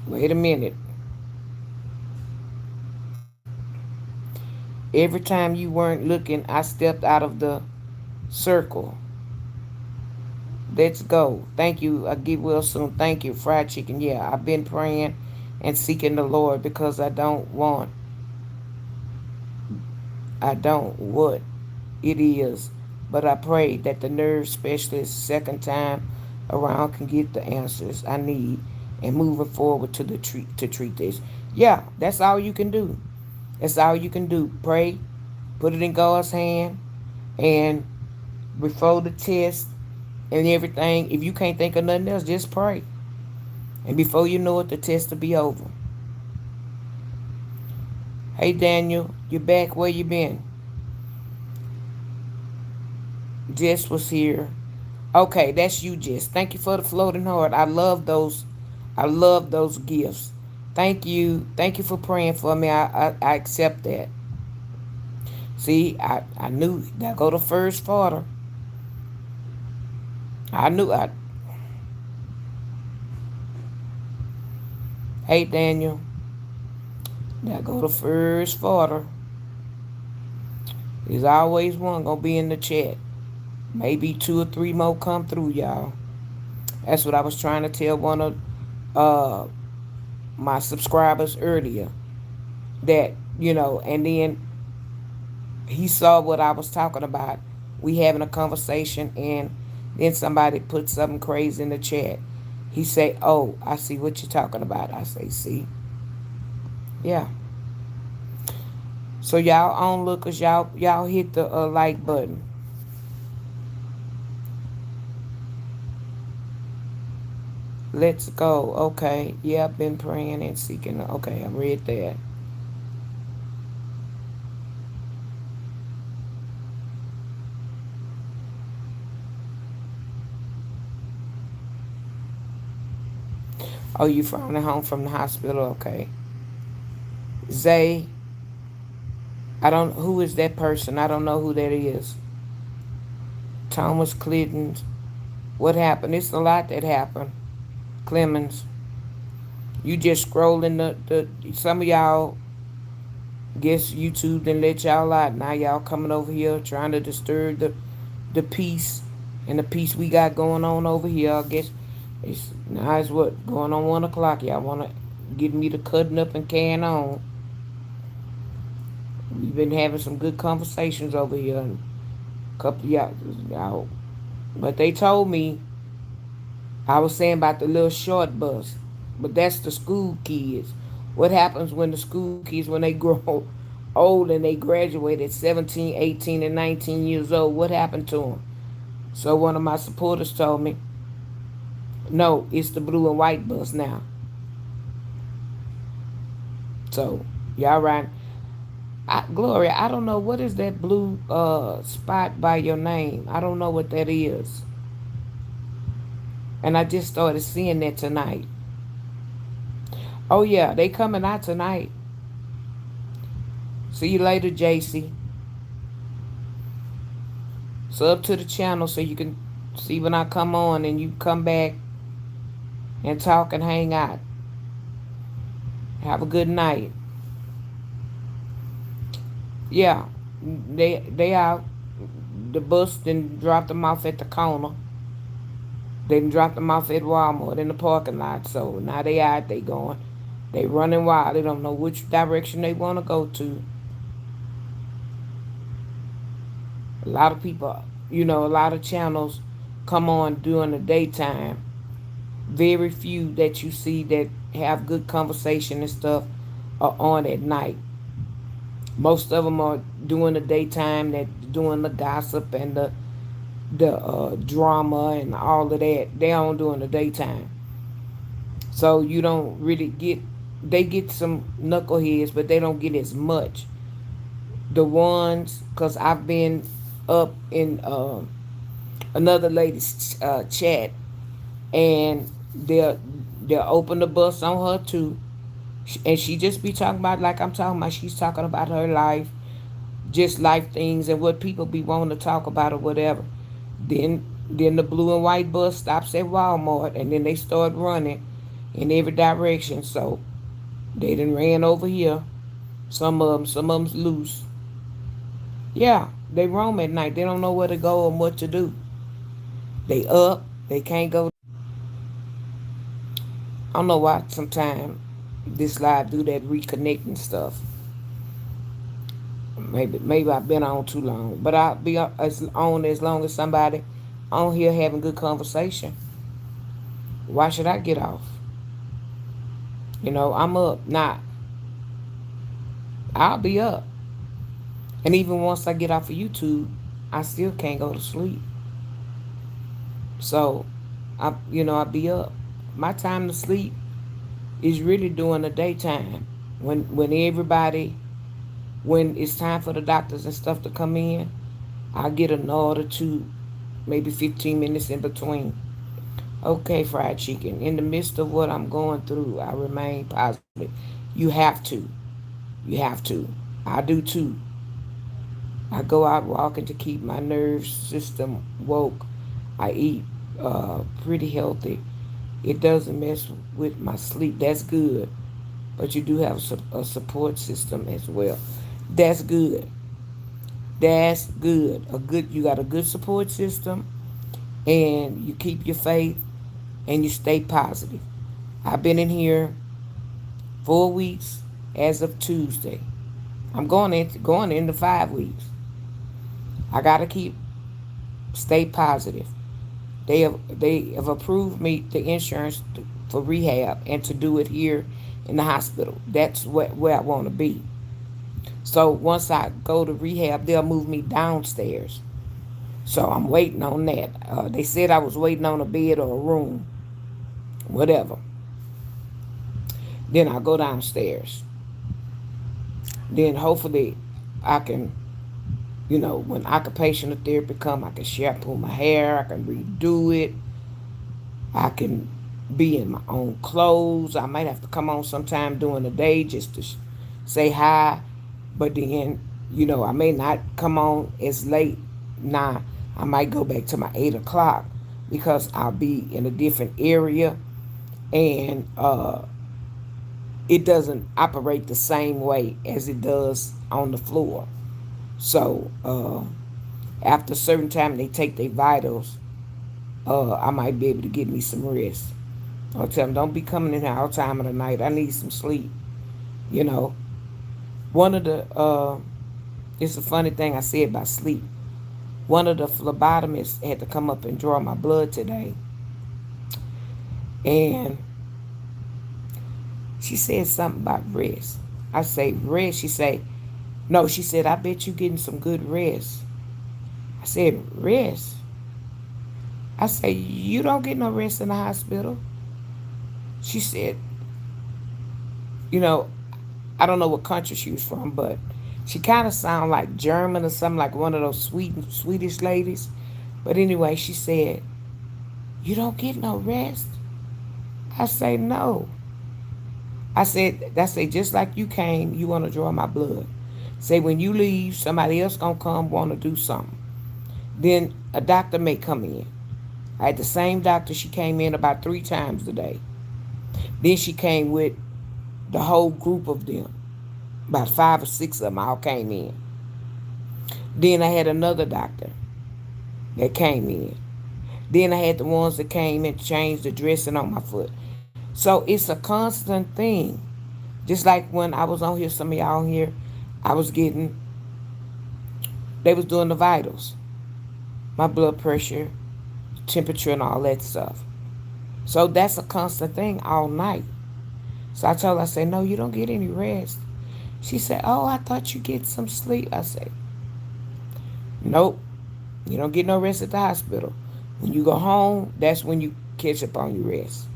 Wait a minute. Every time you weren't looking, I stepped out of the circle. Let's go. Thank you. I get well soon. Thank you. Fried chicken. Yeah, I've been praying and seeking the Lord because I don't what it is. But I pray that the nerve specialist second time around can get the answers I need and moving forward to treat this. Yeah, that's all you can do. That's all you can do. Pray, put it in God's hand, and before the test and everything, if you can't think of nothing else, just pray. And before you know it, the test will be over. Hey Daniel, you back? Where you been? Jess was here. Okay, that's you, Jess. Thank you for the floating heart. I love those. I love those gifts. Thank you. Thank you for praying for me. I accept that. See, I knew that go to first father. I knew I. Hey Daniel, that go to first father. There's always one gonna be in the chat. Maybe two or three more come through, y'all. That's what I was trying to tell one of my subscribers earlier. That, and then he saw what I was talking about. We having a conversation, and then somebody put something crazy in the chat. He say, oh, I see what you're talking about. I say, see? Yeah. So y'all onlookers, y'all hit the like button. Let's go. Okay. Yeah, I've been praying and seeking. Okay, I read that. Oh, you found it home from the hospital? Okay. Zay, who is that person? I don't know who that is. Thomas Clinton. What happened? It's a lot that happened. Clemens. You just scrolling some of y'all guess YouTube didn't let y'all out. Now y'all coming over here trying to disturb the peace and the peace we got going on over here. I guess it's what going on 1 o'clock. Y'all wanna get me to cutting up and carrying on. We've been having some good conversations over here. And a couple of y'all, but they told me I was saying about the little short bus, but that's the school kids. What happens when the school kids, when they grow old and they graduate at 17, 18, and 19 years old, what happened to them? So one of my supporters told me, no, it's the blue and white bus now. So, y'all right. Gloria, I don't know, what is that blue spot by your name? I don't know what that is. And I just started seeing that tonight. Oh yeah, they coming out tonight. See you later, JC. Sub to the channel so you can see when I come on and you come back and talk and hang out. Have a good night. Yeah, they out. The bus then dropped them off at the corner. They done dropped them off at Walmart in the parking lot. So now they out. They going. They running wild. They don't know which direction they want to go to. A lot of people, a lot of channels come on during the daytime. Very few that you see that have good conversation and stuff are on at night. Most of them are doing the daytime, that doing the gossip and the drama and all of that. They on during the daytime. So you don't really get. They get some knuckleheads, but they don't get as much. The ones, cause I've been up in another lady's chat, and they'll open the bus on her too, and she just be talking about like I'm talking about. She's talking about her life, just life things and what people be wanting to talk about or whatever. Then the blue and white bus stops at Walmart, and then they start running in every direction. So they done ran over here. Some of them's loose. Yeah, they roam at night. They don't know where to go and what to do. They up. They can't go. I don't know why sometimes this live do that reconnecting stuff. Maybe I've been on too long, but I'll be on as long as somebody on here having good conversation. Why should I get off? I'm up. Nah, I'll be up. And even once I get off of YouTube, I still can't go to sleep. So, I be up. My time to sleep is really during the daytime. When it's time for the doctors and stuff to come in, I get an hour or two, maybe 15 minutes in between. Okay, fried chicken. In the midst of what I'm going through, I remain positive. You have to. You have to. I do too. I go out walking to keep my nervous system woke. I eat pretty healthy. It doesn't mess with my sleep. That's good. But you do have a support system as well. That's good. That's good. You got a good support system, and you keep your faith, and you stay positive. I've been in here 4 weeks as of Tuesday. I'm going into 5 weeks. I gotta stay positive. They have approved me the insurance for rehab and to do it here in the hospital. That's where I want to be. So once I go to rehab, they'll move me downstairs. So I'm waiting on that. They said I was waiting on a bed or a room, whatever. Then I'll go downstairs. Then hopefully I can, when occupational therapy come, I can shampoo my hair, I can redo it, I can be in my own clothes. I might have to come on sometime during the day just to say hi, but then, I may not come on as late. Nah, I might go back to my 8 o'clock because I'll be in a different area, and it doesn't operate the same way as it does on the floor. So after a certain time they take their vitals, I might be able to get me some rest. I'll tell them, don't be coming in here all time of the night. I need some sleep. One of the, it's a funny thing I said about sleep. One of the phlebotomists had to come up and draw my blood today. And she said something about rest. I say, rest? She said, no, she said, I bet you getting some good rest. I said, rest? I said, you don't get no rest in the hospital. She said, I don't know what country she was from, but she kind of sounded like German or something, like one of those Swedish ladies. But anyway, she said, You don't get no rest. I say, no. I say, just like you came, you want to draw my blood. Say, when you leave, somebody else going to come, want to do something. Then a doctor may come in. I had the same doctor. She came in about 3 times a day. Then she came with the whole group of them. About 5 or 6 of them all came in. Then I had another doctor that came in. Then I had the ones that came and changed the dressing on my foot. So it's a constant thing. Just like when I was on here, some of y'all on here, I was getting, they was doing the vitals, my blood pressure, temperature, and all that stuff. So that's a constant thing all night. So I told her, I said, no, you don't get any rest. She said, oh, I thought you get some sleep. I said, nope, you don't get no rest at the hospital. When you go home, that's when you catch up on your rest.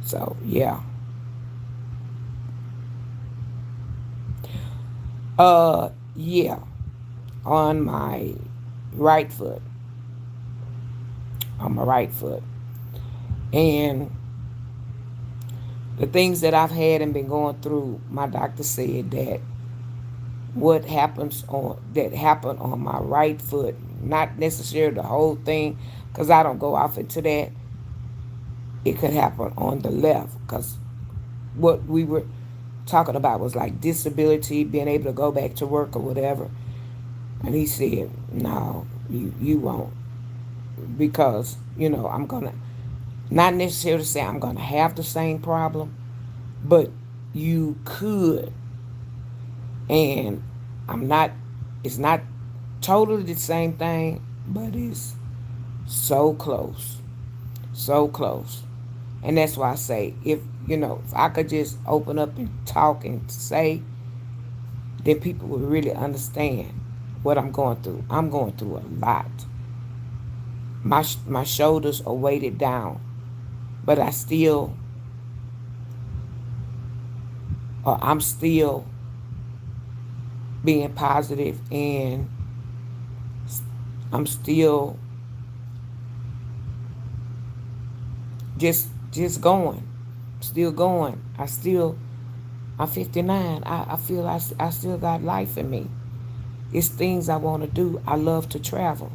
So, yeah. Yeah, on my right foot. On my right foot. And the things that I've had and been going through, my doctor said that that happened on my right foot, not necessarily the whole thing, because I don't go off into that. It could happen on the left, because what we were talking about was like disability, being able to go back to work or whatever. And he said, no, you won't, because I'm gonna not necessarily say I'm gonna have the same problem, but you could. And it's not totally the same thing, but it's so close. So close. And that's why I say, if I could just open up and talk and say, then people would really understand what I'm going through. I'm going through a lot. My shoulders are weighted down, but I'm still being positive, and I'm still just going, still going. I'm 59. I feel I still got life in me. It's things I want to do. I love to travel.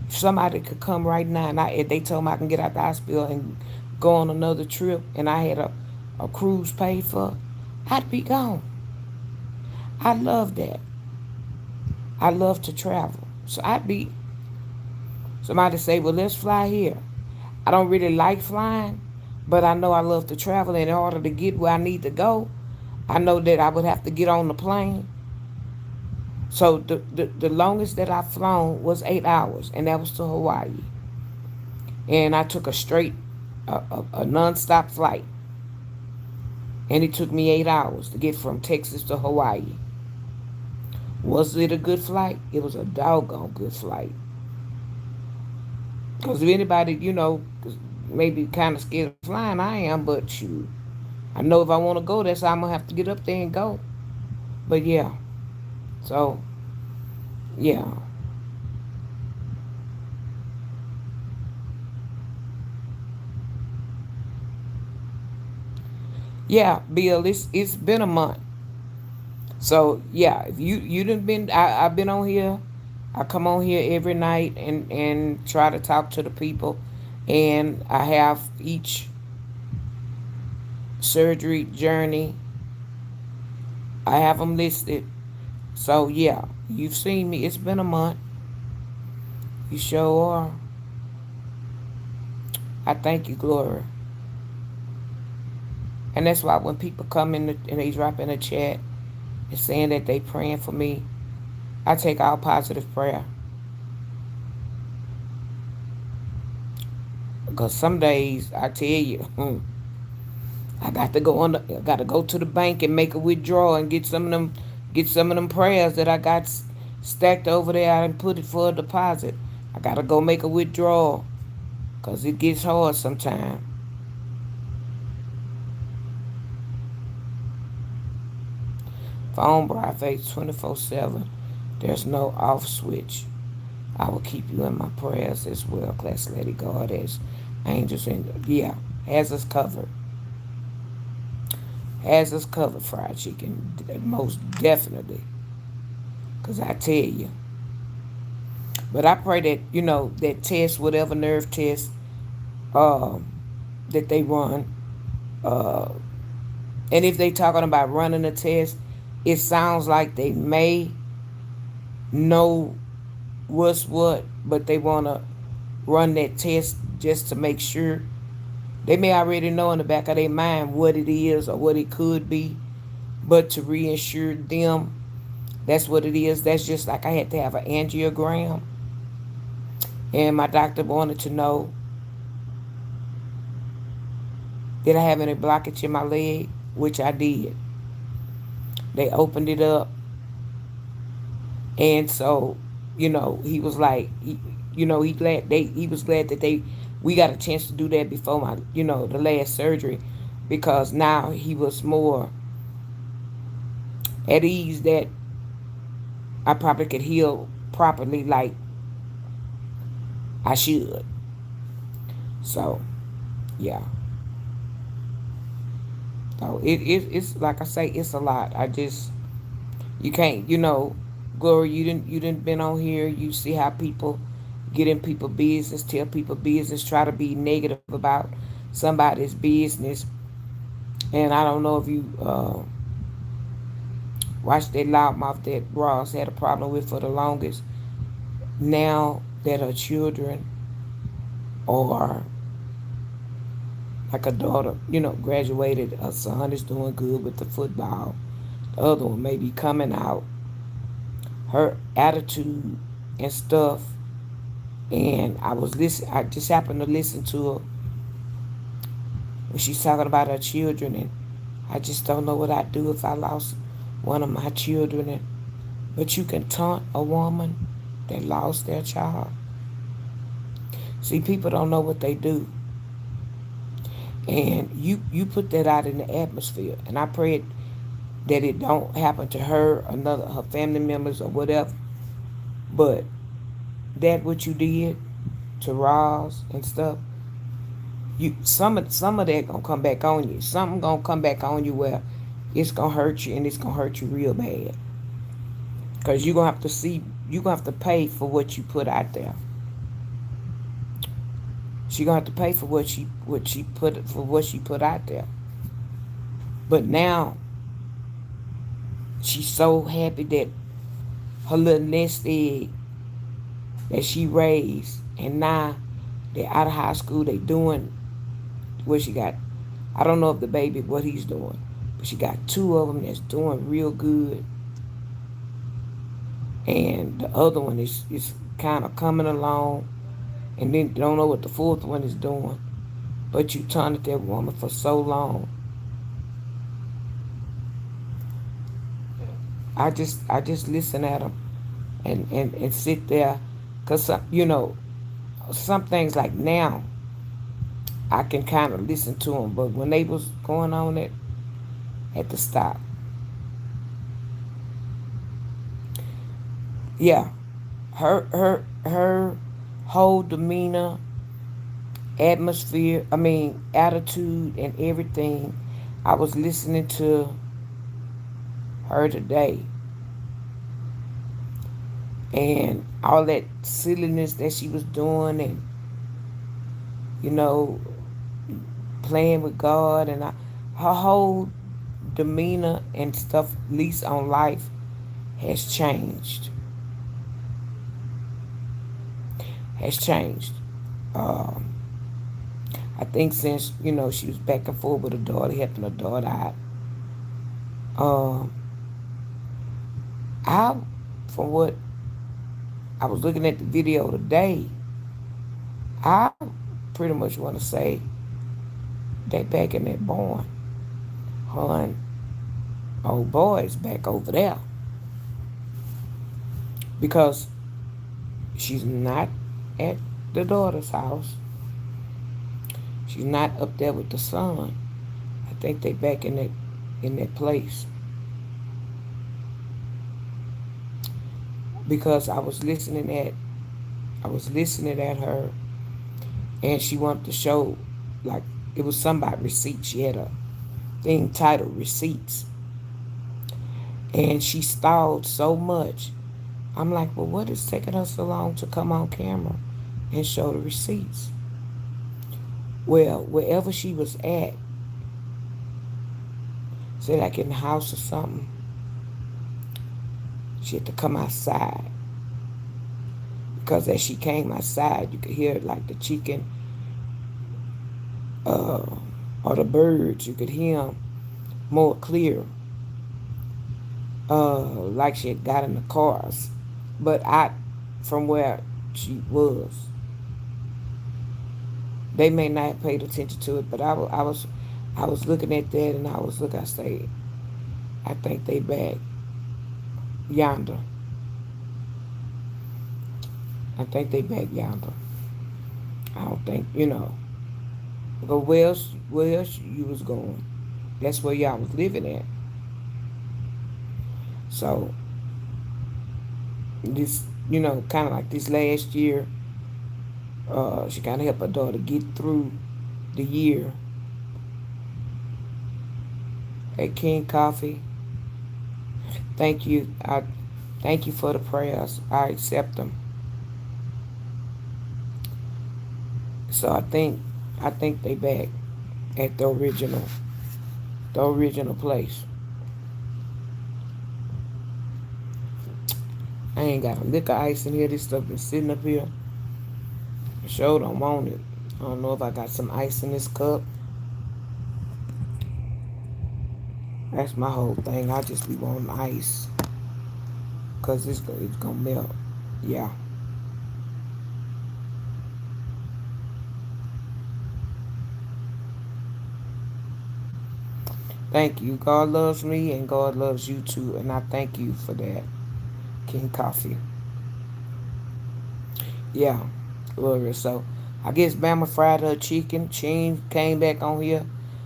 If somebody could come right now, and if they told me I can get out the hospital and go on another trip, and I had a cruise paid for, I'd be gone. I love that. I love to travel. So somebody say, well, let's fly here. I don't really like flying, but I know I love to travel. And in order to get where I need to go, I know that I would have to get on the plane. So the longest that I've flown was 8 hours, and that was to Hawaii. And I took a non-stop flight. And it took me 8 hours to get from Texas to Hawaii. Was it a good flight? It was a doggone good flight. Because if anybody, maybe kind of scared of flying, I am, but shoot, I know if I want to go, that's how I'm going to have to get up there and go. But yeah, so, yeah. Yeah, Bill, it's been a month. So yeah, if you done been, I've been on here. I come on here every night and try to talk to the people, and I have each surgery journey. I have them listed. So yeah, you've seen me. It's been a month. You sure are. I thank you, Glory. And that's why when people come in and they drop in the chat and saying that they praying for me, I take all positive prayer. Because some days I tell you, I got to go to the bank and make a withdrawal and get some of them prayers that I got stacked over there and put it for a deposit. I got to go make a withdrawal because it gets hard sometimes. Phone bright face 24/7. There's no off switch. I will keep you in my prayers as well, Class Lady Goddess. Angels and yeah, has us covered. Has us covered, fried chicken, most definitely. Cause I tell you, but I pray that that test, whatever nerve test, um, that they run, uh, and if they talking about running a test, it sounds like they may know what's what, but they wanna run that test just to make sure. They may already know in the back of their mind what it is or what it could be, but to reassure them that's what it is. That's just like I had to have an angiogram, and my doctor wanted to know did I have any blockage in my leg, which I did. They opened it up, and so he was like, he was glad that we got a chance to do that before my the last surgery, because now he was more at ease that I probably could heal properly like I should. So yeah. So it's like I say, it's a lot. I just you can't Glory, you didn't been on here. You see how people get in people business, tell people business, try to be negative about somebody's business. And I don't know if you watched that loudmouth that Ross had a problem with for the longest. Now that her children are like a daughter, graduated, her son is doing good with the football. The other one may be coming out. Her attitude and stuff. And I just happened to listen to her when she's talking about her children, and I just don't know what I'd do if I lost one of my children. But you can taunt a woman that lost their child. See, people don't know what they do. And you put that out in the atmosphere. And I pray that it don't happen to her, another her family members or whatever. But that what you did to Roz and stuff, some of that gonna come back on you. Something gonna come back on you where it's gonna hurt you, and it's gonna hurt you real bad. Cause you're gonna have to pay for what you put out there. She gonna have to pay for what she put out there. But now she's so happy that her little nest egg that she raised, and now they're out of high school. They doing what she got. I don't know if the baby what he's doing, but she got two of them that's doing real good, and the other one is kind of coming along, and then don't know what the fourth one is doing. But you taunted that woman for so long. I just listen at them and sit there, cause some things like now I can kind of listen to them, but when they was going on it, had to stop. Yeah, her whole demeanor, atmosphere, I mean attitude and everything. I was listening to her today, and all that silliness that she was doing, and you know playing with God, and her whole demeanor and stuff, at least on life, has changed. Has changed. Um, I think since she was back and forth with her daughter, helping her daughter out. Um, I, from what I was looking at the video today, I pretty much want to say that back in that barn, her and old boy is back over there, because she's not at the daughter's house. She's not up there with the son. I think they back in that place, because I was listening at her, and she wanted to show, like, it was something about receipts. She had a thing titled Receipts, and she stalled so much. I'm like, well, what is taking her so long to come on camera and show the receipts? Well, wherever she was at, say like in the house or something, she had to come outside. Because as she came outside, you could hear like the chicken uh, or the birds. You could hear them more clear, like she had got in the cars. But from where she was, they may not have paid attention to it. But I was looking at that, and I was looking. I say, I think they back yonder. I think they back yonder. I don't think, But where else you was going? That's where y'all was living at. So this, kind of like this last year, she kind of helped her daughter get through the year at King Coffee. Thank you. I thank you for the prayers. I accept them. So I think they back at the original place. I ain't got a lick of ice in here. This stuff been sitting up here. I sure don't want it. I don't know if I got some ice in this cup. That's my whole thing. I just be wanting ice. Because it's gonna melt. Yeah. Thank you. God loves me and God loves you too. And I thank you for that, King Coffee. Yeah. Glory. So I guess Bama fried her chicken. She came back on here.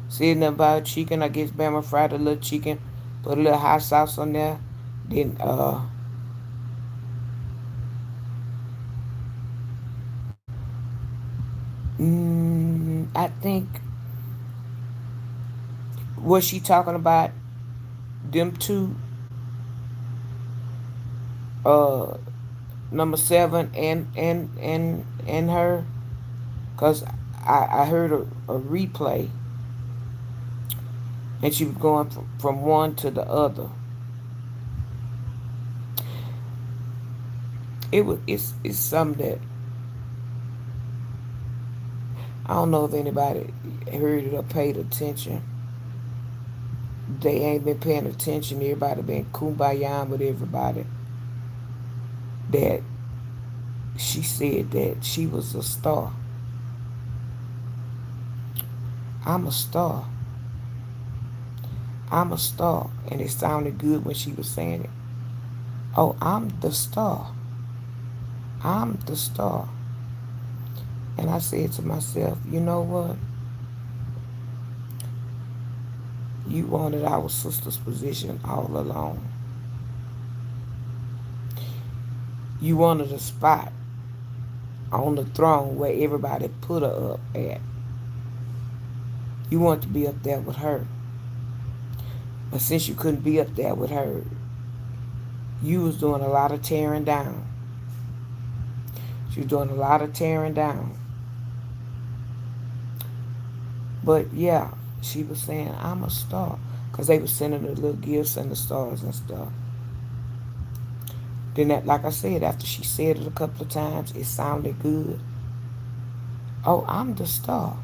Said nothing about chicken. I guess Bama fried a little chicken. Put a little hot sauce on there. Then I think, was she talking about them two, uh number seven and her? Because I heard a replay, and she was going from one to the other. It's something that I don't know if anybody heard it or paid attention. They ain't been paying attention. Everybody been kumbaya with everybody. That she said that she was a star. I'm a star. I'm a star. And it sounded good when she was saying it. Oh, I'm the star. I'm the star. And I said to myself, you know what? You wanted our sister's position all along. You wanted a spot on the throne where everybody put her up at. You wanted to be up there with her. But since you couldn't be up there with her, you was doing a lot of tearing down. She was doing a lot of tearing down. But yeah, she was saying, I'm a star. Because they were sending her little gifts and the stars and stuff. Then, like I said, after she said it a couple of times, it sounded good. Oh, I'm the star.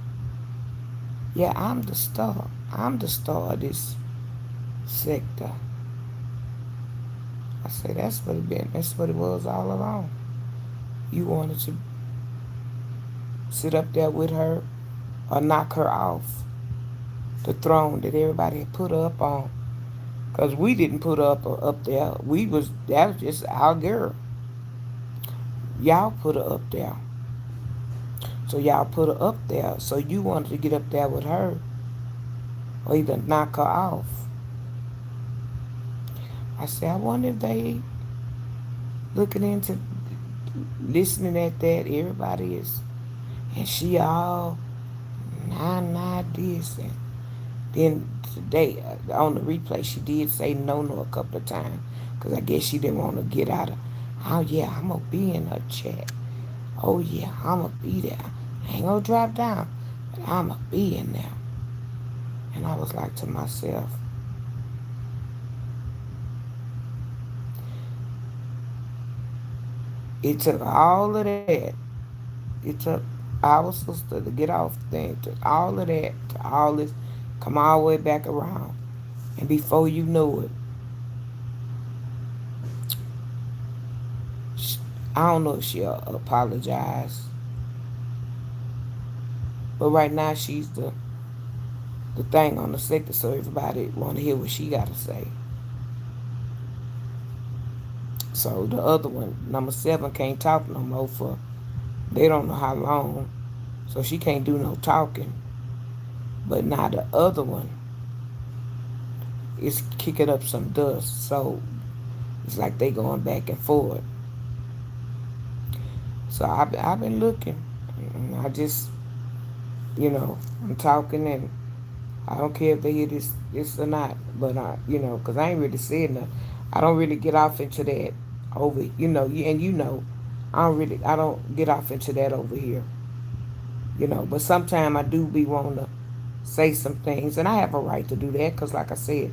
Yeah, I'm the star. I'm the star of this sector. I said, that's what it been. That's what it was all along. You wanted to sit up there with her or knock her off the throne that everybody had put her up on. Because we didn't put her up there. That was just our girl. Y'all put her up there. So y'all put her up there. So you wanted to get up there with her or either knock her off. I said, I wonder if they looking into listening at that. Everybody is. And she all, nah, this. And then today, on the replay, she did say no a couple of times. Because I guess she didn't want to get out of, oh yeah, I'm going to be in her chat. Oh yeah, I'm going to be there. I ain't going to drop down, but I'm going to be in there. And I was like to myself, it took all of that. It took our sister to get off the thing. It took all of that to all this come all the way back around. And before you know it, I don't know if she'll apologize. But right now she's the thing on the sector, so everybody want to hear what she got to say. So the other one, number 7, can't talk no more for they don't know how long. So she can't do no talking. But now the other one is kicking up some dust. So it's like they going back and forth. So I've been looking. I just, I'm talking and I don't care if they hear this or not. But, because I ain't really saying nothing. I don't really get off into that over, and I don't get off into that over here. But sometimes I do be wanting to say some things, and I have a right to do that because, like I said,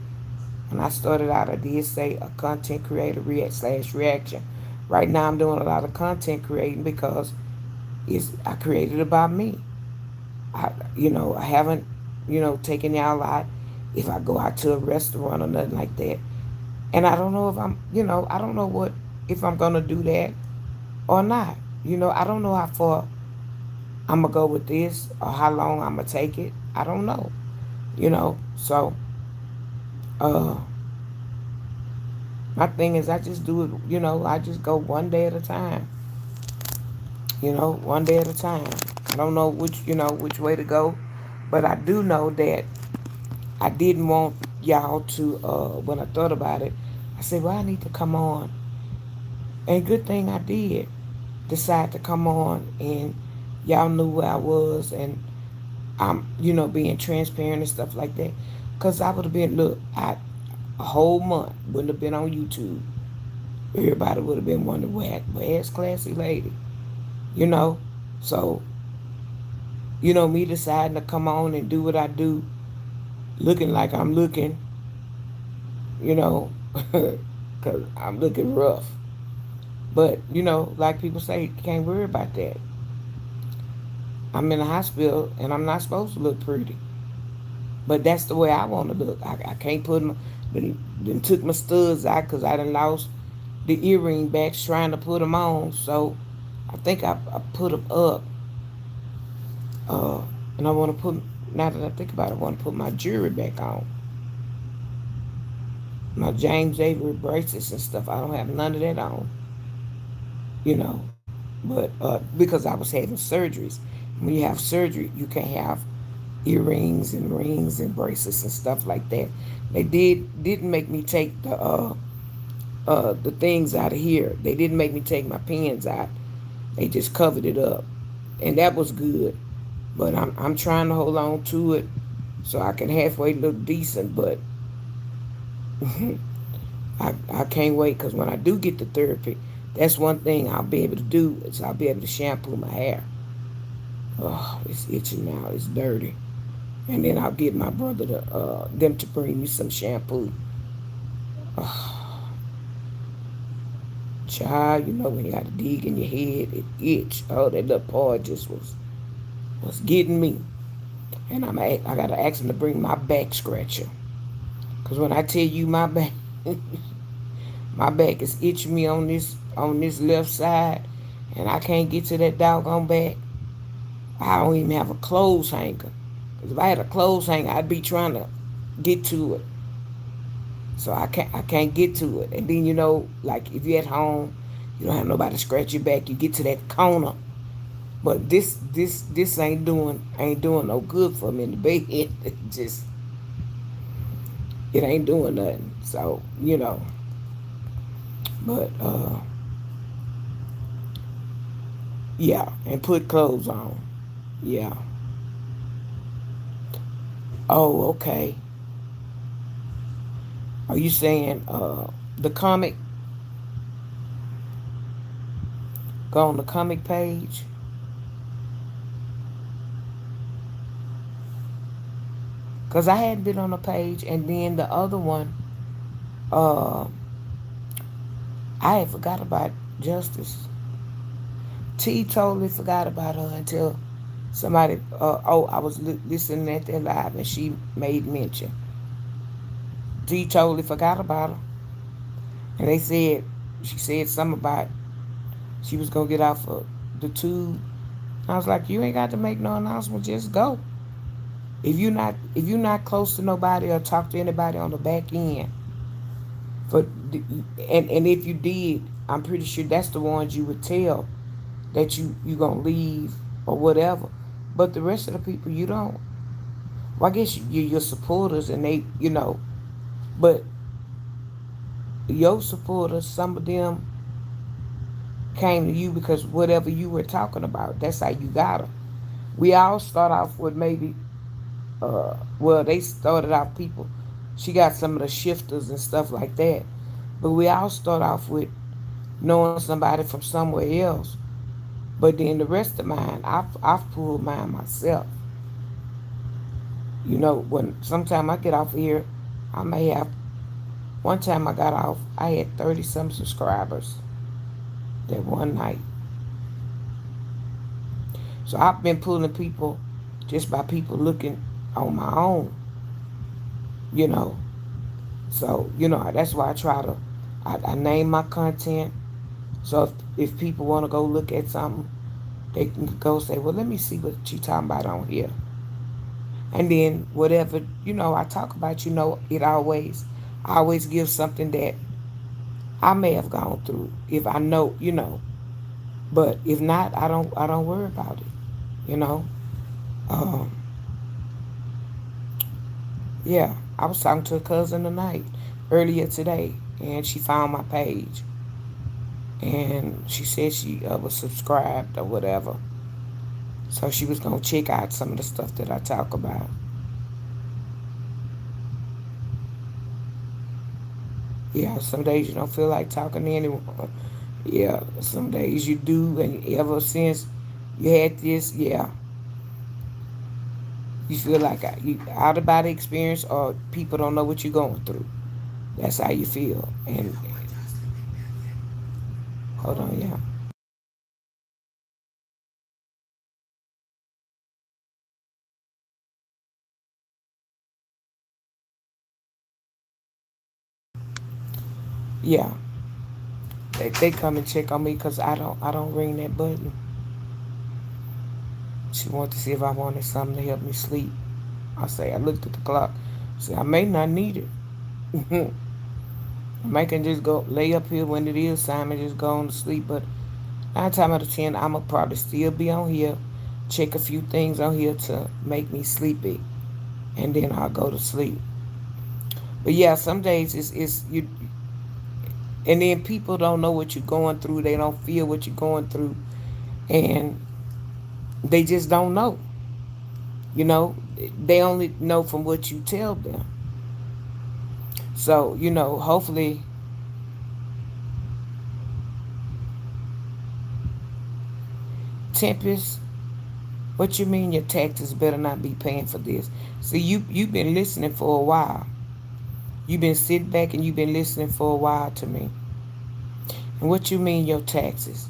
when I started out, I did say a content creator reaction. Right now, I'm doing a lot of content creating because I created about me. I haven't, taken y'all out if I go out to a restaurant or nothing like that. And I don't know if I don't know if I'm gonna do that or not. I don't know how far I'm gonna go with this or how long I'm gonna take it. I don't know. So uh my thing is I just do it, I just go one day at a time. One day at a time. I don't know which way to go, but I do know that I didn't want y'all to when I thought about it, I said, well, I need to come on. And good thing I did decide to come on and y'all knew where I was and I'm, being transparent and stuff like that. Because I would have been, a whole month wouldn't have been on YouTube. Everybody would have been wondering, where's Classy Lady? So, me deciding to come on and do what I do, looking like I'm looking, because I'm looking rough. But, like people say, you can't worry about that. I'm in the hospital and I'm not supposed to look pretty. But that's the way I want to look. I can't put my, then took my studs out because I done lost the earring backs trying to put them on. So I think I put them up. And I want to put, now that I think about it, I want to put my jewelry back on. My James Avery bracelets and stuff. I don't have none of that on. But because I was having surgeries. When you have surgery, you can't have earrings and rings and bracelets and stuff like that. They didn't make me take the things out of here. They didn't make me take my pins out. They just covered it up, and that was good. But I'm trying to hold on to it so I can halfway look decent. But I can't wait because when I do get the therapy, that's one thing I'll be able to do is I'll be able to shampoo my hair. Oh, it's itching now. It's dirty. And then I'll get my brother them to bring me some shampoo. Oh, child, when you got to dig in your head, it itch. Oh, that little paw just was getting me. And I got to ask him to bring my back scratcher. Because when I tell you my back, my back is itching me on this left side, and I can't get to that doggone back. I don't even have a clothes hanger. Because if I had a clothes hanger, I'd be trying to get to it. So I can't get to it. And then, like if you're at home, you don't have nobody to scratch your back, you get to that corner. But this ain't doing no good for me in the bed. It ain't doing nothing. So, But yeah, and put clothes on. Yeah. Oh, okay. Are you saying the comic? Go on the comic page? Because I hadn't been on the page. And then the other one, uh, I had forgot about Justice. T totally forgot about her until somebody, I was listening at their live and she made mention. T totally forgot about her. And they said, she said something about she was going to get off of the tube. I was like, you ain't got to make no announcement, just go. If you're not close to nobody or talk to anybody on the back end, for and if you did, I'm pretty sure that's the ones you would tell that you gonna leave or whatever. But the rest of the people you don't. Well, I guess you your supporters and they. But your supporters, some of them came to you because whatever you were talking about, that's how you got them. We all start off with maybe, well, they started off people. She got some of the shifters and stuff like that. But we all start off with knowing somebody from somewhere else. But then the rest of mine, I've pulled mine myself. When sometime I get off of here, I may have. One time I got off, I had 30 some subscribers that one night. So I've been pulling people just by people looking on my own, you know. So, that's why I try to, I name my content. So if people want to go look at something, they can go say, well, let me see what you talking about on here. And then whatever, I talk about, I always give something that I may have gone through if I know. But if not, I don't worry about it, you know. Um, yeah, I was talking to a cousin tonight, earlier today, and she found my page, and she said she was subscribed or whatever. So she was gonna check out some of the stuff that I talk about. Yeah, some days you don't feel like talking to anyone. Yeah, some days you do, and ever since you had this, yeah, you feel like you out of body experience, or people don't know what you're going through. That's how you feel. And hold on, yeah, yeah. They come and check on me because I don't ring that button. She wanted to see if I wanted something to help me sleep. I say I looked at the clock. Say I may not need it. I can just go lay up here when it is time and just go on to sleep. But 9 times out of 10, I'ma probably still be on here, check a few things on here to make me sleepy, and then I'll go to sleep. But yeah, some days it's you, and then people don't know what you're going through. They don't feel what you're going through, and they just don't know. You know, they only know from what you tell them. So hopefully, Tempest. What you mean your taxes better not be paying for this? See, you've been listening for a while. You've been sitting back and you've been listening for a while to me. And what you mean your taxes?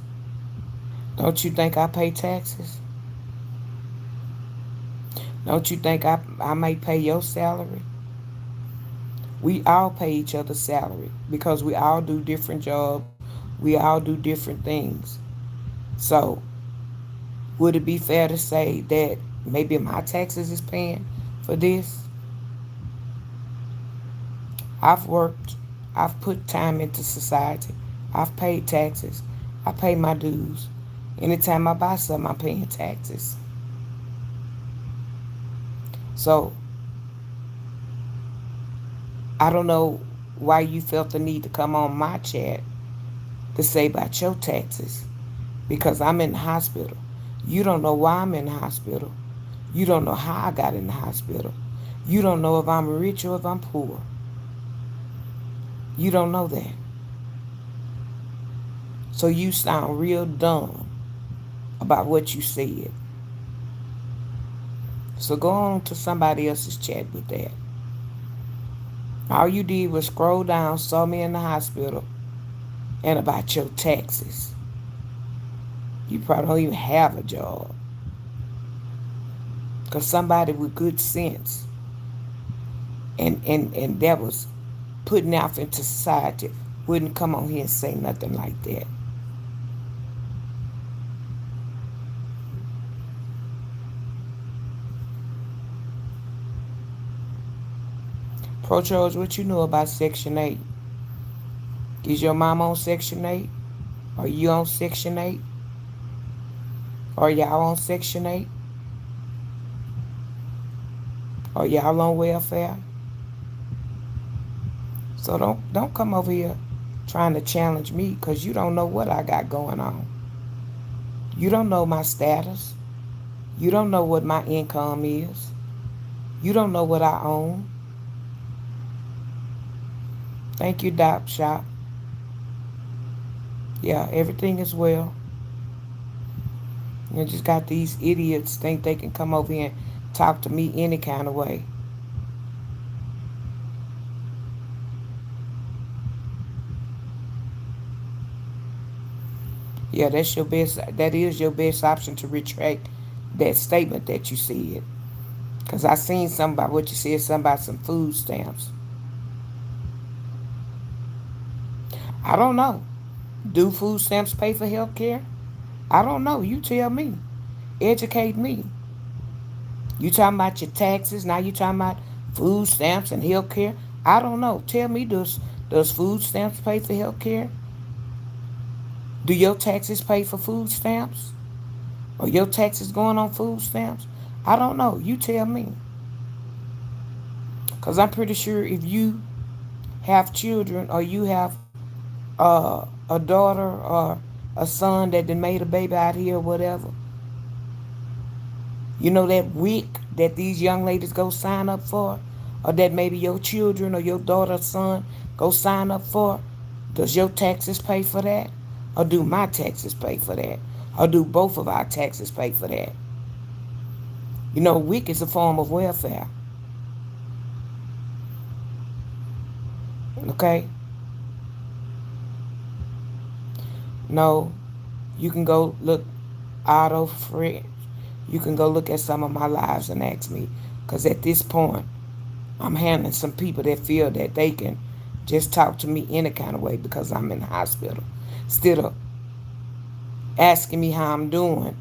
Don't you think I pay taxes? Don't you think I may pay your salary? We all pay each other's salary because we all do different jobs. We all do different things. So, would it be fair to say that maybe my taxes is paying for this? I've worked, I've put time into society, I've paid taxes, I pay my dues. Anytime I buy something, I'm paying taxes. So I don't know why you felt the need to come on my chat to say about your taxes because I'm in the hospital. You don't know why I'm in the hospital. You don't know how I got in the hospital. You don't know if I'm rich or if I'm poor. You don't know that. So you sound real dumb about what you said. So go on to somebody else's chat with that. All you did was scroll down, saw me in the hospital, and about your taxes. You probably don't even have a job. Because somebody with good sense and that was putting out into society wouldn't come on here and say nothing like that. Pro Charge, what you know about Section 8? Is your mom on Section 8? Are you on Section 8? Are y'all on Section 8? Are y'all on welfare? So don't come over here trying to challenge me because you don't know what I got going on. You don't know my status. You don't know what my income is. You don't know what I own. Thank you, Doc Shop. Yeah, everything is well. You just got these idiots think they can come over here and talk to me any kind of way. Yeah, that is your best option to retract that statement that you said. Because I seen something about what you said, something about some food stamps. I don't know. Do food stamps pay for health care? I don't know. You tell me. Educate me. You talking about your taxes, now you talking about food stamps and health care? I don't know. Tell me, does food stamps pay for health care? Do your taxes pay for food stamps? Or your taxes going on food stamps? I don't know. You tell me. Because I'm pretty sure if you have children or you have a daughter or a son that then made a baby out here or whatever, you know that WIC that these young ladies go sign up for, or that maybe your children or your daughter or son go sign up for, does your taxes pay for that? Or do my taxes pay for that? Or do both of our taxes pay for that? You know, WIC is a form of welfare. Okay? No, you can go look Auto French. You can go look at some of my lives and ask me. Because at this point, I'm handling some people that feel that they can just talk to me any kind of way because I'm in the hospital. Instead of asking me how I'm doing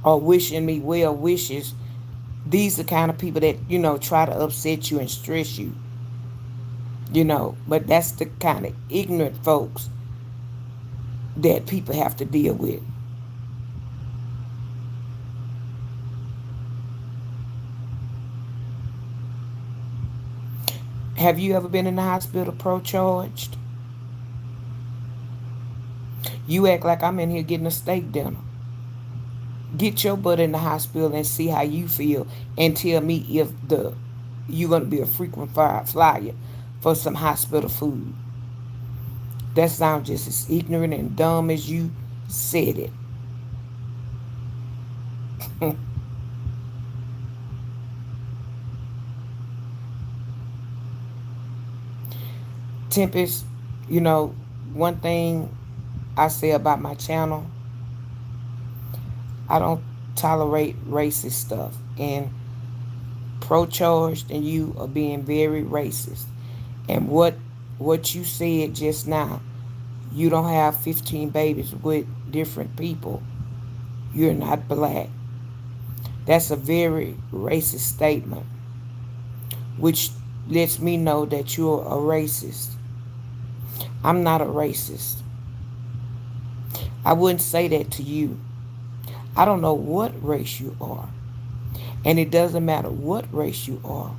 or wishing me well wishes, these are the kind of people that, try to upset you and stress you. But that's the kind of ignorant folks that people have to deal with. Have you ever been in the hospital pro-charged? You act like I'm in here getting a steak dinner. Get your butt in the hospital and see how you feel and tell me if you're going to be a frequent flyer for some hospital food. That sounds just as ignorant and dumb as you said it. Tempest, one thing I say about my channel, I don't tolerate racist stuff. And pro-charged and you are being very racist. And what you said just now, you don't have 15 babies with different people. You're not black. That's a very racist statement, which lets me know that you're a racist. I'm not a racist. I wouldn't say that to you. I don't know what race you are. And it doesn't matter what race you are.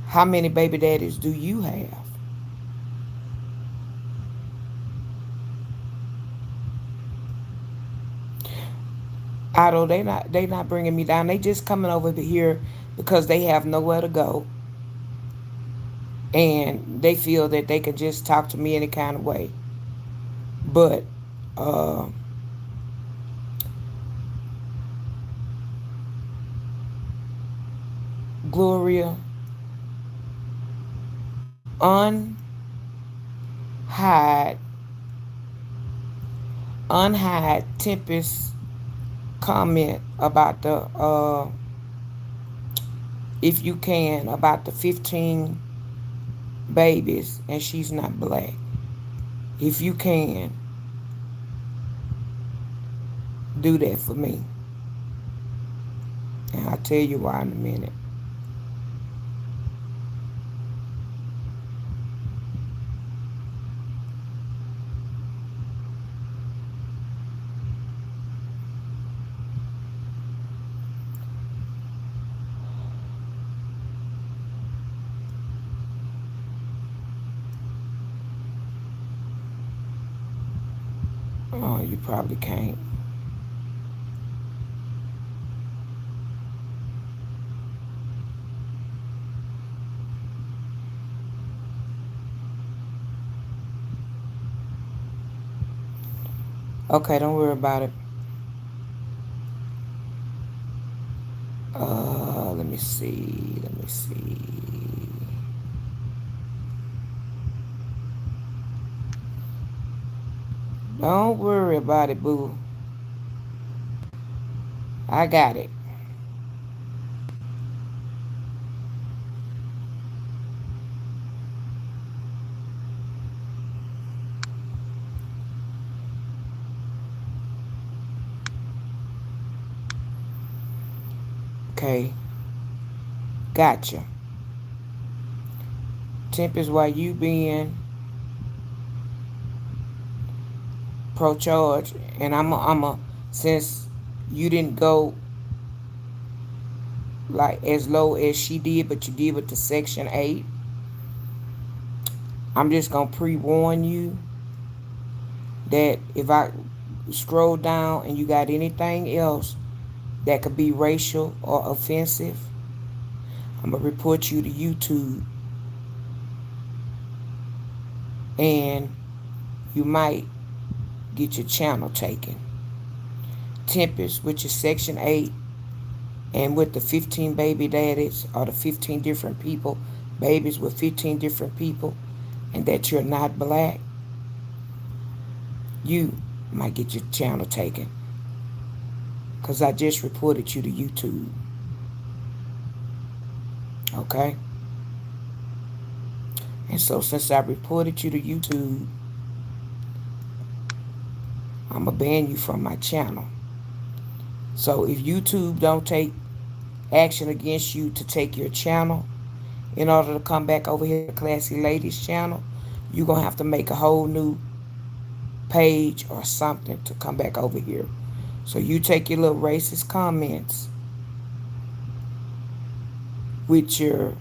How many baby daddies do you have? Although they not bringing me down. They just coming over here because they have nowhere to go, and they feel that they can just talk to me any kind of way. But uh, Gloria, unhide, unhide Tempest comment about the if you can, about the 15 babies and she's not black. If you can, do that for me. And I'll tell you why in a minute. Oh, you probably can't. Okay, don't worry about it. Let me see. Let me see. Don't worry about it, boo. I got it. Okay, gotcha. Tempest, why you being pro-charge, and since you didn't go like as low as she did, but you did with the Section 8, I'm just gonna pre-warn you that if I scroll down and you got anything else that could be racial or offensive, I'm gonna report you to YouTube, and you might get your channel taken. Tempest, which is Section 8, and with the 15 baby daddies, or the 15 different people, babies with 15 different people, and that you're not black, you might get your channel taken. Because I just reported you to YouTube. Okay? And so since I reported you to YouTube, I'm going to ban you from my channel. So if YouTube don't take action against you to take your channel in order to come back over here to Classy Ladies channel, you're going to have to make a whole new page or something to come back over here. So you take your little racist comments with your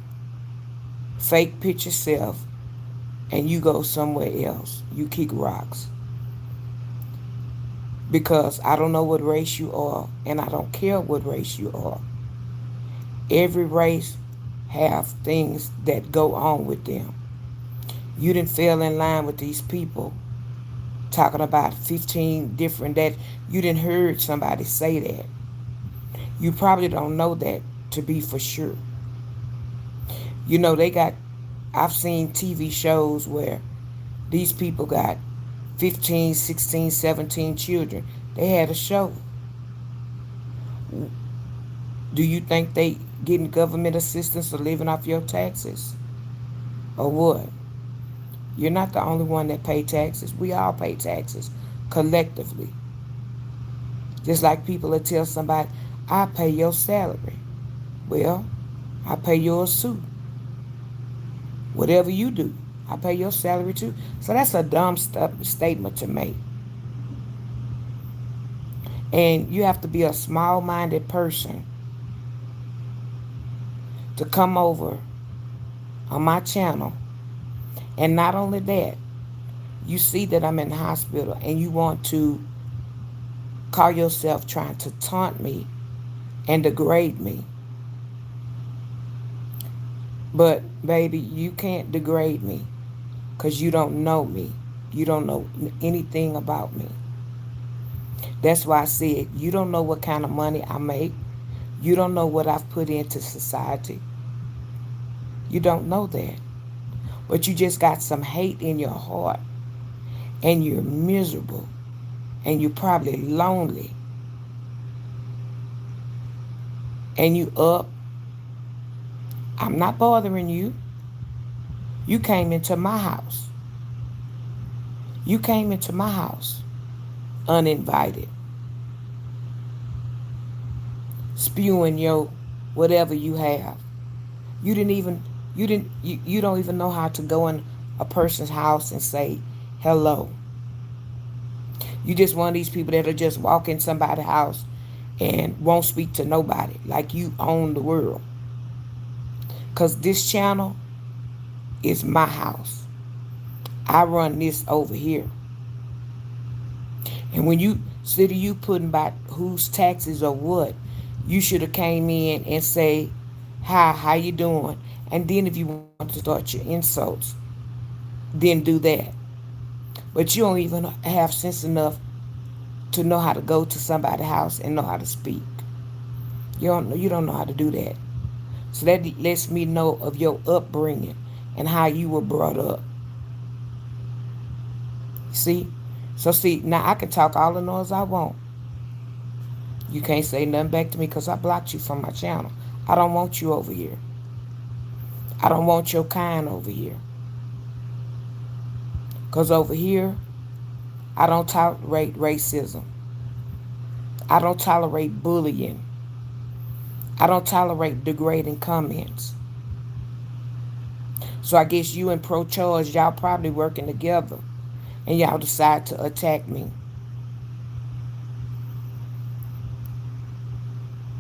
fake picture self and you go somewhere else. You kick rocks. Because I don't know what race you are, and I don't care what race you are. Every race have things that go on with them. You didn't fall in line with these people talking about 15 different that you didn't heard somebody say that. You probably don't know that to be for sure. You know, I've seen TV shows where these people got 15, 16, 17 children. They had a show. Do you think they getting government assistance or living off your taxes? Or what? You're not the only one that pay taxes. We all pay taxes collectively. Just like people that tell somebody, I pay your salary. Well, I pay yours too. Whatever you do, I pay your salary too. So that's a dumb statement to make. And you have to be a small-minded person to come over on my channel. And not only that, you see that I'm in the hospital and you want to Call yourself trying to taunt me and degrade me. But, baby, you can't degrade me because you don't know me. You don't know anything about me. That's why I said you don't know what kind of money I make. You don't know what I've put into society. You don't know that. But you just got some hate in your heart and you're miserable and you're probably lonely and you up. I'm not bothering you. You came into my house. You came into my house uninvited, spewing your whatever you have. You didn't even you don't even know how to go in a person's house and say hello. You just one of these people that'll just walk in somebody's house and won't speak to nobody like you own the world. Cause this channel is my house. I run this over here. And when you instead of you putting about whose taxes or what, you should have came in and say, hi, how you doing? And then if you want to start your insults, then do that. But you don't even have sense enough to know how to go to somebody's house and know how to speak. You don't know how to do that. So that lets me know of your upbringing and how you were brought up. See? So see, now I can talk all the noise I want. You can't say nothing back to me because I blocked you from my channel. I don't want you over here. I don't want your kind over here. Because over here, I don't tolerate racism. I don't tolerate bullying. I don't tolerate degrading comments. So I guess you and pro-choice, y'all probably working together. And y'all decide to attack me.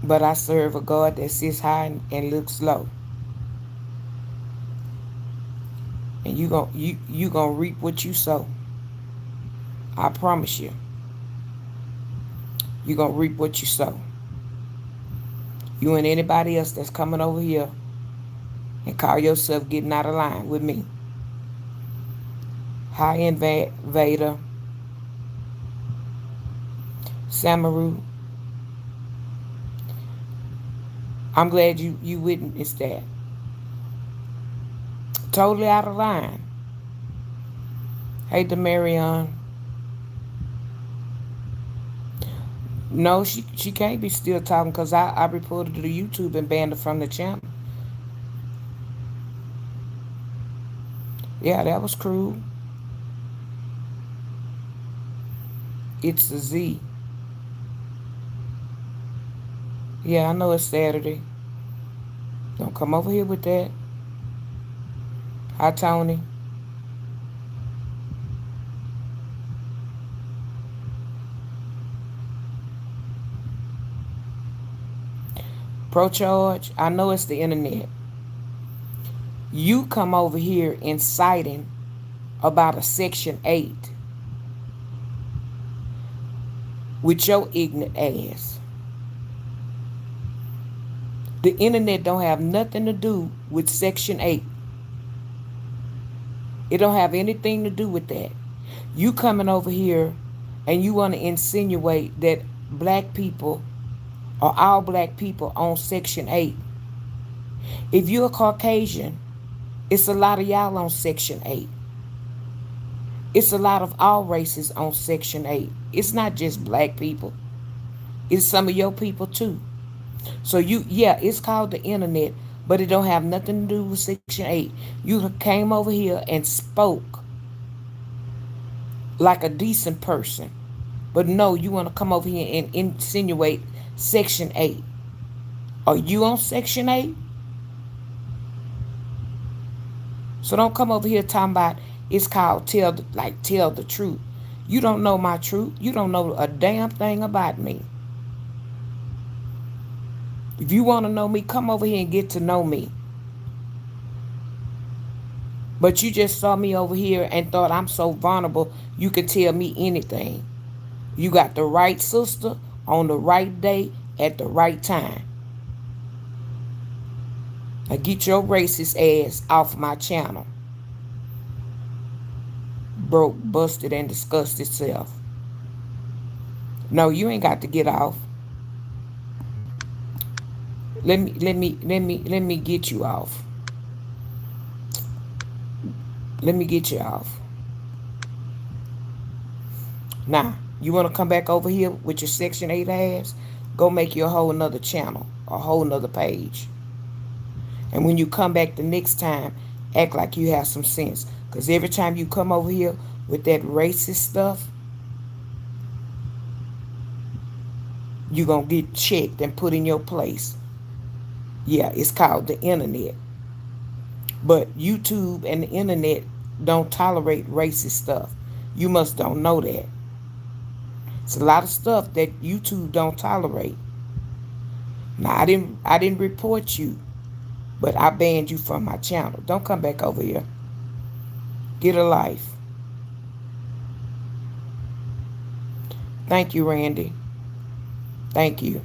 But I serve a God that sits high and looks low. And you gonna reap what you sow. I promise you. You gonna reap what you sow. You and anybody else that's coming over here and call yourself getting out of line with me. Hi, Invader. Samaru. I'm glad you witnessed that. Totally out of line. Hey, Demarion. No, she can't be still talking because I reported to YouTube and banned her from the channel. Yeah, that was cruel. It's a Z. Yeah, I know it's Saturday. Don't come over here with that. Hi, Tony. Pro-charge, I know it's the internet. You come over here inciting about a Section 8 with your ignorant ass. The internet don't have nothing to do with Section 8. It don't have anything to do with that. You coming over here and you want to insinuate that black people or all black people on Section 8. If you're a Caucasian, it's a lot of y'all on Section 8. It's a lot of all races on Section 8. It's not just black people. It's some of your people too. So it's called the internet, but it don't have nothing to do with Section 8. You came over here and spoke like a decent person. But no, you want to come over here and insinuate Section 8. Are you on Section 8? So don't come over here talking about it's called tell the truth. You don't know my truth. You don't know a damn thing about me. If you want to know me, come over here and get to know me. But you just saw me over here and thought I'm so vulnerable you can tell me anything. You got the right sister on the right day at the right time. Now get your racist ass off my channel. Broke, busted, and disgusted self. No, you ain't got to get off. Let me get you off. Let me get you off. Now, you want to come back over here with your Section 8 ass? Go make you a whole nother channel, a whole nother page. And when you come back the next time, act like you have some sense. Because every time you come over here with that racist stuff, you're going to get checked and put in your place. Yeah, it's called the internet. But YouTube and the internet don't tolerate racist stuff. You must don't know that. It's a lot of stuff that YouTube don't tolerate. Now I didn't report you, but I banned you from my channel. Don't come back over here. Get a life. Thank you, Randy. Thank you.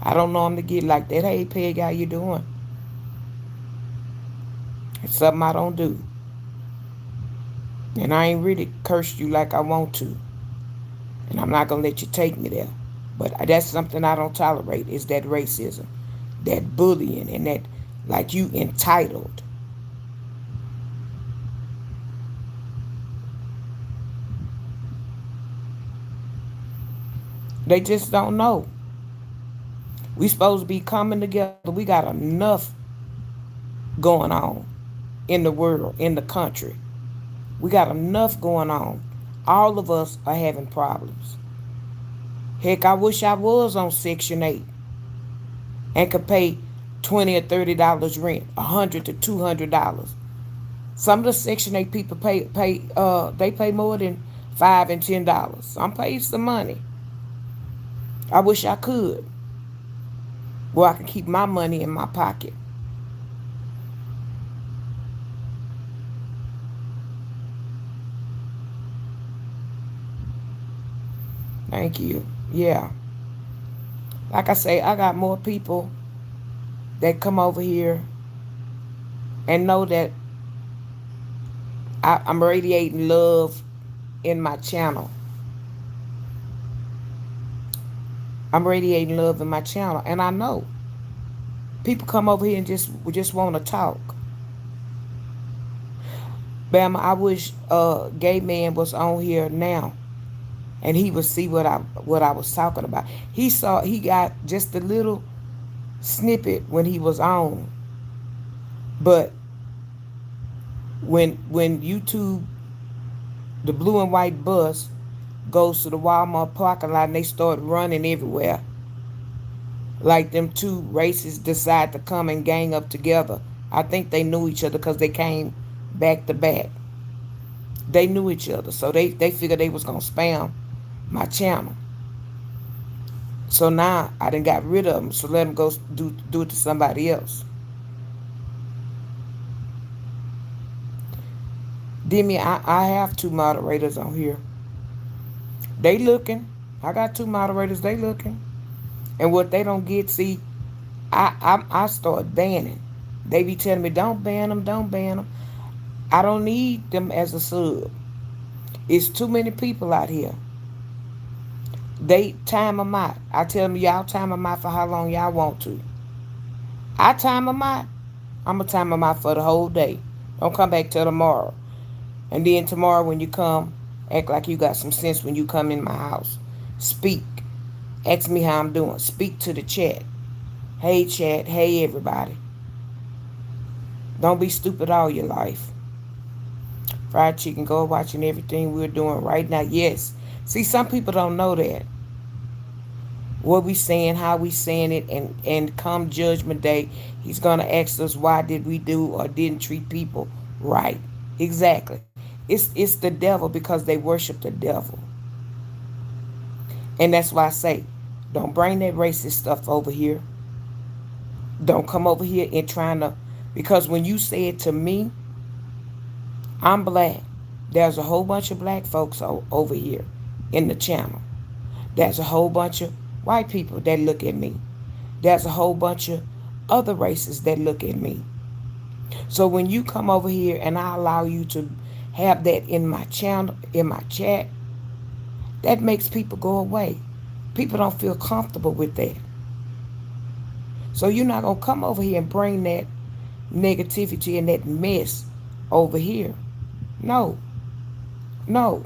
I don't know him to get like that. Hey, Peg, how you doing? It's something I don't do. And I ain't really cursed you like I want to. And I'm not going to let you take me there. But that's something I don't tolerate is that racism, that bullying, and that like you entitled. They just don't know. We supposed to be coming together. We got enough going on in the world, in the country. We got enough going on. All of us are having problems. Heck, I wish I was on Section 8 and could pay $20 or $30 rent, $100 to $200. Some of the Section 8 people they pay more than $5 and $10. I'm paid some money. I wish I could. Where I can keep my money in my pocket. Thank you. Yeah. Like I say, I got more people that come over here and know that I'm radiating love in my channel. I'm radiating love in my channel. And I know. People come over here and just want to talk. Bama, I wish Gay Man was on here now. And he would see what I was talking about. He got just a little snippet when he was on. But when YouTube, the blue and white bus goes to the Walmart parking lot and they start running everywhere, like them two races decide to come and gang up together. I think they knew each other because they came back to back. They knew each other, so they figured they was gonna spam my channel. So now I done got rid of them. So let them go do it to somebody else. Demi, I have 2 moderators on here. They looking. I got 2 moderators. They looking. And what they don't get, see, I start banning. They be telling me, don't ban them, don't ban them. I don't need them as a sub. It's too many people out here. They time them out. I tell them, y'all time them out for how long y'all want to. I time them out. I'm going to time them out for the whole day. Don't come back till tomorrow. And then tomorrow when you come, act like you got some sense when you come in my house. Speak. Ask me how I'm doing. Speak to the chat. Hey, chat. Hey, everybody. Don't be stupid all your life. Fried chicken, go watching everything we're doing right now. Yes. See, some people don't know that. What we saying, how we saying it, and come Judgment Day, he's going to ask us why did we do or didn't treat people right. Exactly. It's the devil because they worship the devil. And that's why I say, don't bring that racist stuff over here. Don't come over here and trying to, because when you say it to me, I'm black. There's a whole bunch of black folks over here in the channel. There's a whole bunch of white people that look at me. There's a whole bunch of other races that look at me. So when you come over here and I allow you to have that in my channel, in my chat, that makes people go away. People don't feel comfortable with that. So you're not going to come over here and bring that negativity and that mess over here. No. No.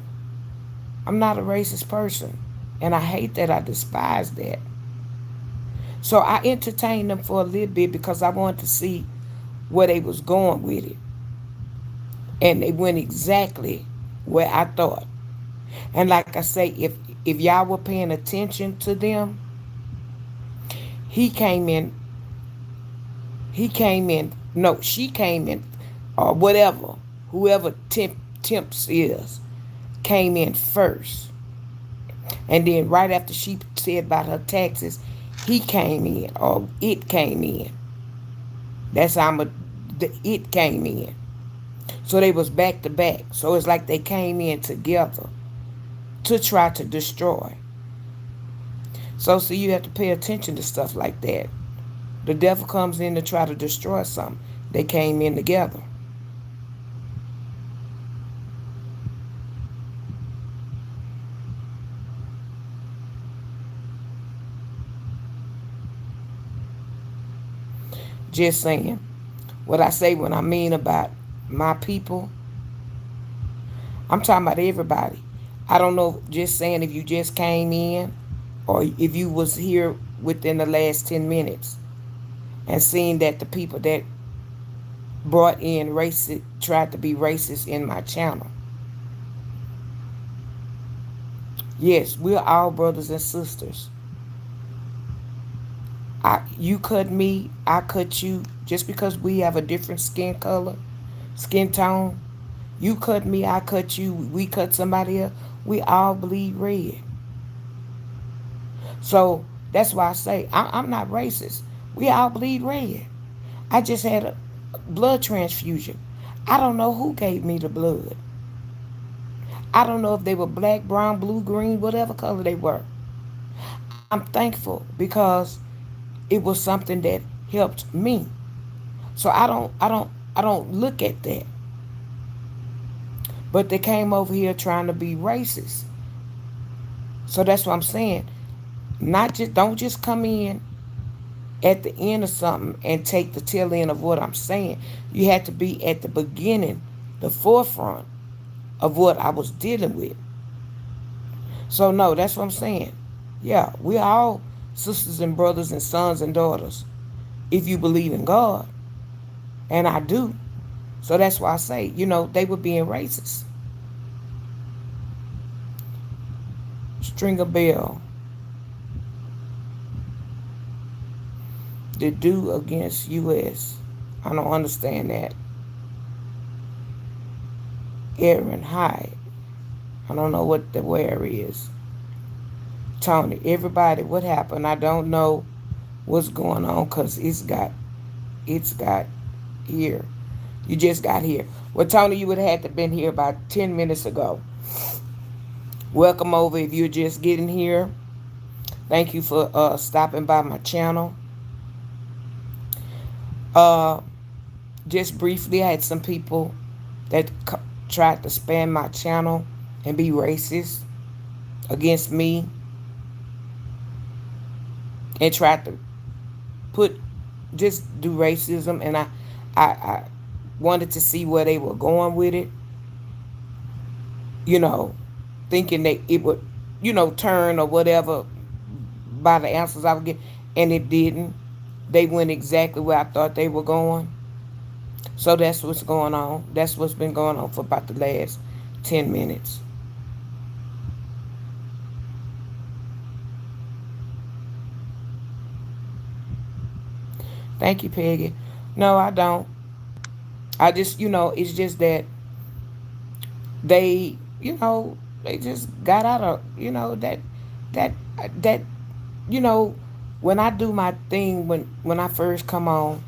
I'm not a racist person. And I hate that. I despise that. So I entertained them for a little bit because I wanted to see where they was going with it. And they went exactly where I thought. And like I say, if y'all were paying attention to them, he came in, no, she came in, or whatever, whoever Temps is, came in first. And then right after she said about her taxes, he came in, or it came in. That's how it came in. So they was back to back. So it's like they came in together to try to destroy. So you have to pay attention to stuff like that. The devil comes in to try to destroy something. They came in together. Just saying. What I say when I mean about my people, I'm talking about everybody. I don't know, just saying if you just came in or if you was here within the last 10 minutes and seen that the people that brought in racist, tried to be racist in my channel. Yes, we're all brothers and sisters. You cut me, I cut you. Just because we have a different skin color, skin tone, you cut me, I cut you, we cut somebody else, we all bleed red. So that's why I say I'm not racist. We all bleed red. I just had a blood transfusion. I don't know who gave me the blood. I don't know if they were black, brown, blue, green, whatever color they were. I'm thankful because it was something that helped me. So I don't look at that. But they came over here trying to be racist. So that's what I'm saying. Don't just come in at the end of something and take the tail end of what I'm saying. You had to be at the beginning, the forefront of what I was dealing with. So no, that's what I'm saying. Yeah, we all sisters and brothers and sons and daughters if you believe in God. And I do. So that's why I say, they were being racist. Stringer Bell. The do against U.S. I don't understand that. Aaron Hyde. I don't know what the where is. Tony, everybody, what happened? I don't know what's going on because it's got here. You just got here. Well, Tony, you would have had to been here about 10 minutes ago. Welcome over if you're just getting here. Thank you for stopping by my channel. Just briefly, I had some people that tried to spam my channel and be racist against me and tried to just do racism, and I wanted to see where they were going with it, thinking that it would, turn or whatever by the answers I would get, and it didn't. They went exactly where I thought they were going. So that's what's going on. That's what's been going on for about the last 10 minutes. Thank you, Peggy. No, I don't. I just, it's just that they, they just got out of, that, when I do my thing, when I first come on,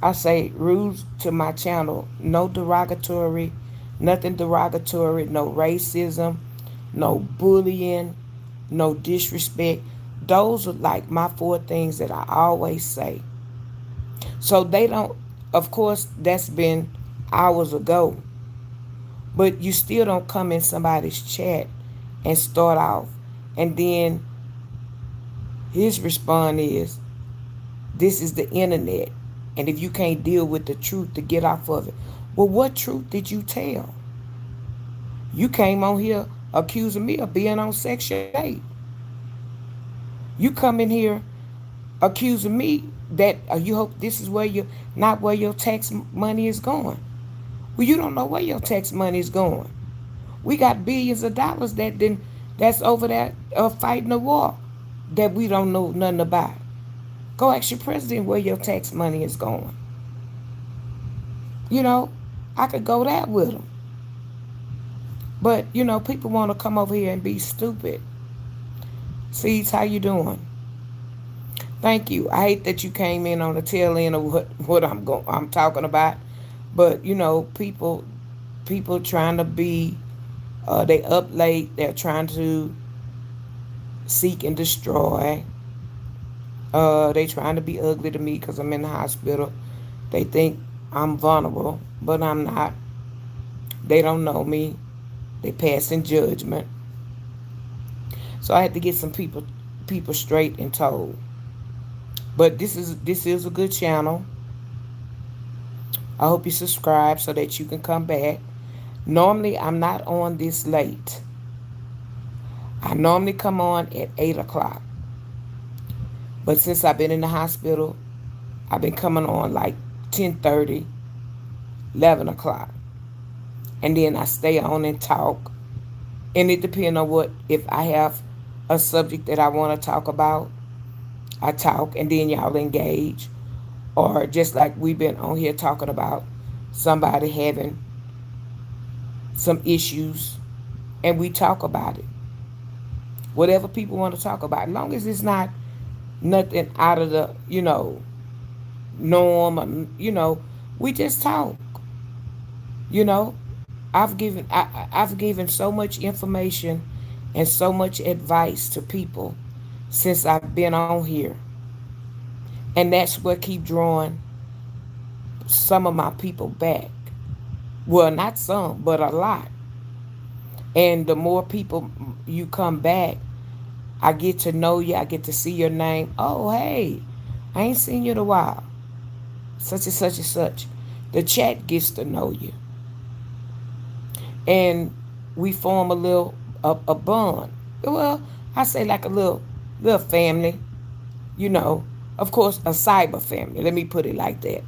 I say rules to my channel, no derogatory, Nothing derogatory, no racism, no bullying, no disrespect. Those are like my four things that I always say. So they don't, of course, that's been hours ago, but you still don't come in somebody's chat and start off. And then his response is, this is the internet. And if you can't deal with the truth, to get off of it. Well, what truth did you tell? You came on here accusing me of being on Section 8. You come in here accusing me that you hope this is where you not where your tax money is going. Well, you don't know where your tax money is going. We got billions of dollars that's over there fighting a war that we don't know nothing about. Go ask your president where your tax money is going. You know, I could go that with them. But, people want to come over here and be stupid. Seeds, how you doing? Thank you. I hate that you came in on the tail end of what I'm talking about. But, people trying to be, they up late. They're trying to seek and destroy. They trying to be ugly to me because I'm in the hospital. They think I'm vulnerable, but I'm not. They don't know me. They passing judgment. So I had to get some people straight and told. But this is a good channel. I hope you subscribe so that you can come back. Normally I'm not on this late. I normally come on at 8 o'clock. But since I've been in the hospital, I've been coming on like 10:30, 11 o'clock. And then I stay on and talk. And it depends on if I have a subject that I want to talk about, I talk and then y'all engage. Or just like we've been on here talking about somebody having some issues and we talk about it. Whatever people want to talk about, as long as it's not nothing out of the, norm, we just talk. I've given so much information and so much advice to people since I've been on here. And that's what keep drawing some of my people back. Well, not some, but a lot. And the more people you come back, I get to know you. I get to see your name. Oh, hey, I ain't seen you in a while. Such and such and such. The chat gets to know you. And we form a bond. Well, I say like a little family, Of course, a cyber family. Let me put it like that.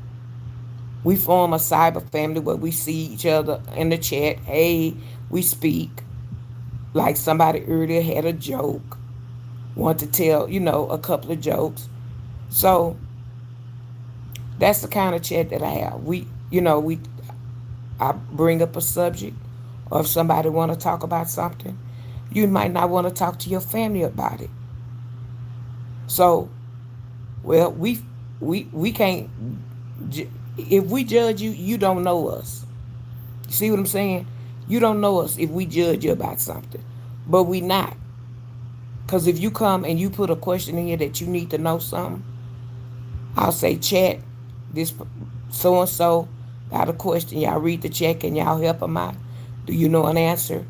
We form a cyber family where we see each other in the chat. Hey, we speak. Like somebody earlier had a joke. Want to tell, a couple of jokes. So that's the kind of chat that I have. I bring up a subject, or if somebody want to talk about something, you might not want to talk to your family about it. So, well, we can't. If we judge you, you don't know us. You see what I'm saying? You don't know us if we judge you about something, but we not. Because if you come and you put a question in here that you need to know something, I'll say, chat, this so-and-so got a question. Y'all read the chat and y'all help them out. Do you know an answer?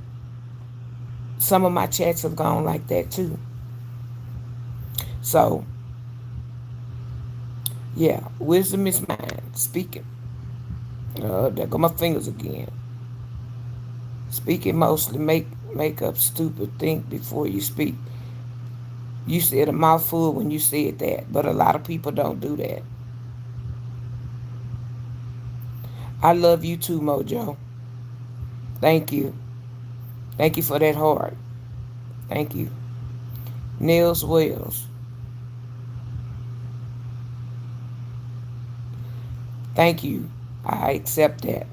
Some of my chats have gone like that too. So, yeah, wisdom is mine. Speaking. There go my fingers again. Speaking mostly make up stupid. Think before you speak. You said a mouthful when you said that, but a lot of people don't do that. I love you too, Mojo. Thank you. Thank you for that heart. Thank you. Nils Wells. Thank you. I accept that.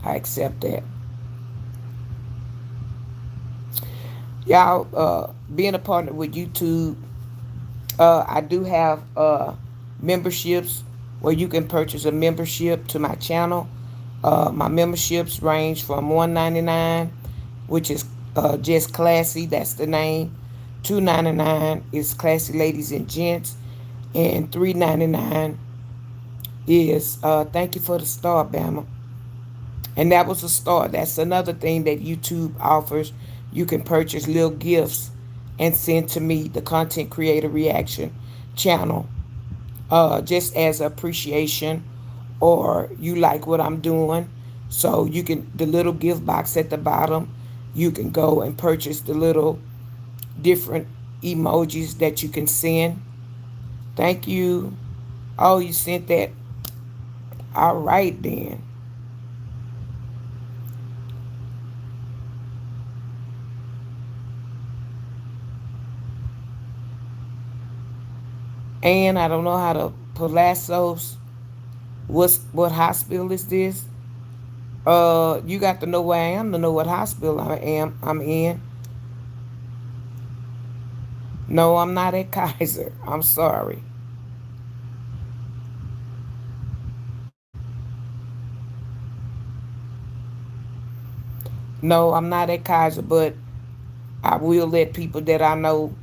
I accept that. Y'all, being a partner with YouTube, I do have memberships where you can purchase a membership to my channel. My memberships range from $1.99, which is just classy. That's the name. $2.99 is classy ladies and gents, and $3.99 is thank you for the star, Bama. And that was a start. That's another thing that YouTube offers. You can purchase little gifts and send to me, the content creator reaction channel, just as appreciation, or you like what I'm doing. So you can, the little gift box at the bottom, you can go and purchase the little different emojis that you can send. Thank you. Oh, you sent that. All right then. And I don't know how to Palacios. What hospital is this? You got to know where I am to know what hospital I'm in. No, I'm not at Kaiser. I'm sorry. No, I'm not at Kaiser, but I will let people that I know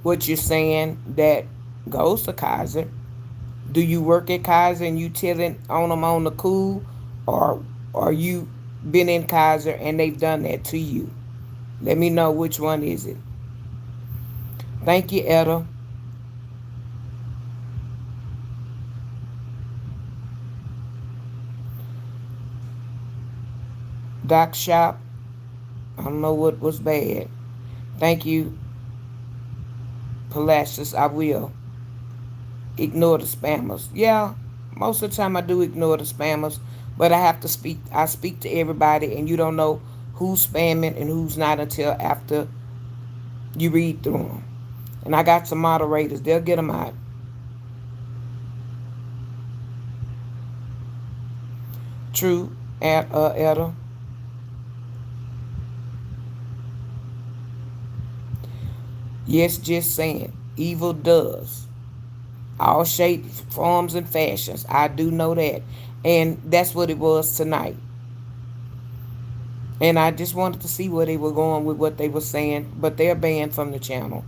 what you're saying that goes to Kaiser. Do you work at Kaiser and you telling on them on the cool, or you been in Kaiser and they've done that to you? Let me know which one is it. Thank you, Etta. Doc Shop. I don't know what was bad. Thank you, Palacios. I will ignore the spammers. Yeah, most of the time I do ignore the spammers, but I have to speak. I speak to everybody, and you don't know who's spamming and who's not until after you read through them. And I got some moderators; they'll get them out. True, Etta. Yes, just saying. Evil does. All shapes, forms, and fashions. I do know that. And that's what it was tonight. And I just wanted to see where they were going with what they were saying. But they're banned from the channel.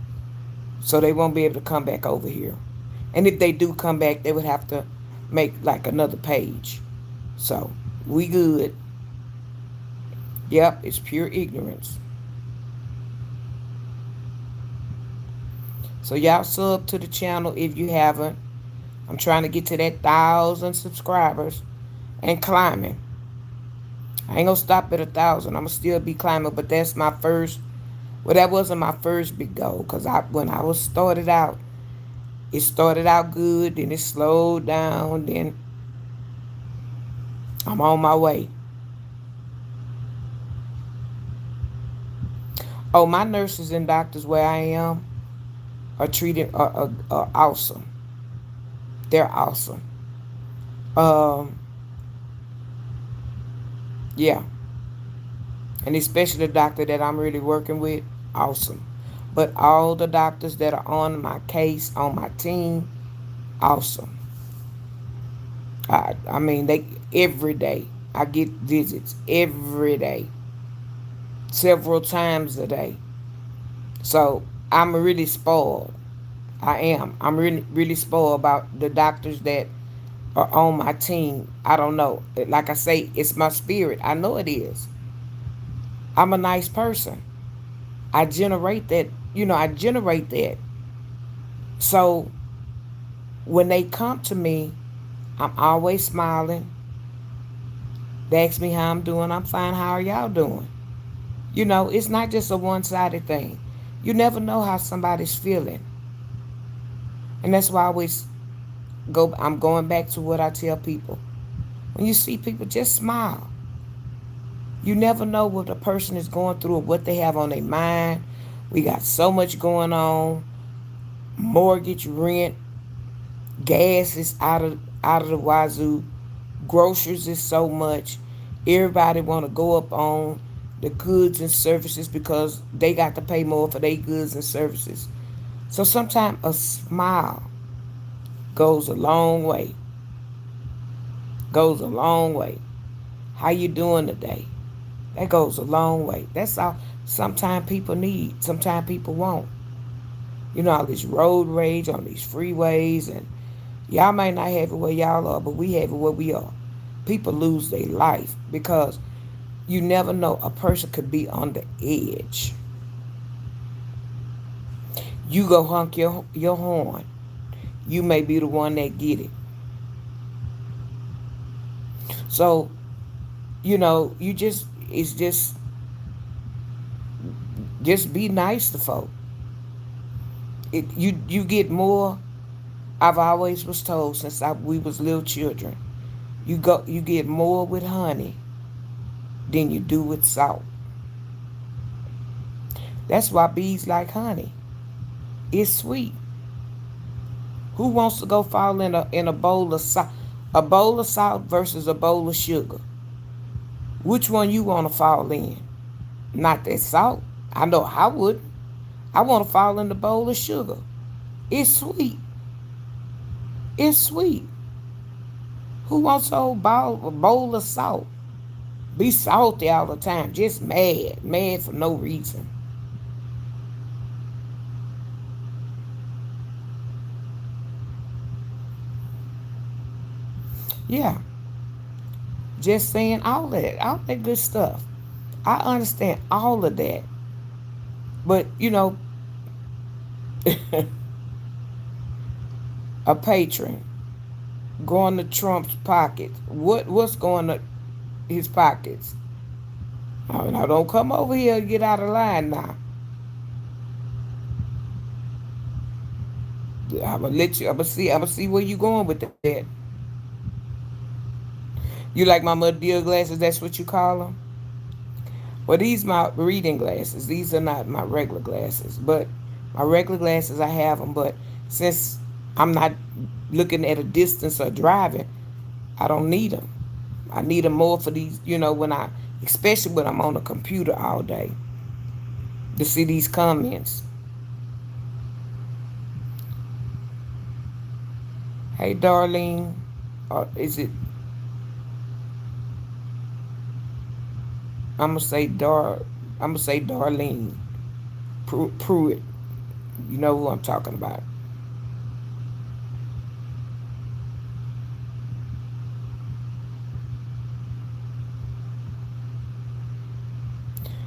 So they won't be able to come back over here. And if they do come back, they would have to make like another page. So we good. Yep, it's pure ignorance. So y'all sub to the channel if you haven't. I'm trying to get to that 1,000 subscribers and climbing. I ain't gonna stop at 1,000. I'm gonna still be climbing, but that's my first. Well, that wasn't my first big goal, cause when I was started out, it started out good, then it slowed down, then I'm on my way. Oh, my nurses and doctors where I am are treated are awesome. They're awesome. Um, yeah, and especially the doctor that I'm really working with, awesome. But all the doctors that are on my case, on my team, awesome. I mean, they every day. I get visits every day, several times a day. So I'm really spoiled. I am. I'm really spoiled about the doctors that are on my team. I don't know. Like I say, it's my spirit. I know it is. I'm a nice person. I generate that. I generate that. So when they come to me, I'm always smiling. They ask me how I'm doing. I'm fine. How are y'all doing? It's not just a one-sided thing. You never know how somebody's feeling. And that's why I always I'm going back to what I tell people. When you see people, just smile. You never know what a person is going through or what they have on their mind. We got so much going on. Mortgage, rent, gas is out of the wazoo. Groceries is so much. Everybody want to go up on the goods and services because they got to pay more for their goods and services. So sometimes a smile goes a long way. Goes a long way. How you doing today? That goes a long way. That's all sometimes people need. Sometimes people won't. All this road rage on these freeways, and y'all might not have it where y'all are, but we have it where we are. People lose their life because you never know. A person could be on the edge. You go honk your horn. You may be the one that get it. So, you it's just be nice to folk. You get more. I've always was told since we was little children. You get more with honey than you do with salt. That's why bees like honey. It's sweet. Who wants to go fall in a bowl of salt? A bowl of salt versus a bowl of sugar. Which one you want to fall in? Not that salt. I know I would. I want to fall in the bowl of sugar. It's sweet. It's sweet. Who wants a whole bowl of salt? Be salty all the time. Just mad. Mad for no reason. Yeah. Just saying all that good stuff. I understand all of that. But, a patron going to Trump's pockets. What's going to his pockets? Now don't come over here and get out of line now. I'm gonna see where you going with that. You like my mud deal glasses, that's what you call them? Well, these my reading glasses. These are not my regular glasses. But my regular glasses, I have them. But since I'm not looking at a distance or driving, I don't need them. I need them more for these, especially when I'm on the computer all day, to see these comments. Hey, Darlene. Or is it, I'm gonna say Darlene Pruitt. You know who I'm talking about.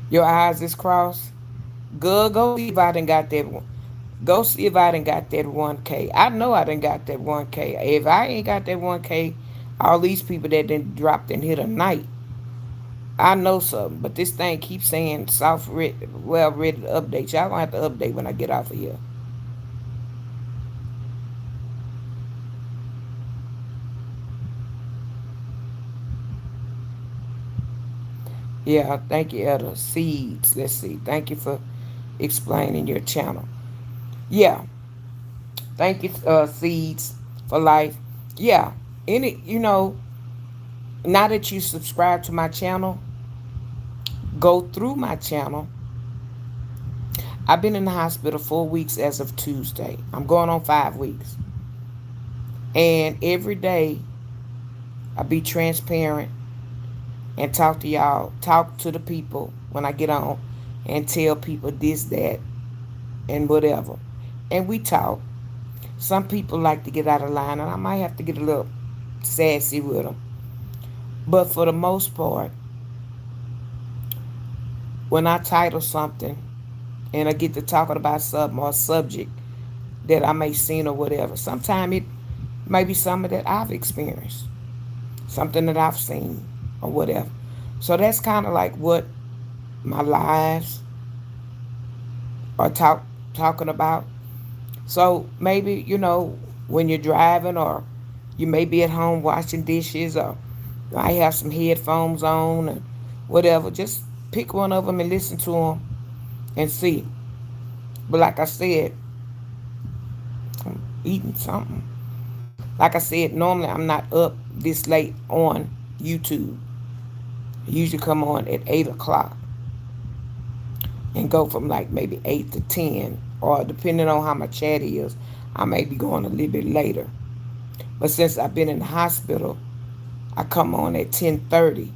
Your eyes is crossed. Good. Go see if I done got that one. Go see if I done got that 1K. I know I done got that 1K. If I ain't got that 1K, all these people that done dropped and hit a night, I know something. But this thing keeps saying soft ready, well ready to update. Y'all gonna have to update when I get off of here. Yeah, thank you, Etta. Seeds. Let's see. Thank you for explaining your channel. Yeah, thank you, Seeds for Life. Yeah, now that you subscribe to my channel, go through my channel. I've been in the hospital 4 weeks as of Tuesday. I'm going on 5 weeks. And every day, I be transparent and talk to y'all, talk to the people when I get on and tell people this, that, and whatever. And we talk. Some people like to get out of line, and I might have to get a little sassy with them. But for the most part, when I title something and I get to talking about something or a subject that I may seen or whatever, sometimes it may be something that I've experienced, something that I've seen or whatever. So that's kind of like what my lives are talking about. So maybe, when you're driving or you may be at home washing dishes or I have some headphones on and whatever, just pick one of them and listen to them and see. But like I said, I'm eating something. Like I said, normally I'm not up this late on YouTube. I usually come on at 8 o'clock and go from like maybe 8 to 10, or depending on how my chat is, I may be going a little bit later. But since I've been in the hospital, I come on at 10:30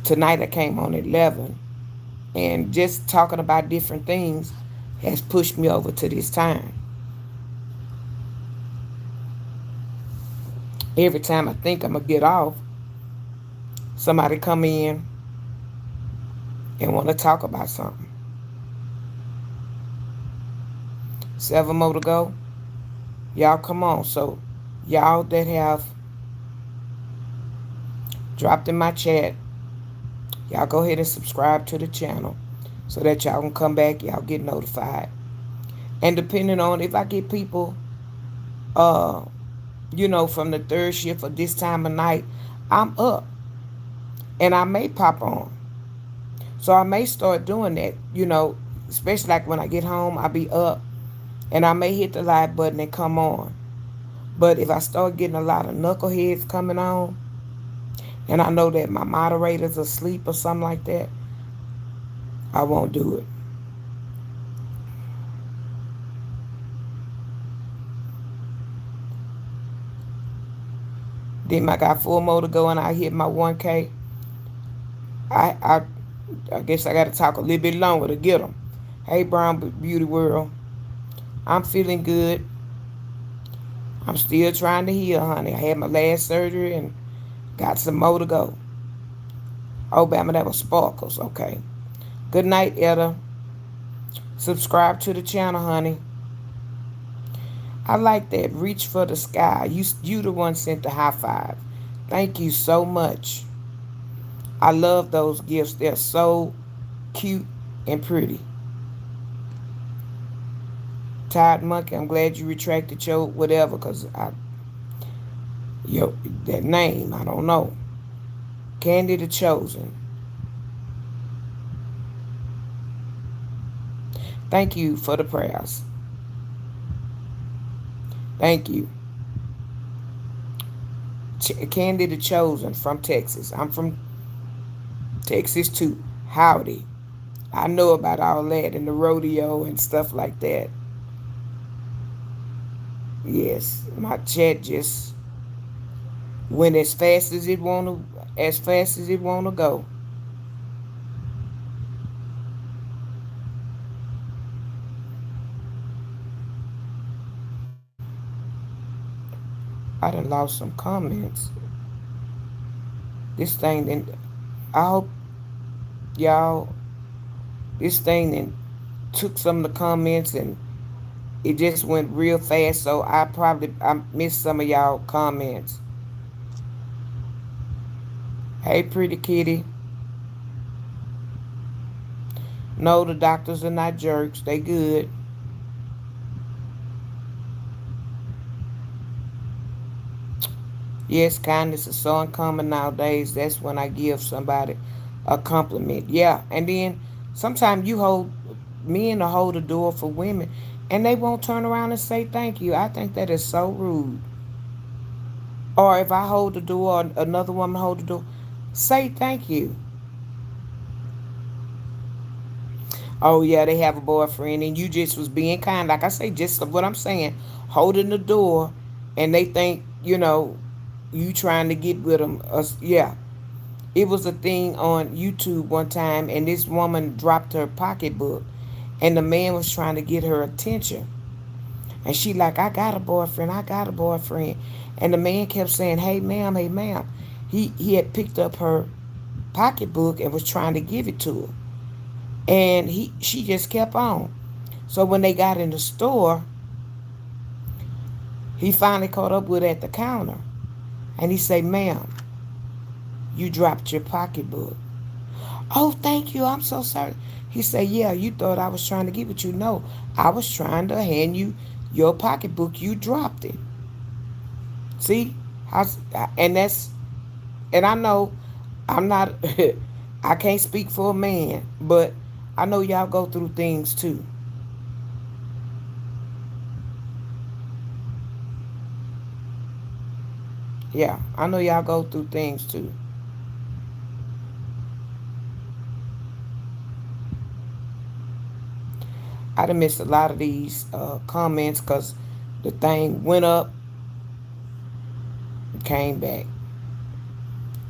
Tonight I came on at 11. And just talking about different things has pushed me over to this time. Every time I think I'm going to get off, somebody come in and want to talk about something. 7 more to go. Y'all come on. So y'all that have dropped in my chat, y'all go ahead and subscribe to the channel so that y'all can come back, y'all get notified. And depending on if I get people, uh, from the third shift or this time of night, I'm up. And I may pop on. So I may start doing that, especially like when I get home, I'll be up. And I may hit the live button and come on. But if I start getting a lot of knuckleheads coming on, and I know that my moderator's asleep or something like that, I won't do it. Then I got 4 more to go and I hit my 1K. I guess I got to talk a little bit longer to get them. Hey, Brown Beauty World. I'm feeling good. I'm still trying to heal, honey. I had my last surgery and got some more to go. Oh, Bama, that was Sparkles. Okay. Good night, Etta. Subscribe to the channel, honey. I like that. Reach for the sky. You the one sent the high five. Thank you so much. I love those gifts. They're so cute and pretty. Tired Monkey, I'm glad you retracted your whatever, because that name, I don't know. Candy the Chosen. Thank you for the prayers. Thank you. Candy the Chosen from Texas. I'm from Texas too. Howdy. I know about all that and the rodeo and stuff like that. Yes, my chat just went as fast as it wanna go. I done lost some comments. This thing then, I hope y'all, this thing then took some of the comments and it just went real fast, so I missed some of y'all comments. Hey, pretty kitty. No, the doctors are not jerks. They good. Yes, kindness is so uncommon nowadays. That's when I give somebody a compliment. Yeah, and then sometimes men will hold the door for women, and they won't turn around and say thank you. I think that is so rude. Or if I hold the door or another woman hold the door, say thank you. Oh yeah, they have a boyfriend and you just was being kind. Like I say, just what I'm saying, holding the door, and they think you trying to get with them. Yeah, it was a thing on YouTube one time, and this woman dropped her pocketbook, and the man was trying to get her attention, and she like, I got a boyfriend, and the man kept saying, hey ma'am. He had picked up her pocketbook and was trying to give it to her. And she just kept on. So when they got in the store, he finally caught up with her at the counter. And he said, ma'am, you dropped your pocketbook. Oh, thank you. I'm so sorry. He said, yeah, you thought I was trying to give it to you. No, I was trying to hand you your pocketbook. You dropped it. See? And I know I'm not, I can't speak for a man, but I know y'all go through things too. Yeah, I know y'all go through things too. I done missed a lot of these comments because the thing went up and came back.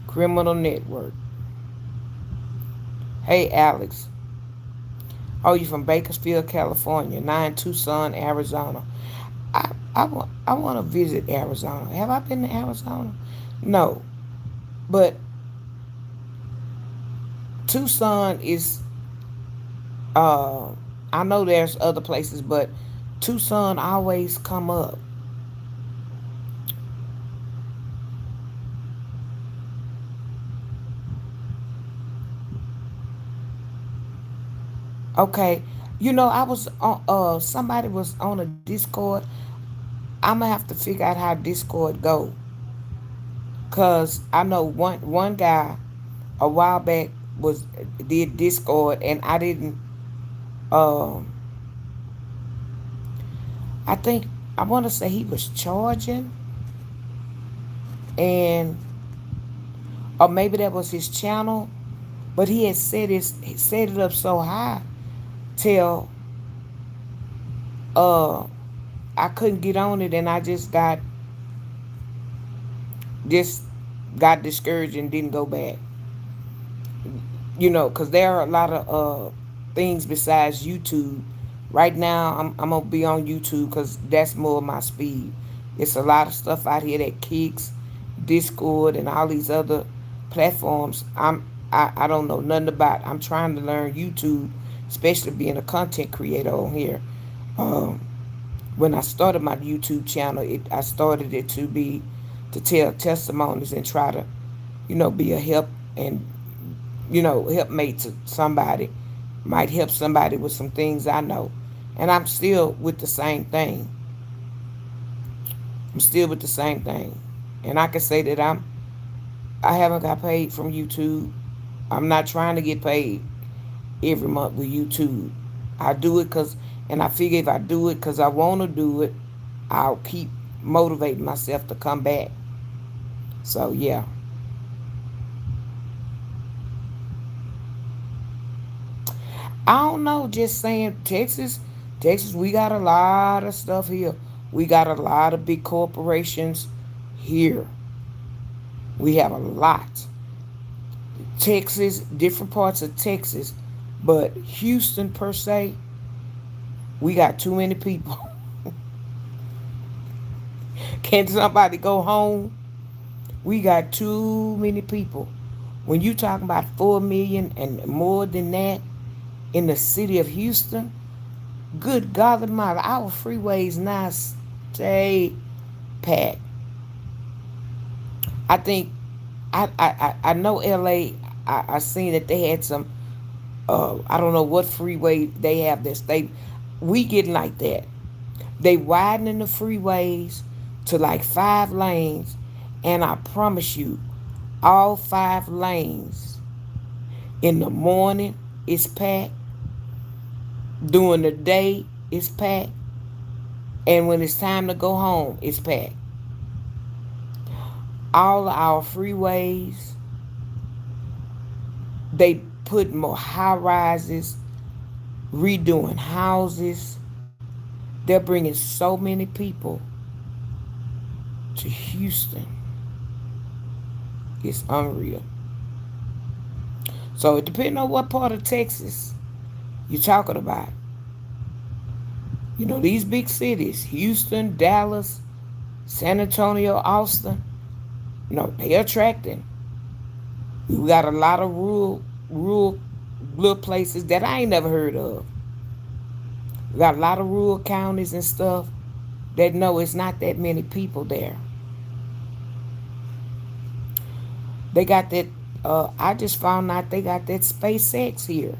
Criminal Network. Hey, Alex. Oh, you from Bakersfield, California. Now in Tucson, Arizona. I want to visit Arizona. Have I been to Arizona? No, but Tucson is. Uh, I know there's other places, but Tucson always come up. Okay, I was on. Somebody was on a Discord. I'm gonna have to figure out how Discord go, cause I know one guy a while back was did Discord, and I didn't. Um, I think I want to say he was charging, and or maybe that was his channel, but he had set it up so high till uh I couldn't get on it, and I just got discouraged and didn't go back. Because there are a lot of things besides YouTube. Right now, I'm gonna be on YouTube because that's more my speed. It's a lot of stuff out here that kicks, Discord, and all these other platforms. I don't know nothing about. I'm trying to learn YouTube, especially being a content creator on here. Um, when I started my YouTube channel, I started it to tell testimonies and try to, be a help and helpmate to somebody. Might help somebody with some things I know, and I'm still with the same thing. I'm still with the same thing, and I can say that I haven't got paid from YouTube. I'm not trying to get paid every month with YouTube. I do it and I figure if I do it because I want to do it, I'll keep motivating myself to come back. So yeah, I don't know. Just saying, Texas, we got a lot of stuff here. We got a lot of big corporations here. We have a lot. Texas, different parts of Texas, but Houston per se, we got too many people. Can somebody go home? We got too many people. When you talking about 4 million and more than that in the city of Houston, good God Almighty, our freeways now stay packed. I think I know LA. I seen that they had some. I don't know what freeway they have this. We getting like that. They widening the freeways to like 5 lanes, and I promise you, all 5 lanes in the morning is packed. During the day it's packed, and when it's time to go home, it's packed. All of our freeways, they put more high rises, redoing houses. They're bringing so many people to Houston. It's unreal. So it depends on what part of Texas you're talking about. These big cities, Houston, Dallas, San Antonio, Austin, they're attracting. We got a lot of rural little places that I ain't never heard of. We got a lot of rural counties and stuff that know it's not that many people there. They got that. I just found out they got that SpaceX here.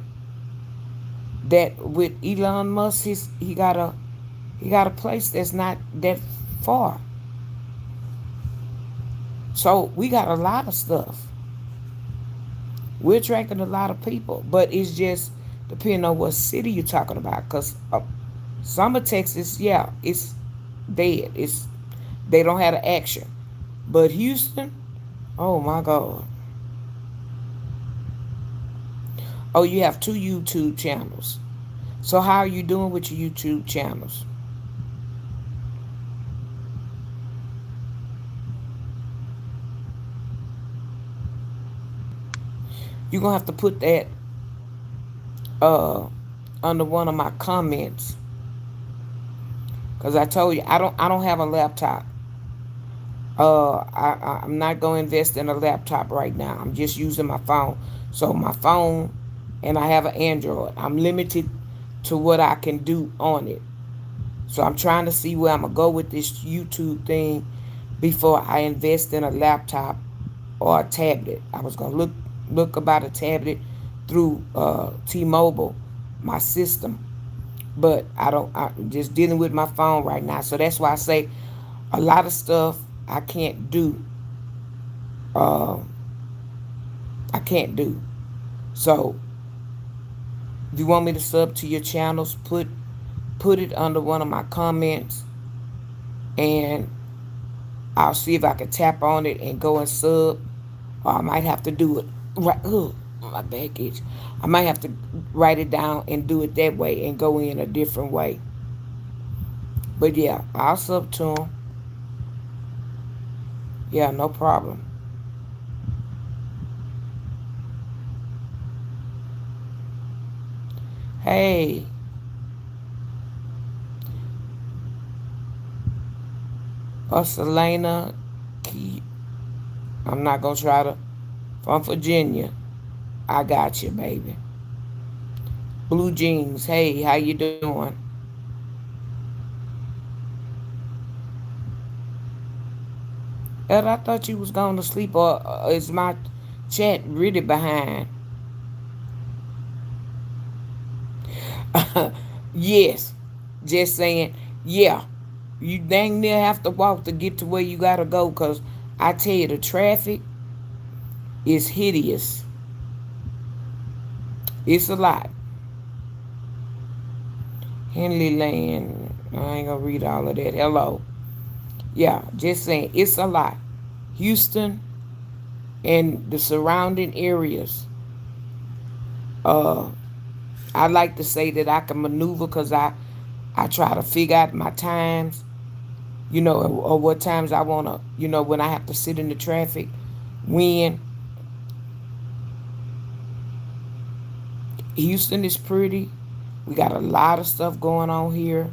That with Elon Musk, he got a place that's not that far. So we got a lot of stuff. We're attracting a lot of people, but it's just depending on what city you're talking about. Cause some of Texas, yeah, it's dead. They don't have the action. But Houston, oh my God. Oh, you have 2 YouTube channels. So how are you doing with your YouTube channels? You're gonna have to put that. uh under one of my comments, because I told you I don't have a laptop. I'm not going to invest in a laptop right now. I'm just using my phone. So my phone, and I have an Android. I'm limited to what I can do on it. So I'm trying to see where I'm gonna go with this YouTube thing before I invest in a laptop or a tablet. I was gonna look about a tablet through T-Mobile, my system, but I'm just dealing with my phone right now. So that's why I say a lot of stuff I can't do. Uh, I can't do. So if you want me to sub to your channels, put it under one of my comments, and I'll see if I can tap on it and go and sub. Or I might have to do it right. Ugh, my back itch. I might have to write it down and do it that way and go in a different way. But yeah, I'll sub to them. Yeah, no problem. Hey, Selena Key. I'm not gonna try to. From Virginia. I got you, baby. Blue jeans. Hey, how you doing? Ed, I thought you was going to sleep, or is my chat really behind? Yes. Just saying, yeah. You dang near have to walk to get to where you gotta go, cause I tell you the traffic is hideous. It's a lot. Henley Land. I ain't gonna read all of that. Hello. Yeah, just saying it's a lot. Houston and the surrounding areas. Uh, I like to say that I can maneuver because I try to figure out my times, or what times I wanna, when I have to sit in the traffic. When Houston is pretty, we got a lot of stuff going on here.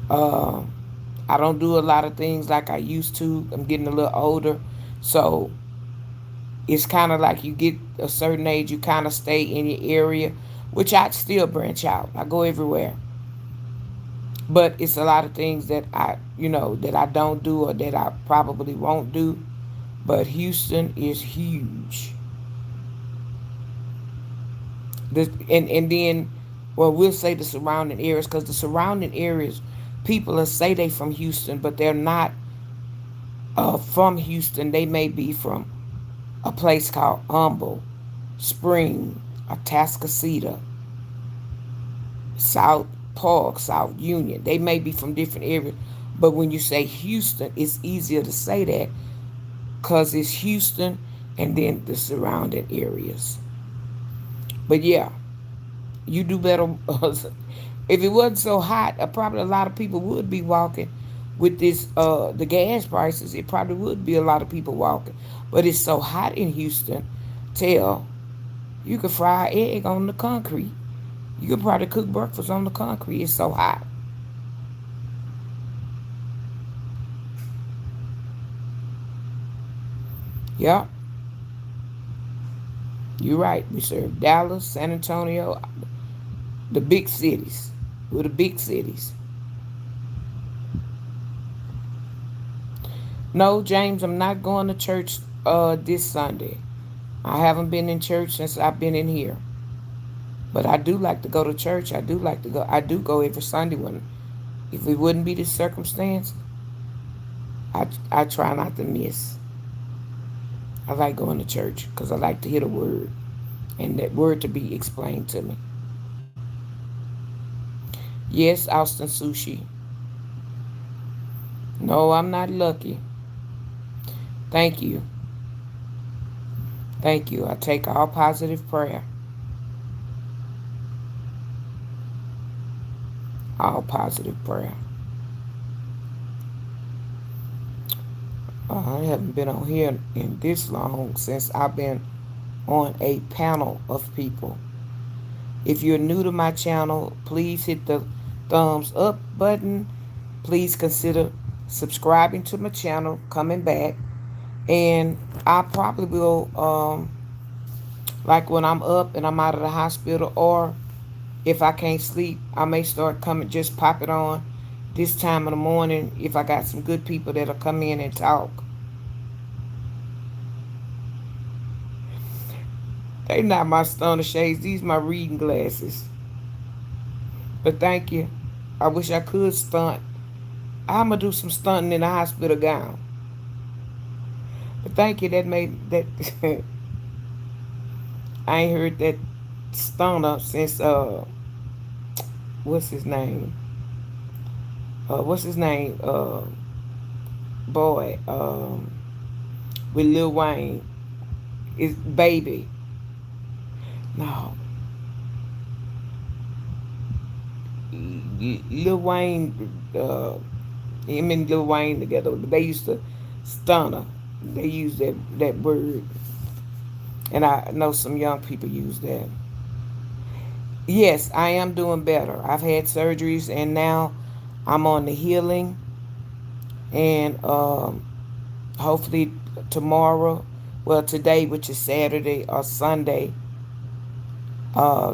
Uh, I don't do a lot of things like I used to. I'm getting a little older, so it's kind of like you get a certain age, you kind of stay in your area, which I still branch out. I go everywhere. But it's a lot of things that that I don't do or that I probably won't do. But Houston is huge. And then, well, we'll say the surrounding areas, because the surrounding areas, people will say they from Houston, but they're not from Houston. They may be from a place called Humble, Spring, Atascocita, South Park, South Union. They may be from different areas. But when you say Houston, it's easier to say that because it's Houston and then the surrounding areas. But yeah, you do better. If it wasn't so hot, probably a lot of people would be walking. With this, the gas prices, it probably would be a lot of people walking. But it's so hot in Houston, tell you could fry an egg on the concrete. You could probably cook breakfast on the concrete. It's so hot. Yep, you're right. We serve Dallas, San Antonio, the big cities. We're the big cities. No, James, I'm not going to church this Sunday. I haven't been in church since I've been in here. But I do like to go to church. I do like to go. I do go every Sunday when, if it wouldn't be this circumstance, I try not to miss. I like going to church because I like to hear the word and that word to be explained to me. Yes, Austin Sushi. No, I'm not lucky. Thank you. Thank you. I take all positive prayer. All positive prayer. I haven't been on here in this long since I've been on a panel of people. If you're new to my channel, please hit the thumbs up button. Please consider subscribing to my channel, coming back. And I probably will, like when I'm up and I'm out of the hospital, or if I can't sleep, I may start coming, just pop it on this time of the morning if I got some good people that'll come in and talk. They not my stunner shades. These my reading glasses. But thank you. I wish I could stunt. I'ma do some stunting in a hospital gown. But thank you. That made that. I ain't heard that stunner since what's his name? What's his name? Boy, with Lil Wayne. Is Baby. No, Lil Wayne, him and Lil Wayne together, they used to stunner. They use that word, and I know some young people use that. Yes, I am doing better. I've had surgeries, and now I'm on the healing, and hopefully tomorrow, well today, which is Saturday or Sunday,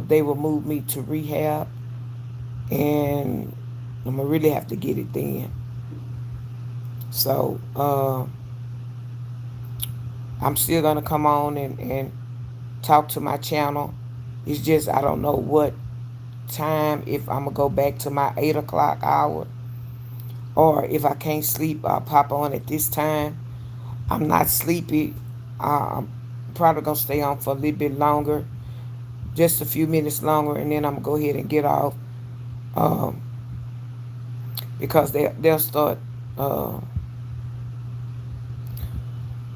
they will move me to rehab, and I'm gonna really have to get it then. So I'm still gonna come on and talk to my channel. It's just I don't know what time, if I'm gonna go back to my 8 o'clock hour, or if I can't sleep, I'll pop on at this time. I'm not sleepy. I'm probably gonna stay on for a little bit longer, just a few minutes longer, and then I'm gonna go ahead and get off, um, because they'll start. Uh,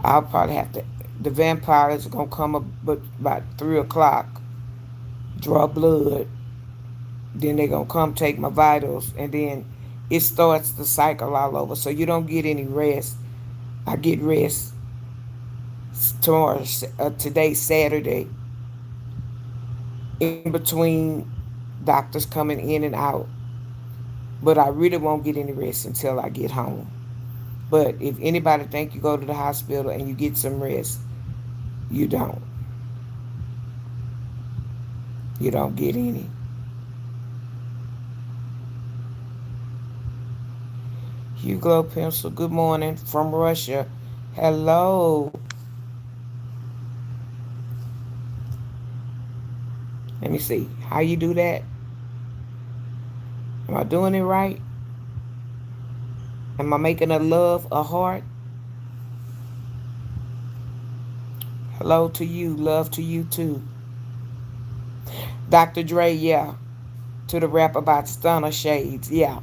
I'll probably have to. The vampires are gonna come up, but about 3 o'clock, draw blood. Then they're gonna come take my vitals, and then it starts the cycle all over. So you don't get any rest. I get rest tomorrow. Today, Saturday, in between doctors coming in and out. But I really won't get any rest until I get home. But if anybody think you go to the hospital and you get some rest, you don't. You don't get any. Hugo Pencil, good morning from Russia. Hello. Let me see. How you do that? Am I doing it right? Am I making a love a heart? Hello to you. Love to you too. Dr. Dre, yeah. To the rap about stunner shades, yeah.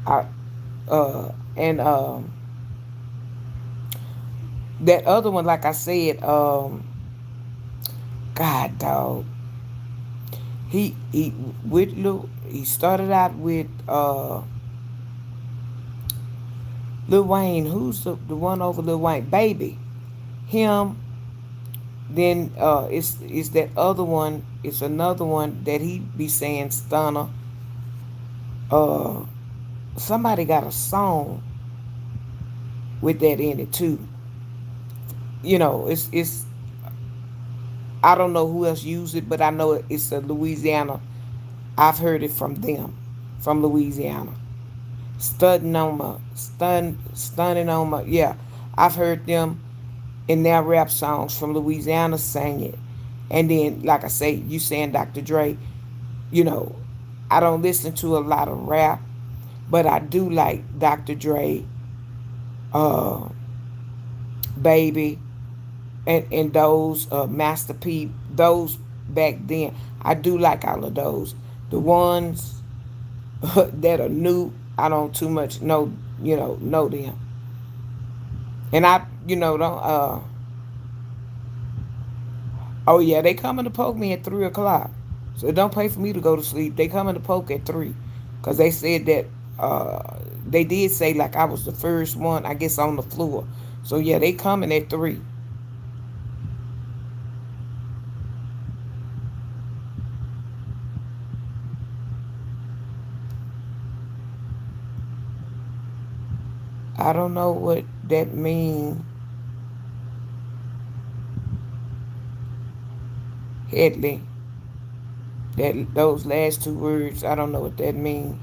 I, and that other one, like I said, God dog. He with Lil, he started out with Lil Wayne. Who's the one over Lil Wayne? Baby. Him. Then it's that other one. It's another one that he be saying stunner. Uh, Somebody got a song with that in it too. You know, it's I don't know who else used it, but I know it's a Louisiana. I've heard it from them, from Louisiana. Stunning on my, yeah. I've heard them in their rap songs from Louisiana sing it. And then, like I say, you saying Dr. Dre, you know, I don't listen to a lot of rap, but I do like Dr. Dre, uh, Baby, and those Master P, those back then. I do like all of those. The ones that are new, I don't too much know them. And I, don't. Oh yeah, they coming to poke me at 3 o'clock. So don't pay for me to go to sleep. They coming to poke at 3, cause they said that they did say like I was the first one, I guess, on the floor. So yeah, they coming at 3. I don't know what that mean, Headley. That those last two words, I don't know what that mean.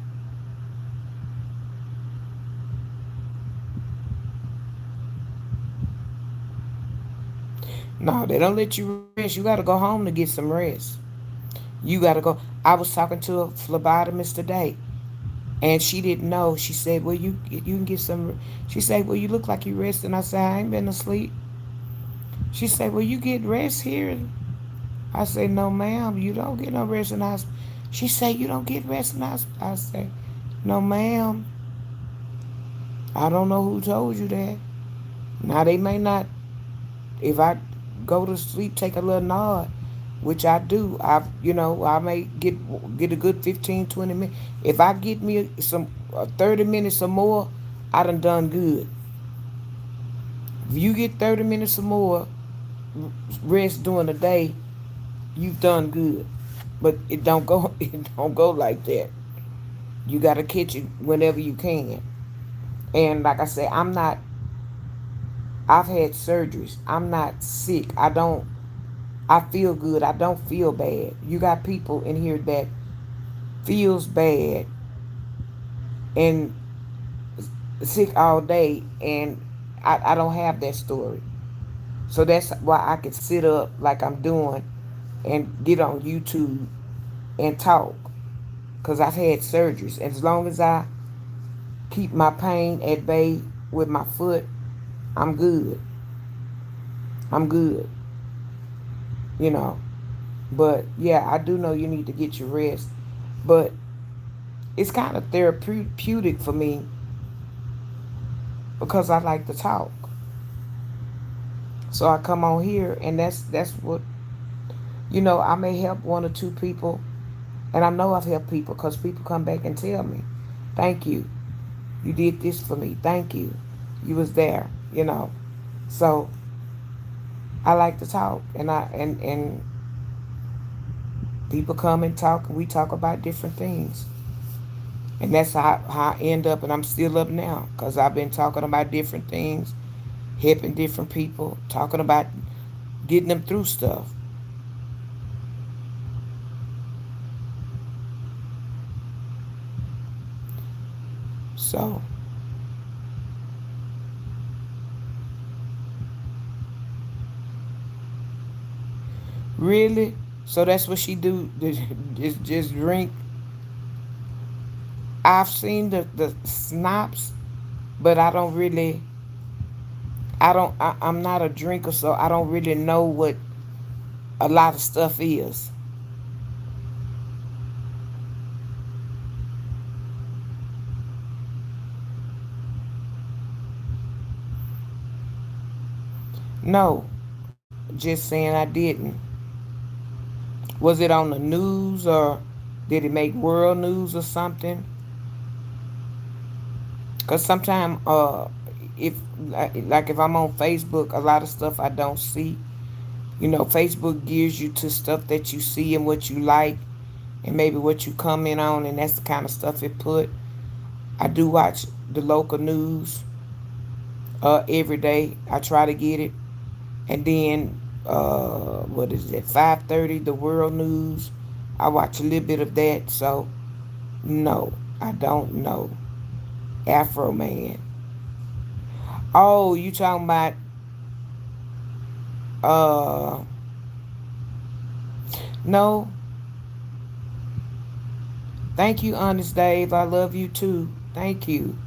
No, they don't let you rest. You gotta go home to get some rest. You gotta go. I was talking to a phlebotomist today, and she didn't know. She said, "Well, you can get some." She said, "Well, you look like you resting." I said, "I ain't been asleep." She said, "Well, you get rest here." I said, "No, ma'am, you don't get no rest in the hospital." She said, "You don't get rest in the hospital." I said, "No, ma'am. I don't know who told you that." Now they may not. If I go to sleep, take a little nod, which I do. I may get a good 15, 20 minutes. If I get me some 30 minutes or more, I done good. If you get 30 minutes or more rest during the day, you've done good. But it don't go it don't go like that. You gotta catch it whenever you can. And like I said, I've had surgeries. I'm not sick. I feel good. I don't feel bad. You got people in here that feels bad and sick all day, and I don't have that story. So that's why I can sit up like I'm doing and get on YouTube and talk. Because I've had surgeries. And as long as I keep my pain at bay with my foot, I'm good. I'm good, you know. But yeah, I do know you need to get your rest. But it's kind of therapeutic for me because I like to talk. So I come on here, and that's what I may help one or two people, and I know I've helped people because people come back and tell me, "Thank you, you did this for me. Thank you, you was there." So I like to talk, and people come and talk, and we talk about different things. And that's how I end up, and I'm still up now because I've been talking about different things, helping different people, talking about getting them through stuff. So, really? So that's what she do? Just drink? I've seen the snaps, but I don't really. I'm not a drinker, so I don't really know what a lot of stuff is. No, just saying I didn't. Was it on the news, or did it make world news or something? Cause sometimes, if like if I'm on Facebook, a lot of stuff I don't see. Facebook gives you to stuff that you see and what you like, and maybe what you comment on, and that's the kind of stuff it put. I do watch the local news every day. I try to get it, and then what is it? 5:30, the world news. I watch a little bit of that. So no, I don't know. Afro Man. Oh, you talking about uh no. Thank you, Honest Dave. I love you too. Thank you.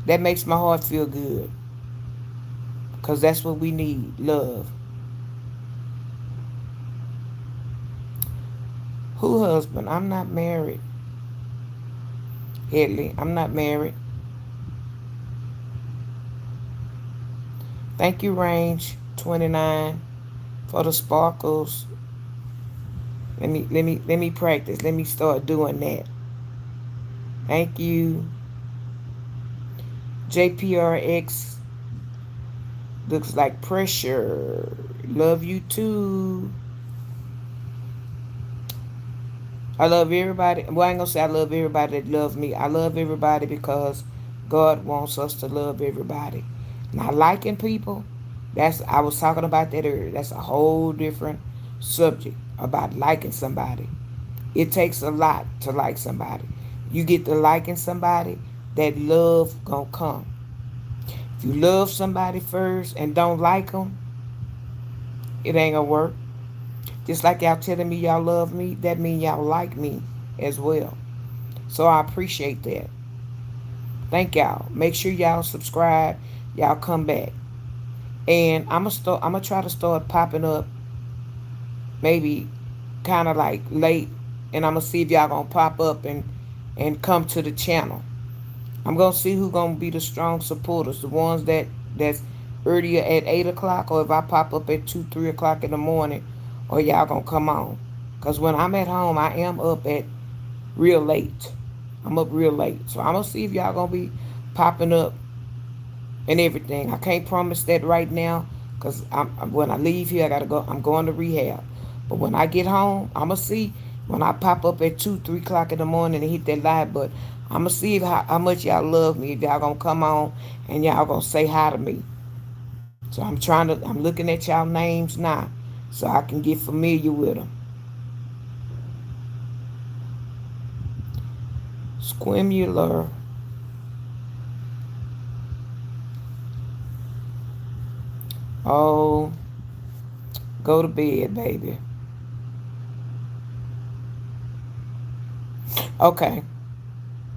That makes my heart feel good. Cause that's what we need. Love. Who husband? I'm not married. Headley. I'm not married. Thank you, Range 29, for the sparkles. Let me practice. Let me start doing that. Thank you. JPRX looks like pressure. Love you too. I love everybody. Well, I ain't gonna say I love everybody that love me. I love everybody because God wants us to love everybody. Now, liking people, that's I was talking about that earlier. That's a whole different subject about liking somebody. It takes a lot to like somebody. You get to liking somebody, that love gonna come. If you love somebody first and don't like them, it ain't gonna work. Just like y'all telling me y'all love me, that mean y'all like me as well. So I appreciate that. Thank y'all. Make sure y'all subscribe. Y'all come back. And I'm gonna try to start popping up maybe kind of like late, and I'm gonna see if y'all gonna pop up and come to the channel. I'm gonna see who gonna be the strong supporters, the ones that's earlier at 8 o'clock, or if I pop up at 2, 3 o'clock in the morning, or y'all gonna come on. Cause when I'm at home, I am up at real late. I'm up real late, so I'm gonna see if y'all gonna be popping up and everything. I can't promise that right now, cause when I leave here, I gotta go. I'm going to rehab, but when I get home, I'm gonna see when I pop up at 2, 3 o'clock in the morning and hit that live button. I'm gonna see how much y'all love me. If y'all gonna come on and y'all gonna say hi to me. So I'm looking at y'all names now, so I can get familiar with them. Squimular. Oh, go to bed, baby. Okay,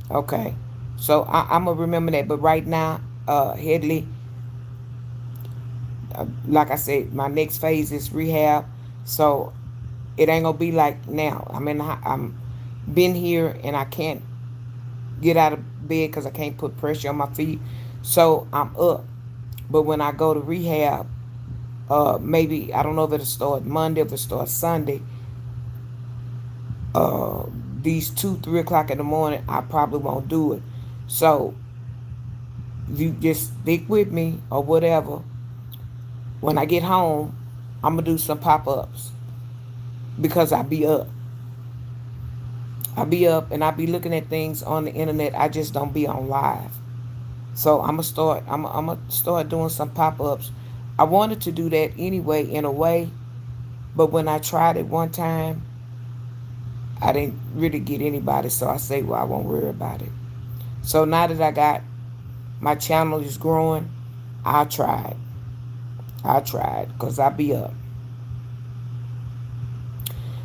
okay. So I'm gonna remember that. But right now, Headley, like I said, my next phase is rehab. So it ain't gonna be like now. I'm been here and I can't get out of bed because I can't put pressure on my feet. So I'm up. But when I go to rehab, maybe I don't know if it'll start Monday, if it starts Sunday. Uh, these 2, 3 o'clock in the morning, I probably won't do it. So you just stick with me or whatever. When I get home, I'm gonna do some pop ups because I be up. I be up and I be looking at things on the internet. I just don't be on live. So I'm gonna start doing some pop ups. I wanted to do that anyway in a way, but when I tried it one time, I didn't really get anybody. So I say, well, I won't worry about it. So now that I got my channel is growing, I tried. I tried because I be up.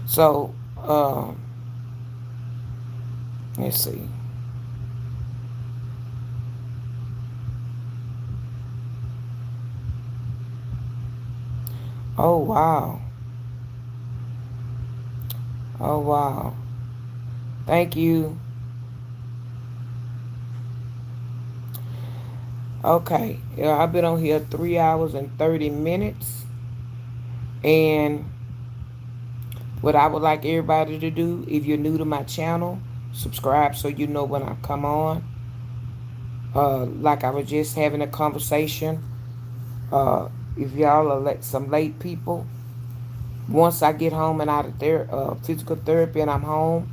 So let's see. Oh wow. Oh wow. Thank you. Okay. Yeah, I've been on here 3 hours and 30 minutes. And what I would like everybody to do, if you're new to my channel, subscribe so you know when I come on. Like I was just having a conversation. If y'all are some late people, once I get home and out of physical therapy and I'm home,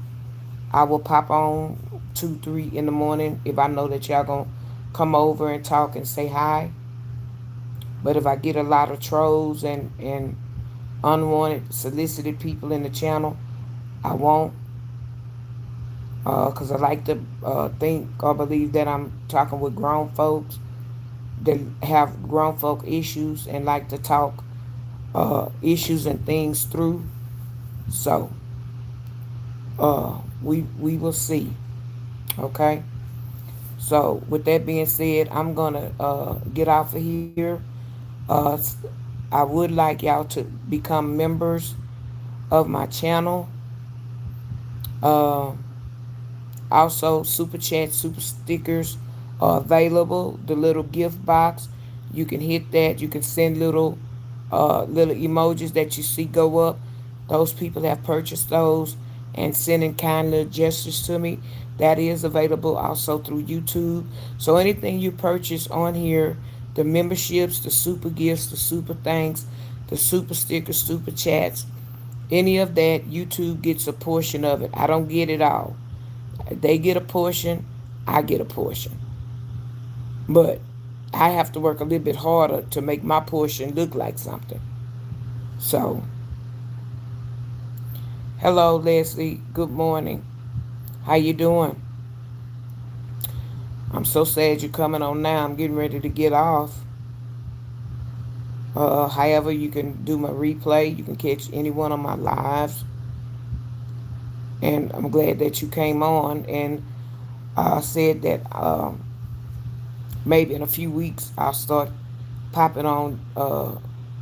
I will pop on 2, 3 in the morning if I know that y'all gonna come over and talk and say hi. But if I get a lot of trolls and unwanted, solicited people in the channel, I won't. Because I like to think or believe that I'm talking with grown folks that have grown folk issues and like to talk issues and things through. So we will see. Okay. So with that being said, I'm gonna get off of here. Uh, I would like y'all to become members of my channel. Uh, Also, super chats, super stickers are available. The little gift box, you can hit that. You can send little emojis that you see go up. Those people have purchased those and sending kind little gestures to me. That is available also through YouTube. So anything you purchase on here, the memberships, the super gifts, the super thanks, the super stickers, super chats, any of that, YouTube gets a portion of it. I don't get it all. They get a portion, I get a portion. But I have to work a little bit harder to make my portion look like something. So, hello Leslie, good morning. How you doing? I'm so sad you're coming on now. I'm getting ready to get off. However, you can do my replay. You can catch any one of my lives. And I'm glad that you came on and said that maybe in a few weeks I'll start popping on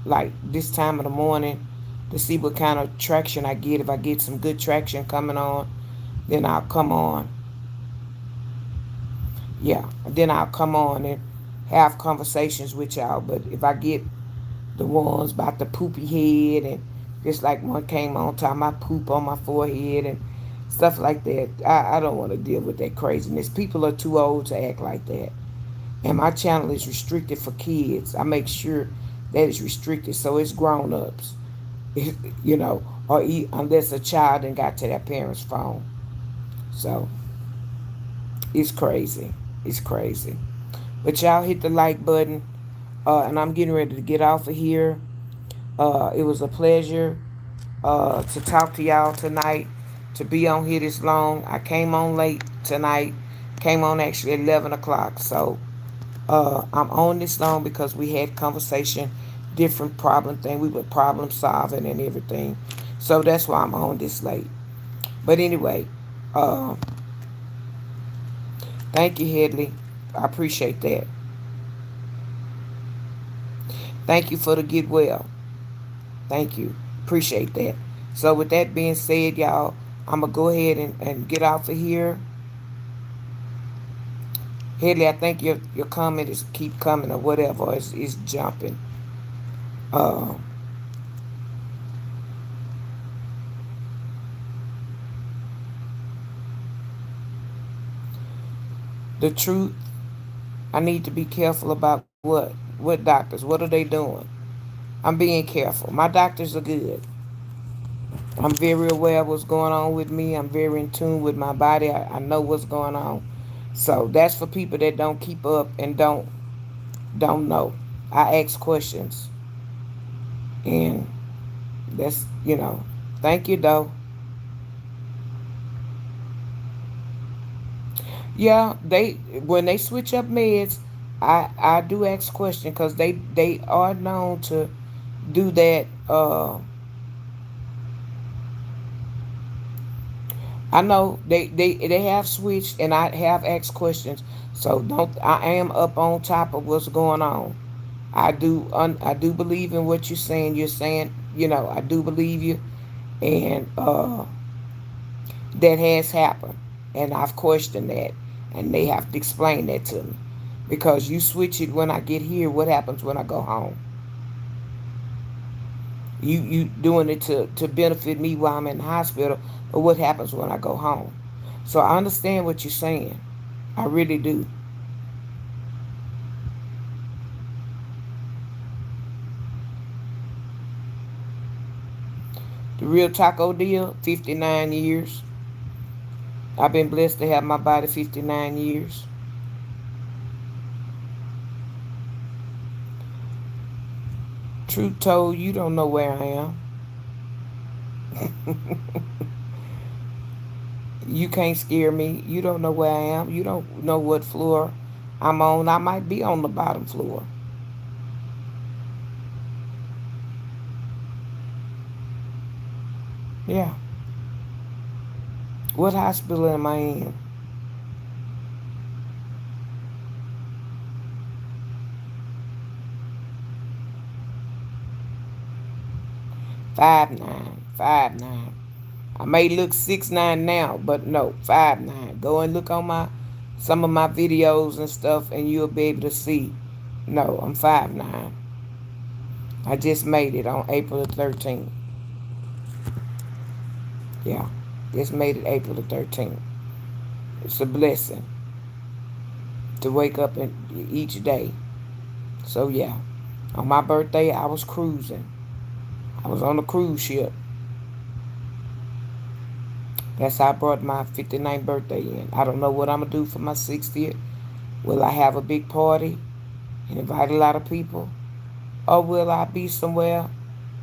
like this time of the morning to see what kind of traction I get. If I get some good traction coming on, then I'll come on. Yeah, then I'll come on and have conversations with y'all. But if I get the ones about the poopy head and just like one came on talking about poop on my forehead and stuff like that, I don't want to deal with that craziness. People are too old to act like that. And my channel is restricted for kids. I make sure that it's restricted so it's grown ups, you know, or unless a child and got to their parents' phone. So it's crazy. It's crazy. But y'all hit the like button, and I'm getting ready to get off of here. It was a pleasure to talk to y'all tonight, to be on here this long. I came on late tonight, came on actually at 11 o'clock. So I'm on this long because we had conversation, different problem thing. We were problem solving and everything. So that's why I'm on this late. But anyway, uh, thank you, Headley. I appreciate that. Thank you for the get well. Thank you. Appreciate that. So with that being said, y'all, I'm going to go ahead and get off of here. Headley, I think your comment is keep coming or whatever. It's jumping. Uh, the truth, I need to be careful about what? What doctors? What are they doing? I'm being careful. My doctors are good. I'm very aware of what's going on with me. I'm very in tune with my body. I know what's going on. So that's for people that don't keep up and don't know. I ask questions, and that's Thank you though. Yeah, they when they switch up meds, I do ask questions because they are known to do that. I know they have switched, and I have asked questions. So don't I am up on top of what's going on. I do believe in what you're saying. You're saying I do believe you, and that has happened, and I've questioned that, and they have to explain that to me because you switch it when I get here. What happens when I go home? You doing it to benefit me while I'm in the hospital, but what happens when I go home? So I understand what you're saying. I really do. The real taco deal, 59 years. I've been blessed to have my body 59 years. Truth told, you don't know where I am. You can't scare me. You don't know where I am. You don't know what floor I'm on. I might be on the bottom floor. Yeah. What hospital am I in? 5'9", 5'9". I may look 6'9" now, but no, 5'9". Go and look on some of my videos and stuff, and you'll be able to see. No, I'm 5'9". I just made it on April the 13th. Yeah, just made it April the 13th. It's a blessing to wake up each day. So yeah, on my birthday I was cruising. I was on a cruise ship. That's how I brought my 59th birthday in. I don't know what I'm going to do for my 60th. Will I have a big party and invite a lot of people? Or will I be somewhere,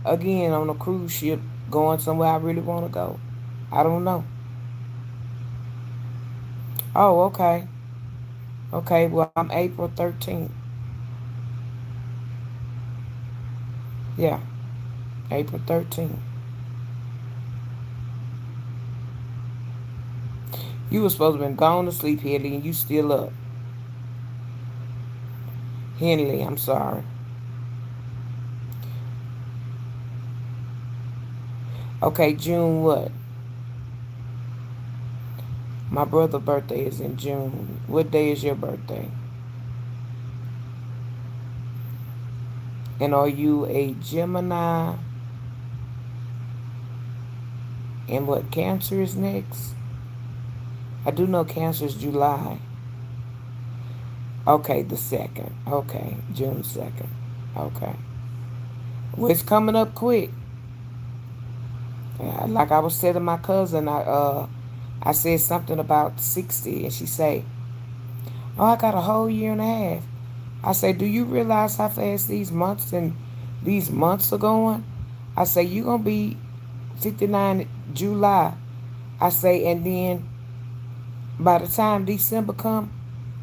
again, on a cruise ship, going somewhere I really want to go? I don't know. Oh, okay. Okay, well, I'm April 13th. Yeah, April 13th. You were supposed to have been gone to sleep, Henley, and you still up. Henley, I'm sorry. Okay, June what? My brother's birthday is in June. What day is your birthday? And are you a Gemini? And what, Cancer is next? I do know Cancer is July. Okay, the 2nd. Okay, June 2nd. Okay. Well, it's coming up quick. Like I was telling my cousin, I said something about 60, and she say, "Oh, I got a whole year and a half." I say, "Do you realize how fast these months are going?" I say, "You gonna be 59 July." I say, and then by the time December come,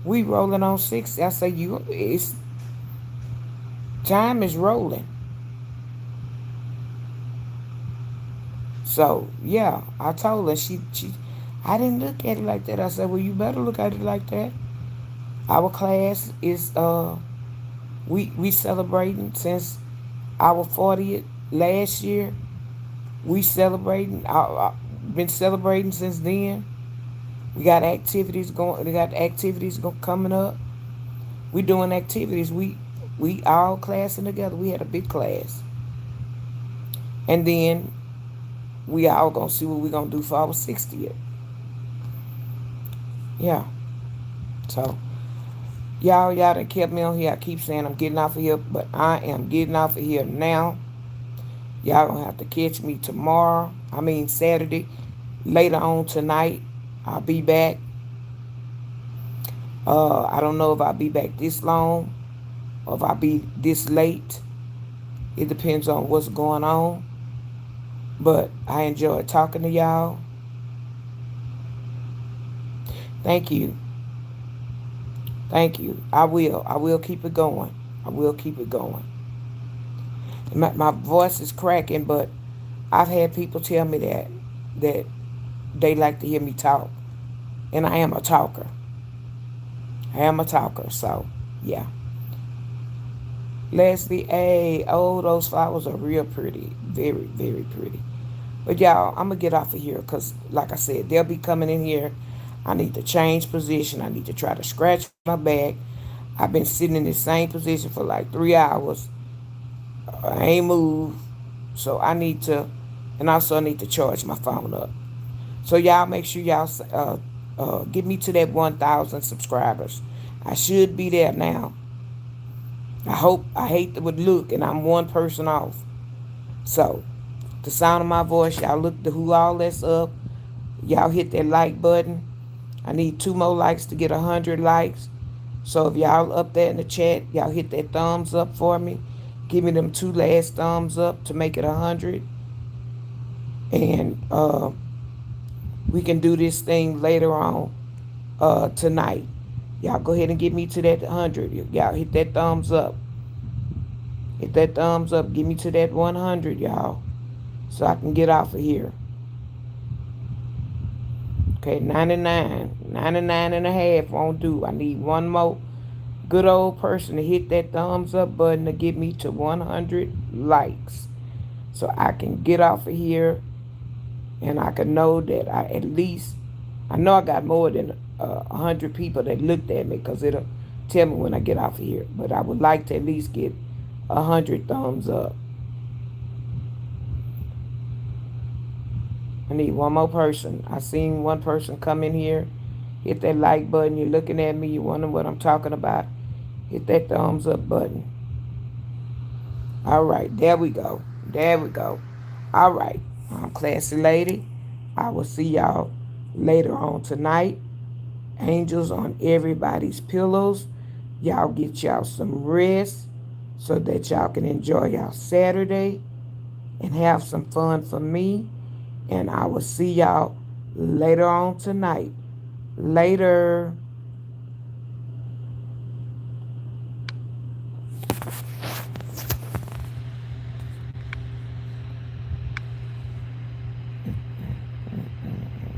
we rolling on 60. I say, it's time is rolling. So yeah, I told her I didn't look at it like that. I said, well, you better look at it like that. Our class is we celebrating since our 40th last year. We celebrating. I been celebrating since then. We got activities going. We got activities coming up. We doing activities. We all classing together. We had a big class, and then we all gonna see what we gonna do for our 60th. Yeah. So y'all done kept me on here. I keep saying I'm getting off of here, but I am getting off of here now. Y'all gonna have to catch me tomorrow. I mean Saturday. Later on tonight, I'll be back. I don't know if I'll be back this long or if I'll be this late. It depends on what's going on. But I enjoyed talking to y'all. Thank you. Thank you. I will. I will keep it going. I will keep it going. My voice is cracking, but I've had people tell me that they like to hear me talk. And I am a talker. I am a talker, so yeah. Leslie, hey, oh, those flowers are real pretty. Very, very pretty. But y'all, I'm going to get off of here because, like I said, they'll be coming in here. I need to change position. I need to try to scratch my back. I've been sitting in the same position for like 3 hours. I ain't moved. So I need to, and also I need to charge my phone up. So y'all make sure y'all get me to that 1,000 subscribers. I should be there now. I hate the look, and I'm one person off. So, the sound of my voice, y'all look to who all that's up. Y'all hit that like button. I need 2 more likes to get 100 likes. So if y'all up there in the chat, y'all hit that thumbs up for me. Give me them 2 last thumbs up to make it 100. And we can do this thing later on tonight. Y'all go ahead and get me to that 100. Y'all hit that thumbs up. Hit that thumbs up. Get me to that 100, y'all. So I can get off of here. Okay, 99. 99 and a half won't do. I need one more good old person to hit that thumbs up button to get me to 100 likes. So I can get off of here and I can know that I know I got more than 100 people that looked at me because it'll tell me when I get off of here. But I would like to at least get 100 thumbs up. I need one more person. I seen one person come in here. Hit that like button. You're looking at me. You wonder what I'm talking about. Hit that thumbs up button. All right. There we go. There we go. All right. I'm Classy Lady. I will see y'all later on tonight Angels on everybody's pillows. Y'all get y'all some rest so that y'all can enjoy y'all Saturday and have some fun for me. And I will see y'all later on tonight. Later.